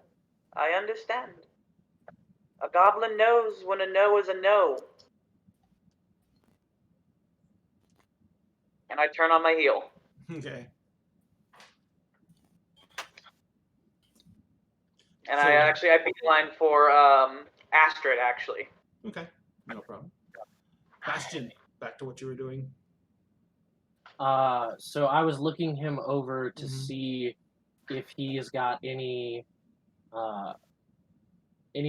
I understand. A goblin knows when a no is a no. And I turn on my heel. Okay. And So- I beeline for Astrid, actually. Okay. No problem. Bastion, back to what you were doing. So I was looking him over to Mhm. see if he's got any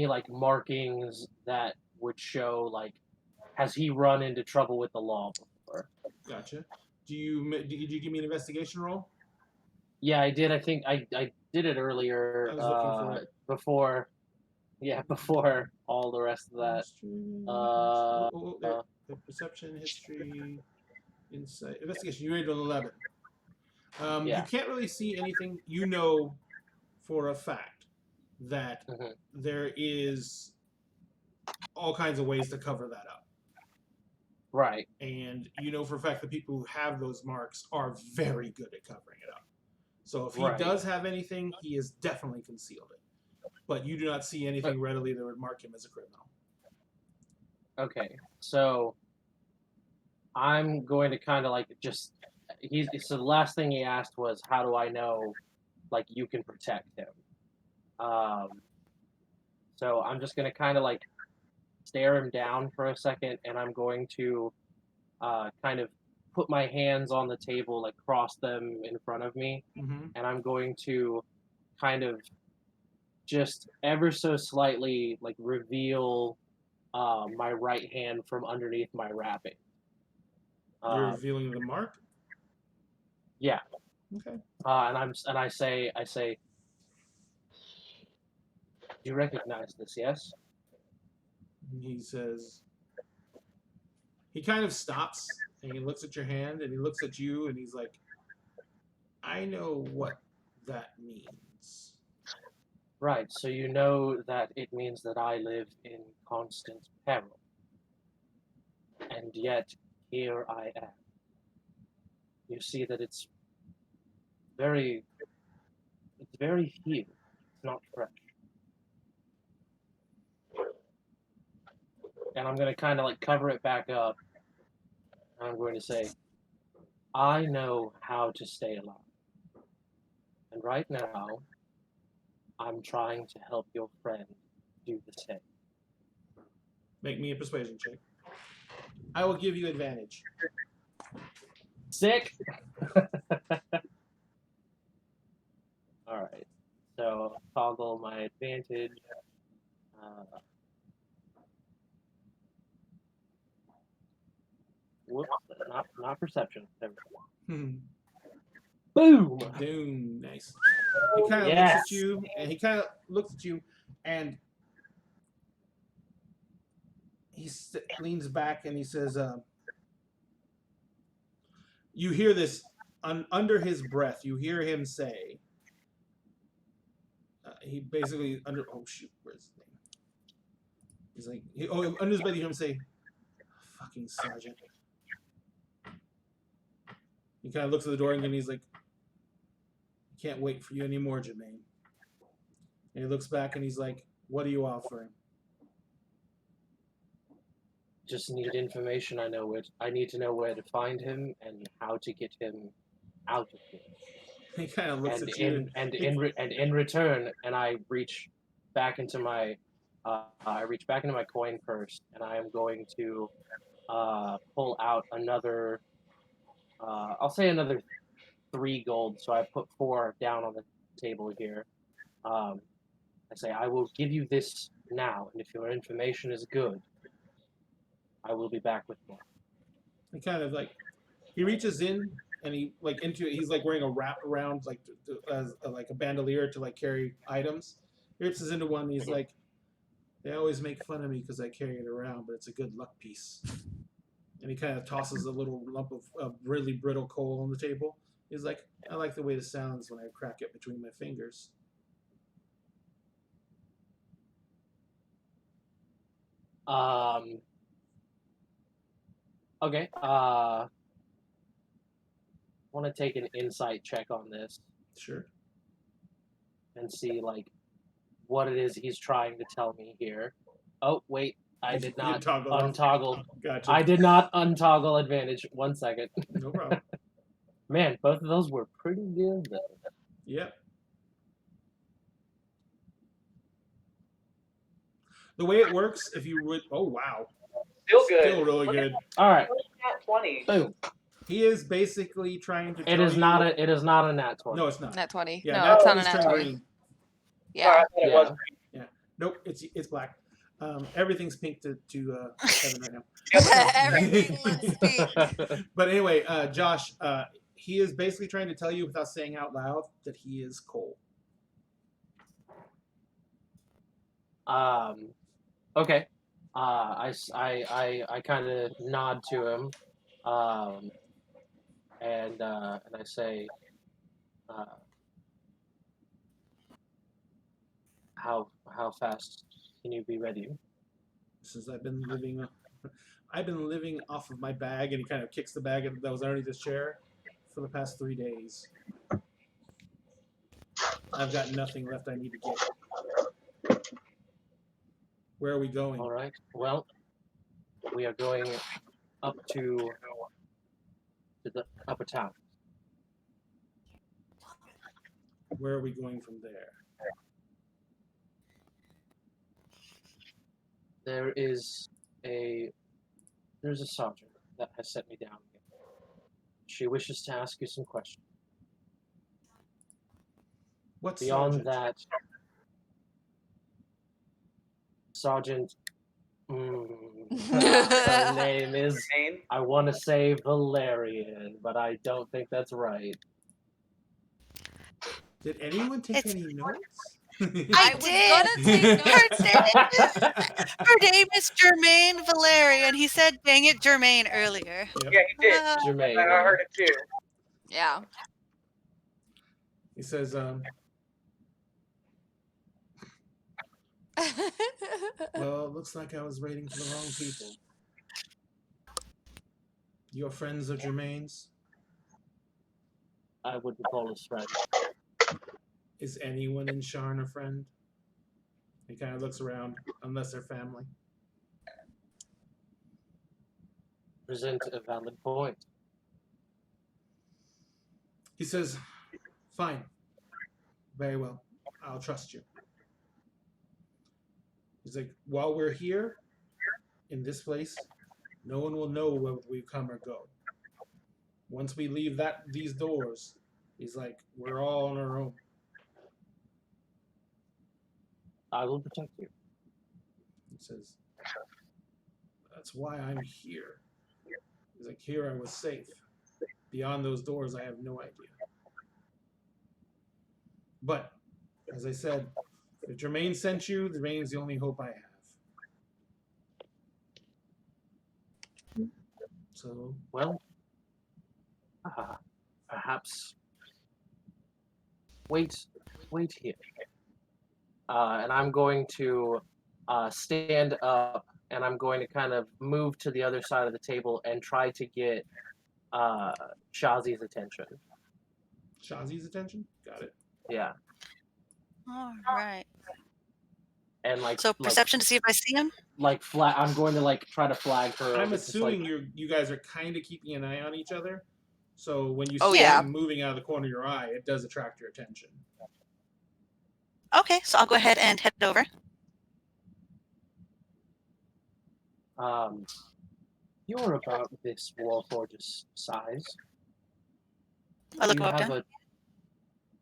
like markings that would show like has he run into trouble with the law before? Gotcha. Did you give me an investigation roll? Yeah, I did. I think I did it earlier. I was looking for it. Before all the rest of that. History, the perception, history, insight, investigation. You rated an 11. Yeah. You can't really see anything. You know for a fact that Mhm. there is all kinds of ways to cover that up. Right. And you know for a fact that people who have those marks are very good at covering it up. So if he Right. does have anything, he has definitely concealed it. But you do not see anything readily that would mark him as a criminal. Okay. So I'm going to kind of like just so the last thing he asked was how do I know like you can protect him? So I'm just going to kind of like stare him down for a second, and I'm going to kind of put my hands on the table, like cross them in front of me, Mm-hmm. and I'm going to kind of just ever so slightly like reveal my right hand from underneath my wrapping. You're revealing the mark. Yeah. Okay. And I say, you recognize this, yes? And he says, he kind of stops and he looks at your hand and he looks at you and he's like, I know what that means. Right, so you know that it means that I live in constant peril. And yet, here I am. You see that it's very healed. It's not fresh. And I'm going to kind of like cover it back up. And I'm going to say, I know how to stay alive. And right now, I'm trying to help your friend do the same. Make me a persuasion check. I will give you advantage. Sick! Alright, so toggle my advantage. Whoops, not perception. There we go. Boom! Doom, nice. He kind of looks Yes! at you, and he kind of looks at you, and he leans back and he says, you hear this under his breath. You hear him say, he basically oh shoot, where's his name? He's like, under his breath, you hear him say, fucking sergeant. He kind of looks at the door and he's like, can't wait for you anymore, Jermaine. And he looks back and he's like, what are you offering? Just need information. I need to know where to find him and how to get him out of here. He kind of looks And at you. in return, and I reach back into my coin purse, and I am going to pull out another. I'll say another 3 gold. So I put 4 down on the table here. I say I will give you this now, and if your information is good, I will be back with more. He kind of like, he reaches in and he like into it. He's like wearing a wrap around like as like a bandolier to like carry items. He reaches into one and he's like, they always make fun of me because I carry it around, but it's a good luck piece. And he kind of tosses a little lump of really brittle coal on the table. He's like, I like the way it sounds when I crack it between my fingers. Okay. Want to take an insight check on this. Sure. And see like what it is he's trying to tell me here. Oh wait, I did not untoggle. Gotcha. I did not untoggle advantage. 1 second. No problem. Man, both of those were pretty good though. Yep. The way it works, if you would, oh wow, Still good. Still really good. All right. Nat 20. Boom. He is basically trying to. It is not a. It is not a nat 20. No, it's not. Nat 20. Yeah, No, it's not a is nat turned 20. green. Yeah. Sorry, I thought it was. Nope, it's black. Everything's pink to Kevin right now. Everything looks pink. But anyway, Josh, he is basically trying to tell you without saying out loud that he is Cole. Okay. I kind of nod to him, and I say, how fast can you be ready? Since I've been living off of my bag, and he kind of kicks the bag that was underneath his chair for the past 3 days. I've got nothing left I need to get. Where are we going? All right. Well, we are going up to the upper town. Where are we going from there? There's a sergeant that has set me down here. She wishes to ask you some questions. What's Beyond sergeant? that, Sergeant. Her name is. Name? I want to say Valerian, but I don't think that's right. Did anyone take It's- any notes? I was did. gonna take notes. Her name is Jermaine Valerian. He said, "Dang it, Jermaine" earlier. Yep. Yeah, he did. Jermaine. I heard it too. Yeah. He says, well, it looks like I was waiting for the wrong people. You're friends of Jermaine's? I wouldn't call us friends. Is anyone in Sharn a friend? He kind of looks around, unless they're family. Present a valid point. He says, fine. Very well. I'll trust you. He's like, while we're here, in this place, no one will know whether we come or go. Once we leave these doors, he's like, we're all on our own. I will protect you. He says, that's why I'm here. He's like, here I was safe. Beyond those doors, I have no idea. But, as I said, if Jermaine sent you, Jermaine's the only hope I have. So, Well, perhaps wait here. And I'm going to stand up, and I'm going to kind of move to the other side of the table and try to get Shazi's attention. Shazi's attention? Got it. Yeah, All right. and So perception to see if I see him. I'm going to try to flag her. I'm It's just assuming you guys are kind of keeping an eye on each other. So when you Oh, see yeah. him moving out of the corner of your eye, it does attract your attention. Okay, so I'll go ahead and head over. You're about this Warforge's size. I look up to him.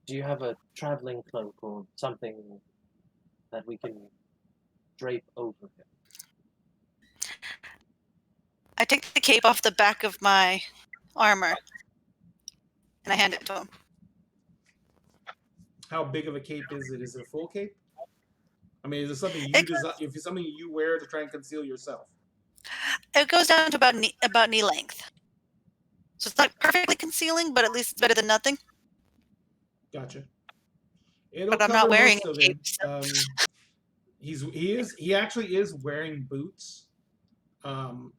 Do you have a traveling cloak or something that we can drape over him? I take the cape off the back of my armor, and I hand it to him. How big of a cape is it? Is it a full cape? I mean, is it something you It design? If it's something you wear to try and conceal yourself? It goes down to about knee length. So it's not perfectly concealing, but at least it's better than nothing. Gotcha. It'll But I'm cover not wearing most a of cape, him. so- He actually is wearing boots, and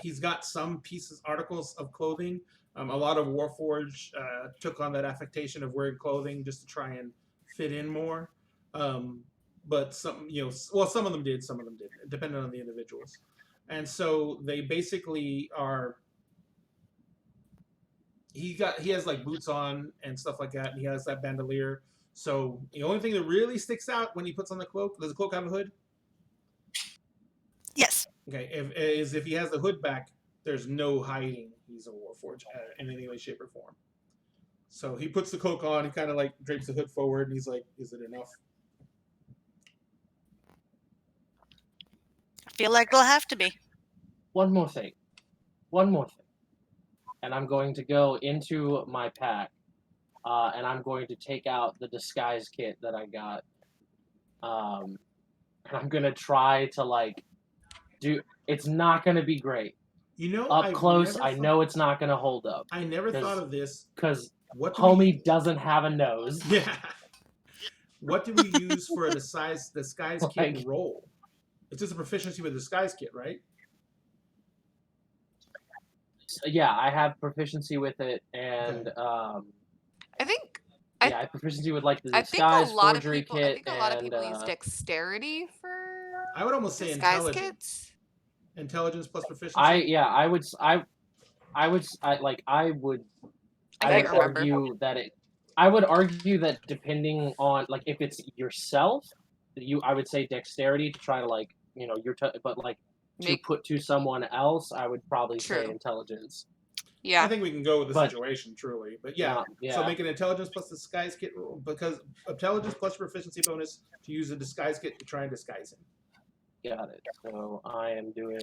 he's got some articles of clothing. A lot of Warforged took on that affectation of wearing clothing just to try and fit in more. But some of them did, some of them didn't, depending on the individuals. And so they basically are. He has like boots on and stuff like that, and he has that bandolier. So the only thing that really sticks out when he puts on the cloak, does the cloak have a hood? Yes. Okay, if he has the hood back, there's no hiding he's a Warforged in any way, shape, or form. So he puts the cloak on, he kind of like drapes the hood forward, and he's like, is it enough? I feel like it'll have to be. One more thing. And I'm going to go into my pack, and I'm going to take out the disguise kit that I got. And I'm going to try to, do... It's not going to be great. Up close, I know it's not going to hold up. I never thought of this. Because Homie doesn't have a nose. Yeah. What do we use for a disguise kit roll? It's just a proficiency with a disguise kit, right? Yeah, I have proficiency with it, and I think I have proficiency with the I think a disguise lot of forgery people. kit. I think a lot of people and, use dexterity for I would almost say disguise intelligence. kits. Intelligence plus proficiency. I would I can't remember. argue that I would argue that depending on if it's yourself, I would say dexterity to try to but to Make- put to someone else, I would probably say True. intelligence. Yeah. I think we can go with the But- situation, truly. But yeah, Yeah. so make an intelligence plus disguise kit roll, because intelligence plus proficiency bonus to use a disguise kit to try and disguise him. Got it. So I am doing.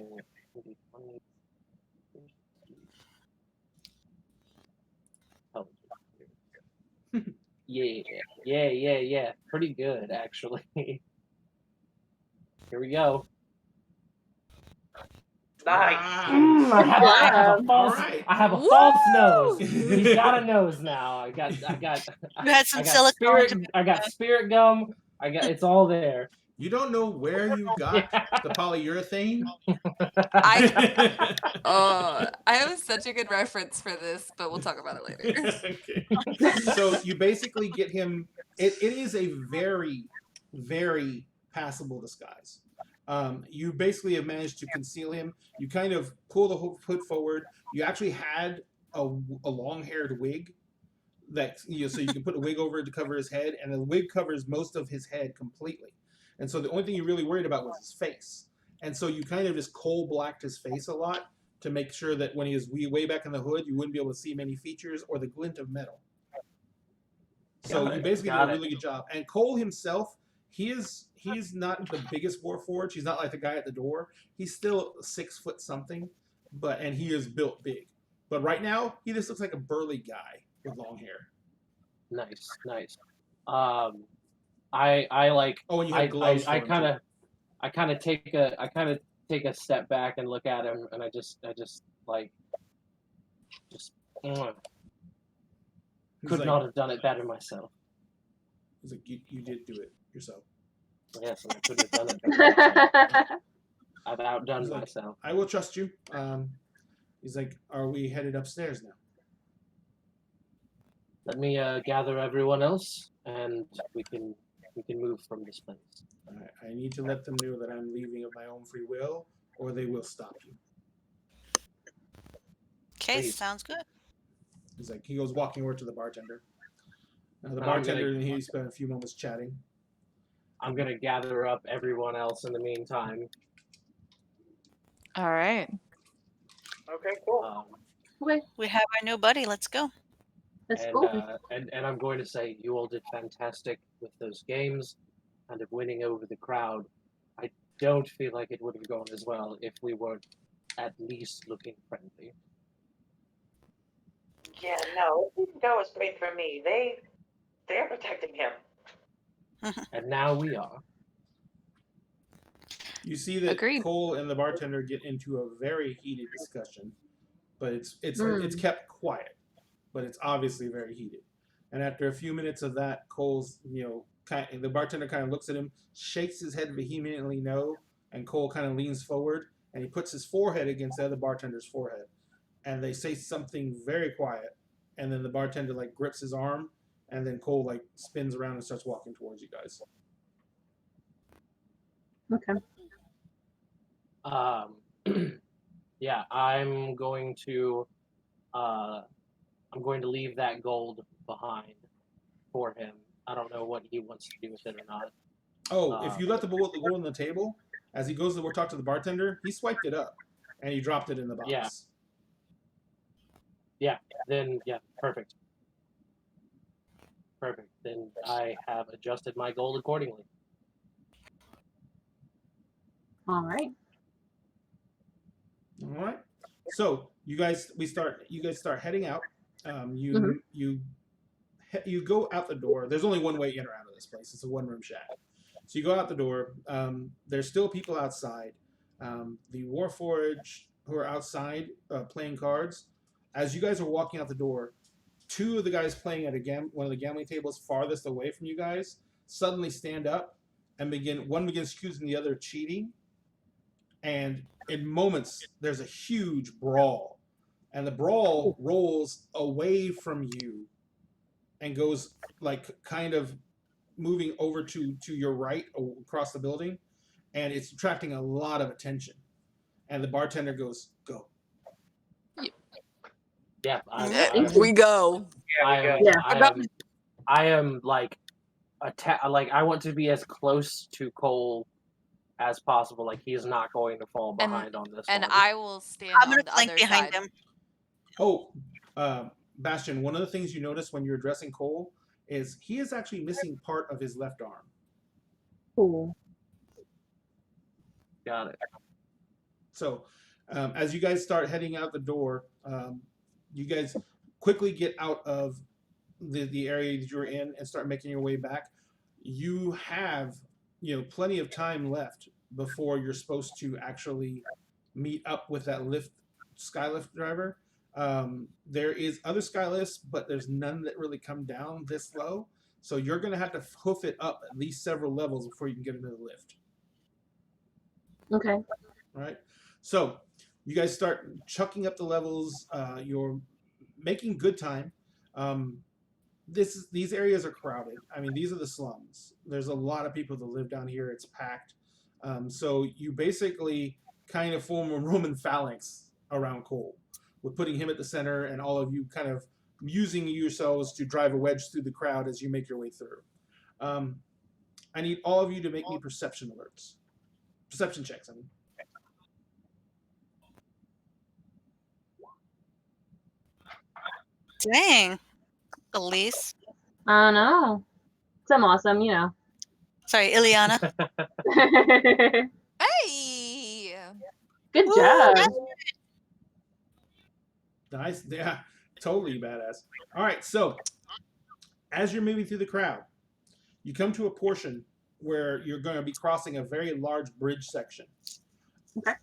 Yeah. Pretty good, actually. Here we go. Nice. I have a false. Alright. I have a Woo! false nose. He's got a nose now. I got. You had I some got silicone. spirit. To I got spirit gum. It's all there. You don't know where you got Yeah. the polyurethane. I have such a good reference for this, but we'll talk about it later. Okay. So you basically get him. It is a very, very passable disguise. You basically have managed to conceal him. You kind of pull the hood forward. You actually had a long-haired wig that so you can put a wig over it to cover his head, and the wig covers most of his head completely. And so the only thing you really worried about was his face. And so you kind of just coal blacked his face a lot to make sure that when he was way back in the hood, you wouldn't be able to see many features or the glint of metal. So Got you it, basically did got a it. really good job. And Cole himself, he's not the biggest warforged. He's not like the guy at the door. He's still 6 foot something, and he is built big. But right now, he just looks like a burly guy with long hair. Nice. I like. Oh, and you have gloves. I kind of take a step back and look at him, and I just like He's could like, not have done it better myself. He's like, you did do it yourself. Yes, and I couldn't have done it better myself. I've outdone He's like, myself. I will trust you. He's like, are we headed upstairs now? Let me gather everyone else, and we can move from this place. I need to let them know that I'm leaving of my own free will, or they will stop you. Okay, Please. sounds good. He's like, he goes walking over to the bartender. Now the I'm bartender and he spent a few moments chatting. I'm gonna gather up everyone else in the meantime. All right. Okay, cool. Okay, We have our new buddy. Let's go. that's And, cool. and I'm going to say you all did fantastic with those games, kind of winning over the crowd. I don't feel like it would have gone as well if we weren't at least looking friendly. Yeah, no, it didn't go as great for me. They're protecting him. And now we are. You see that Agreed. Cole and the bartender get into a very heated discussion, but it's kept quiet, but it's obviously very heated. And after a few minutes of that, Cole's the bartender kind of looks at him, shakes his head vehemently no, and Cole kind of leans forward and he puts his forehead against the other bartender's forehead, and they say something very quiet, and then the bartender like grips his arm, and then Cole like spins around and starts walking towards you guys. Okay. Yeah, I'm going to leave that gold behind for him. I don't know what he wants to do with it or not. Oh, if you let the gold on the table, as he goes to talk to the bartender, he swiped it up, and he dropped it in the box. Yeah. Then perfect. Then I have adjusted my gold accordingly. All right. All right. So you guys start heading out. You go out the door. There's only one way in or out of this place. It's a one-room shack. So you go out the door. There's still people outside. The Warforged who are outside playing cards. As you guys are walking out the door, two of the guys playing at one of the gambling tables farthest away from you guys suddenly stand up and one begins accusing the other of cheating. And in moments, there's a huge brawl. And the brawl rolls away from you and goes like kind of moving over to your right across the building. And it's attracting a lot of attention. And the bartender goes, "Go." Yeah, We go. I am like I want to be as close to Cole as possible. Like he is not going to fall behind on this And one. I will stand I'm on gonna the flank other behind side. him. Oh, Bastion, one of the things you notice when you're addressing Cole is he is actually missing part of his left arm. Cool. Got it. So, as you guys start heading out the door, you guys quickly get out of the area that you're in and start making your way back. You have, plenty of time left before you're supposed to actually meet up with that skylift driver. There is other skylifts, but there's none that really come down this low. So you're going to have to hoof it up at least several levels before you can get into the lift. Okay. All right. So you guys start chucking up the levels. You're making good time. These areas are crowded. I mean, these are the slums. There's a lot of people that live down here. It's packed. So you basically kind of form a Roman phalanx around Cole, with putting him at the center and all of you kind of using yourselves to drive a wedge through the crowd as you make your way through. I need all of you to make me perception checks. I mean. Dang. Elise. I don't know. Some awesome, Sorry, Ileana. Hey. Good Woo, job. that's Nice. Yeah, totally badass. All right, so as you're moving through the crowd, you come to a portion where you're going to be crossing a very large bridge section. Okay.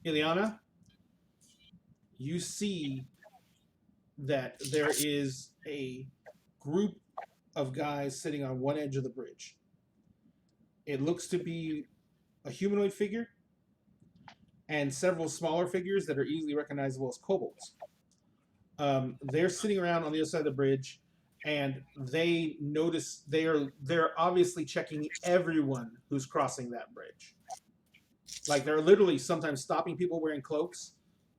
Ileana, you see that there is a group of guys sitting on one edge of the bridge. It looks to be a humanoid figure and several smaller figures that are easily recognizable as kobolds. They're sitting around on the other side of the bridge, and they notice they're obviously checking everyone who's crossing that bridge. Like, they're literally sometimes stopping people wearing cloaks,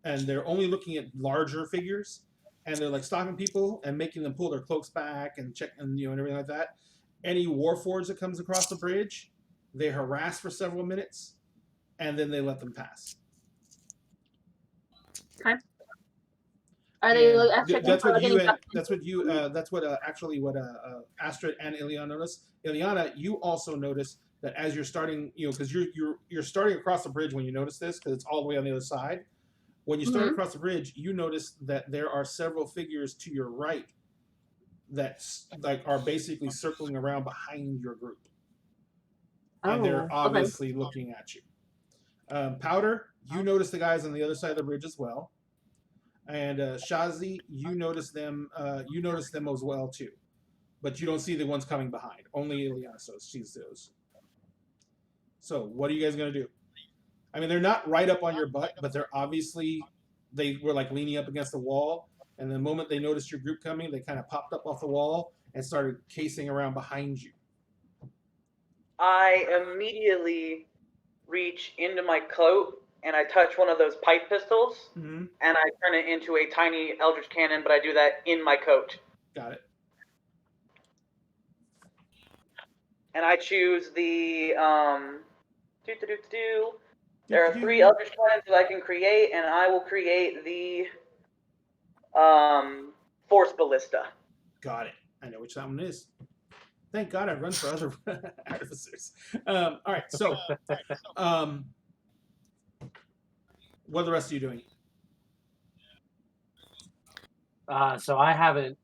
and they're only looking at larger figures, and they're like stopping people and making them pull their cloaks back and check and everything like that. Any warforged that comes across the bridge, they harass for several minutes, and then they let them pass. Okay. Are they That's what Astrid and Ileana notice. Ileana, you also notice that as you're starting, because you're starting across the bridge when you notice this, because it's all the way on the other side. When you start across the bridge, you notice that there are several figures to your right that are basically circling around behind your group, and they're obviously looking at you. Powder, you notice the guys on the other side of the bridge as well, and Shazi, you notice them as well too, but you don't see the ones coming behind. Only Ileana sees those. So what are you guys gonna do? I mean, they're not right up on your butt, but they were like leaning up against the wall. And the moment they noticed your group coming, they kind of popped up off the wall and started casing around behind you. I immediately reach into my coat and I touch one of those pipe pistols, and I turn it into a tiny Eldritch Cannon, but I do that in my coat. Got it. And I choose the There are 3 Eldritch Cannons that I can create, and I will create the Force Ballista. Got it. I know which that one is. Thank God I run for other artificers. All right, so what are the rest of you doing? So I haven't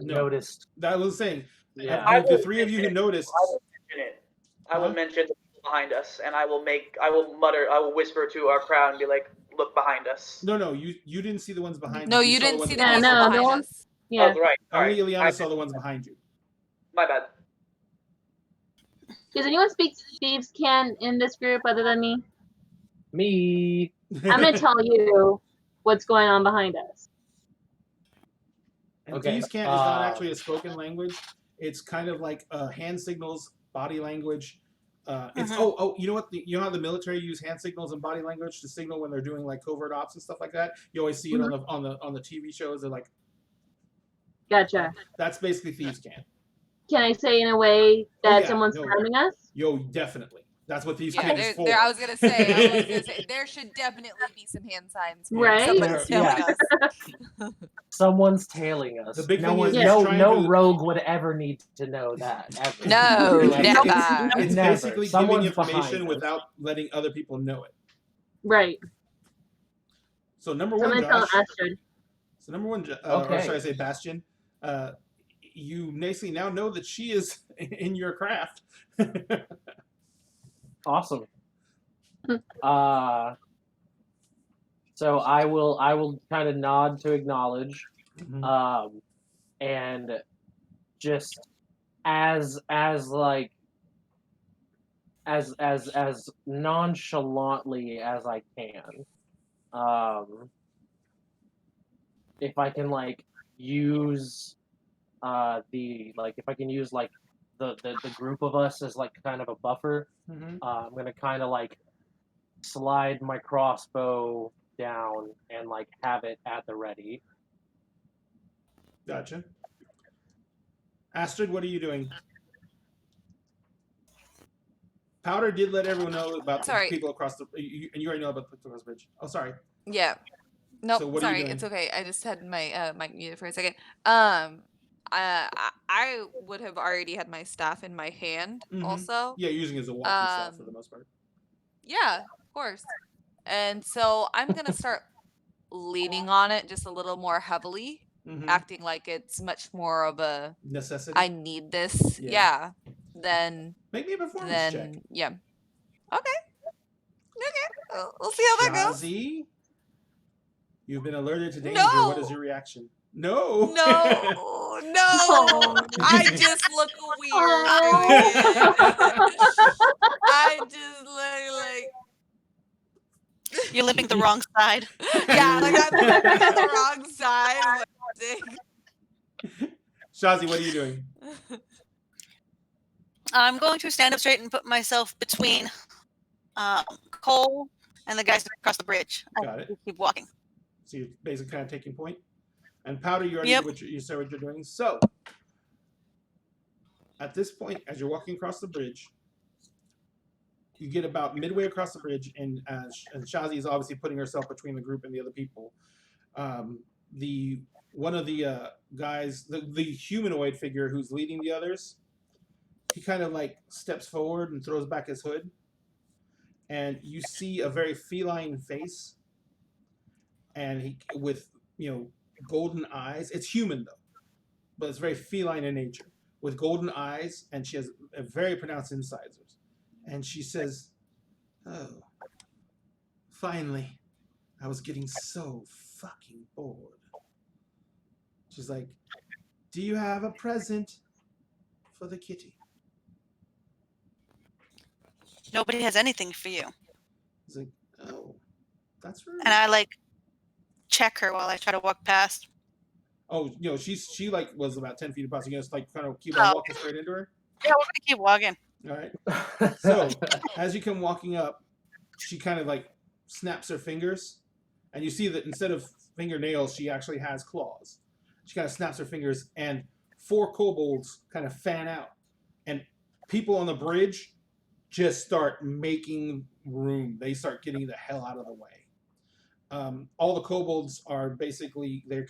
noticed. That was saying. Yeah. The 3 of you who noticed. I will mention the people behind us, and I will whisper to our crowd and be like, "Look behind us." No, you didn't see the ones behind you. No, you didn't see the Yeah, ones no, behind the one- us. Yeah. Oh, right. Only Ileana saw the ones behind you. My bad. Does anyone speak Thieves' Can in this group other than me? Me. I'm going to tell you what's going on behind us. And Okay, Thieves' Cant is not actually a spoken language. It's kind of like hand signals, body language. It's you know what? You know how the military use hand signals and body language to signal when they're doing like covert ops and stuff like that. You always see it on the TV shows. They're like, Gotcha. that's basically Thieves' Cant. Can I say in a way that someone's harming us? Yo, definitely. That's what these Yeah, candies for. I was gonna say, there should definitely be some hand signs. Yeah. Right? Somebody's Yeah. tailing us. Someone's tailing us. The big no thing one, is he's trying no to- rogue would ever need to know that. Ever. No, Never. never. It's Never. basically Someone's giving information behind us. without letting other people know it. Right. So number I'm one, gonna tell Josh. Astrid. So number one, or Okay. should I say Bastion? You basically now know that she is in your craft. Awesome. So I will kind of nod to acknowledge, and just as nonchalantly as I can, if I can use if I can use the group of us as kind of a buffer. I'm gonna kind of slide my crossbow down and have it at the ready. Gotcha. Astrid, what are you doing? Powder did let everyone know about the people across the. And you already know about the across the bridge. Oh, sorry. Yeah. Nope. So what are you sorry, doing? it's okay. I just had my mic muted for a second. I would have already had my staff in my hand also. Yeah, using it as a walking staff for the most part. Yeah, of course. And so I'm gonna start leaning on it just a little more heavily, acting like it's much more of a necessity. I need this. Yeah. Then make me a performance check. Yeah. Okay. We'll see how that goes. Shazzy, you've been alerted to danger. No. What is your reaction? No. No. I just look weird doing it. I just look like You're limping the wrong side. yeah, I'm limping on the wrong side. Shazzy, what are you doing? I'm going to stand up straight and put myself between Cole and the guys across the bridge. Got it. Keep walking. So you're basically kind of taking point. And Powder, you already you said what you're doing. So at this point, as you're walking across the bridge, you get about midway across the bridge, and Shazzy is obviously putting herself between the group and the other people. One of the guys, the humanoid figure who's leading the others, he kind of steps forward and throws back his hood, and you see a very feline face, and he with golden eyes. It's human though, but it's very feline in nature, with golden eyes, and she has a very pronounced incisors. And she says, "Oh, finally, I was getting so fucking bored." She's like, "Do you have a present for the kitty?" Nobody has anything for you. He's like, "Oh, that's rude." And I check her while I try to walk past. Oh, she was about 10 feet across. You just kind of keep on walking straight into her. Yeah, we're gonna keep walking. All right. So as you come walking up, she kind of snaps her fingers, and you see that instead of fingernails, she actually has claws. She kind of snaps her fingers, and 4 kobolds kind of fan out, and people on the bridge just start making room. They start getting the hell out of the way. All the kobolds are basically they're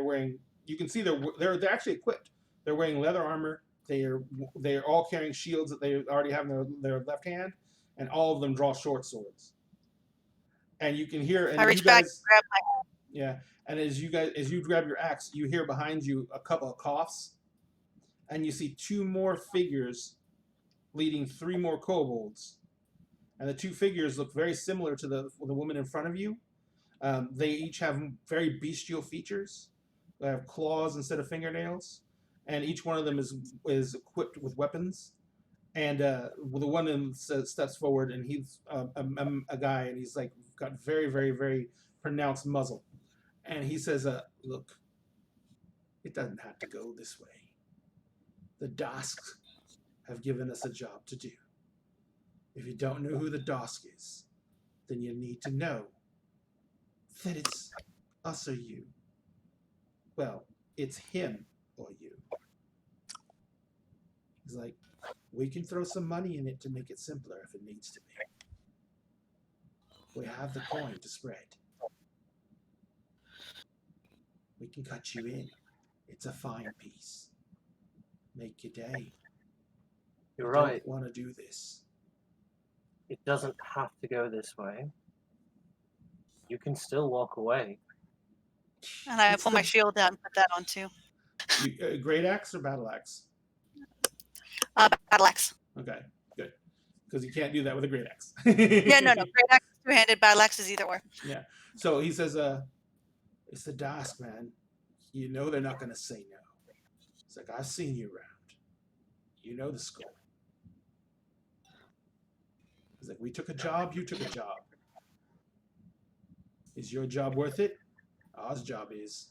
wearing. You can see they're actually equipped. They're wearing leather armor. They're all carrying shields that they already have in their left hand, and all of them draw short swords. And you can hear. And I reach back and grab my. Yeah, and as you grab your axe, you hear behind you a couple of coughs, and you see 2 more figures leading 3 more kobolds, and the 2 figures look very similar to the woman in front of you. They each have very bestial features. They have claws instead of fingernails, and each one of them is equipped with weapons. And the one of them steps forward, and he's a guy, and he's got very, very, very pronounced muzzle. And he says, "Look, it doesn't have to go this way. The Dosks have given us a job to do. If you don't know who the Dosk is, then you need to know that it's us or you. Well, it's him or you." He's like, We can throw some money in it to make it simpler if it needs to be. We have the coin to spread. We can cut you in. It's a fine piece. Make your day. You're You right. don't want to do this. It doesn't have to go this way. You can still walk away. And I It's pull my the- shield out and put that on too. Great axe or battle axe? Battle axe. Okay, good. Because you can't do that with a great axe. Yeah, no. Great axe is two-handed. Battle axe is either or. Yeah. So he says, it's the Dask, man. You know they're not going to say no. It's like, I've seen you around. You know the score. He's like, we took a job, you took a job. Is your job worth it? Ours job is.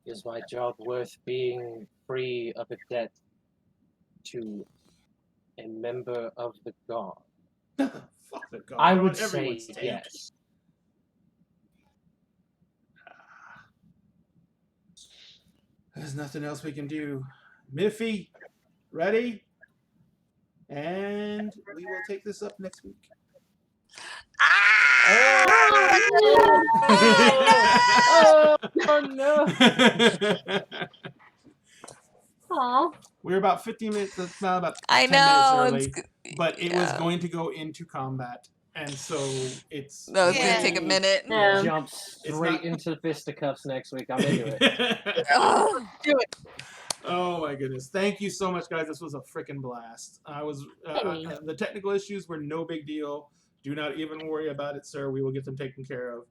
Is my job worth being free of a debt to a member of the guard? Fuck the God. I We're would on say everyone's take. yes. There's nothing else we can do. Miffy, ready? And we will take this up next week. Oh no! Aw. We're about 15 minutes, not about 10 I minutes know. early, but it was yeah. going to go into combat, and so it's. No, it's gonna take a way- minute. Yeah. Jump It's straight not- into fisticuffs next week. I'm into it. Ugh. Do it. Oh my goodness! Thank you so much, guys. This was a freaking blast. I was Hey. the technical issues were no big deal. Do not even worry about it, sir. We will get them taken care of.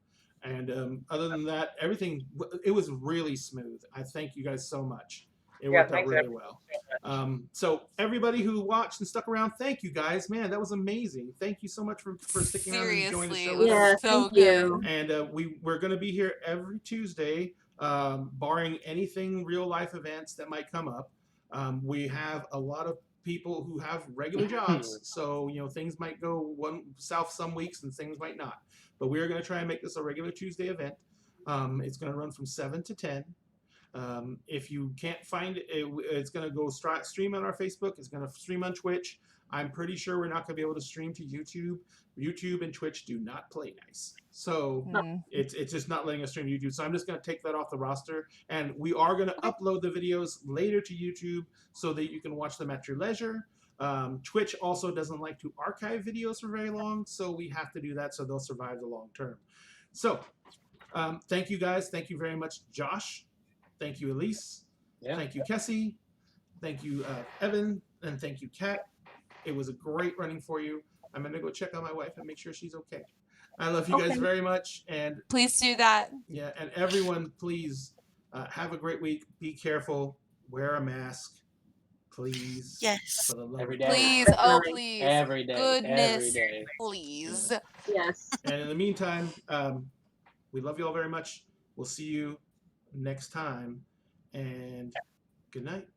And other than that, everything it was really smooth. I thank you guys so much. It worked out thanks, really well. So everybody who watched and stuck around, thank you guys. Man, that was amazing. Thank you so much for sticking around and enjoying the Seriously, show it with was us. Yeah, so thank good. you. And we're going to be here every Tuesday, barring anything real life events that might come up. We have a lot of people who have regular jobs, so things might go one south some weeks and things might not. But we're going to try and make this a regular Tuesday event. It's going to run from 7 to 10. If you can't find it, it's going to go stream on our Facebook. It's going to stream on Twitch. I'm pretty sure we're not going to be able to stream to YouTube. YouTube and Twitch do not play nice. So Mm. it's just not letting us stream to YouTube. So I'm just going to take that off the roster. And we are going to upload the videos later to YouTube so that you can watch them at your leisure. Twitch also doesn't like to archive videos for very long, so we have to do that so they'll survive the long term. So thank you guys. Thank you very much, Josh. Thank you, Elise. Yeah. Thank you, Kessie. Thank you, Evan. And thank you, Kat. It was a great running for you. I'm going to go check on my wife and make sure she's okay. I love you guys Okay. very much. And Please do that. yeah, and everyone, please have a great week. Be careful. Wear a mask, please. Yes. For the love Every of day. God. Please, oh Definitely. please. Every day. Goodness, Every day. please. Yes. And in the meantime, we love you all very much. We'll see you next time. And good night.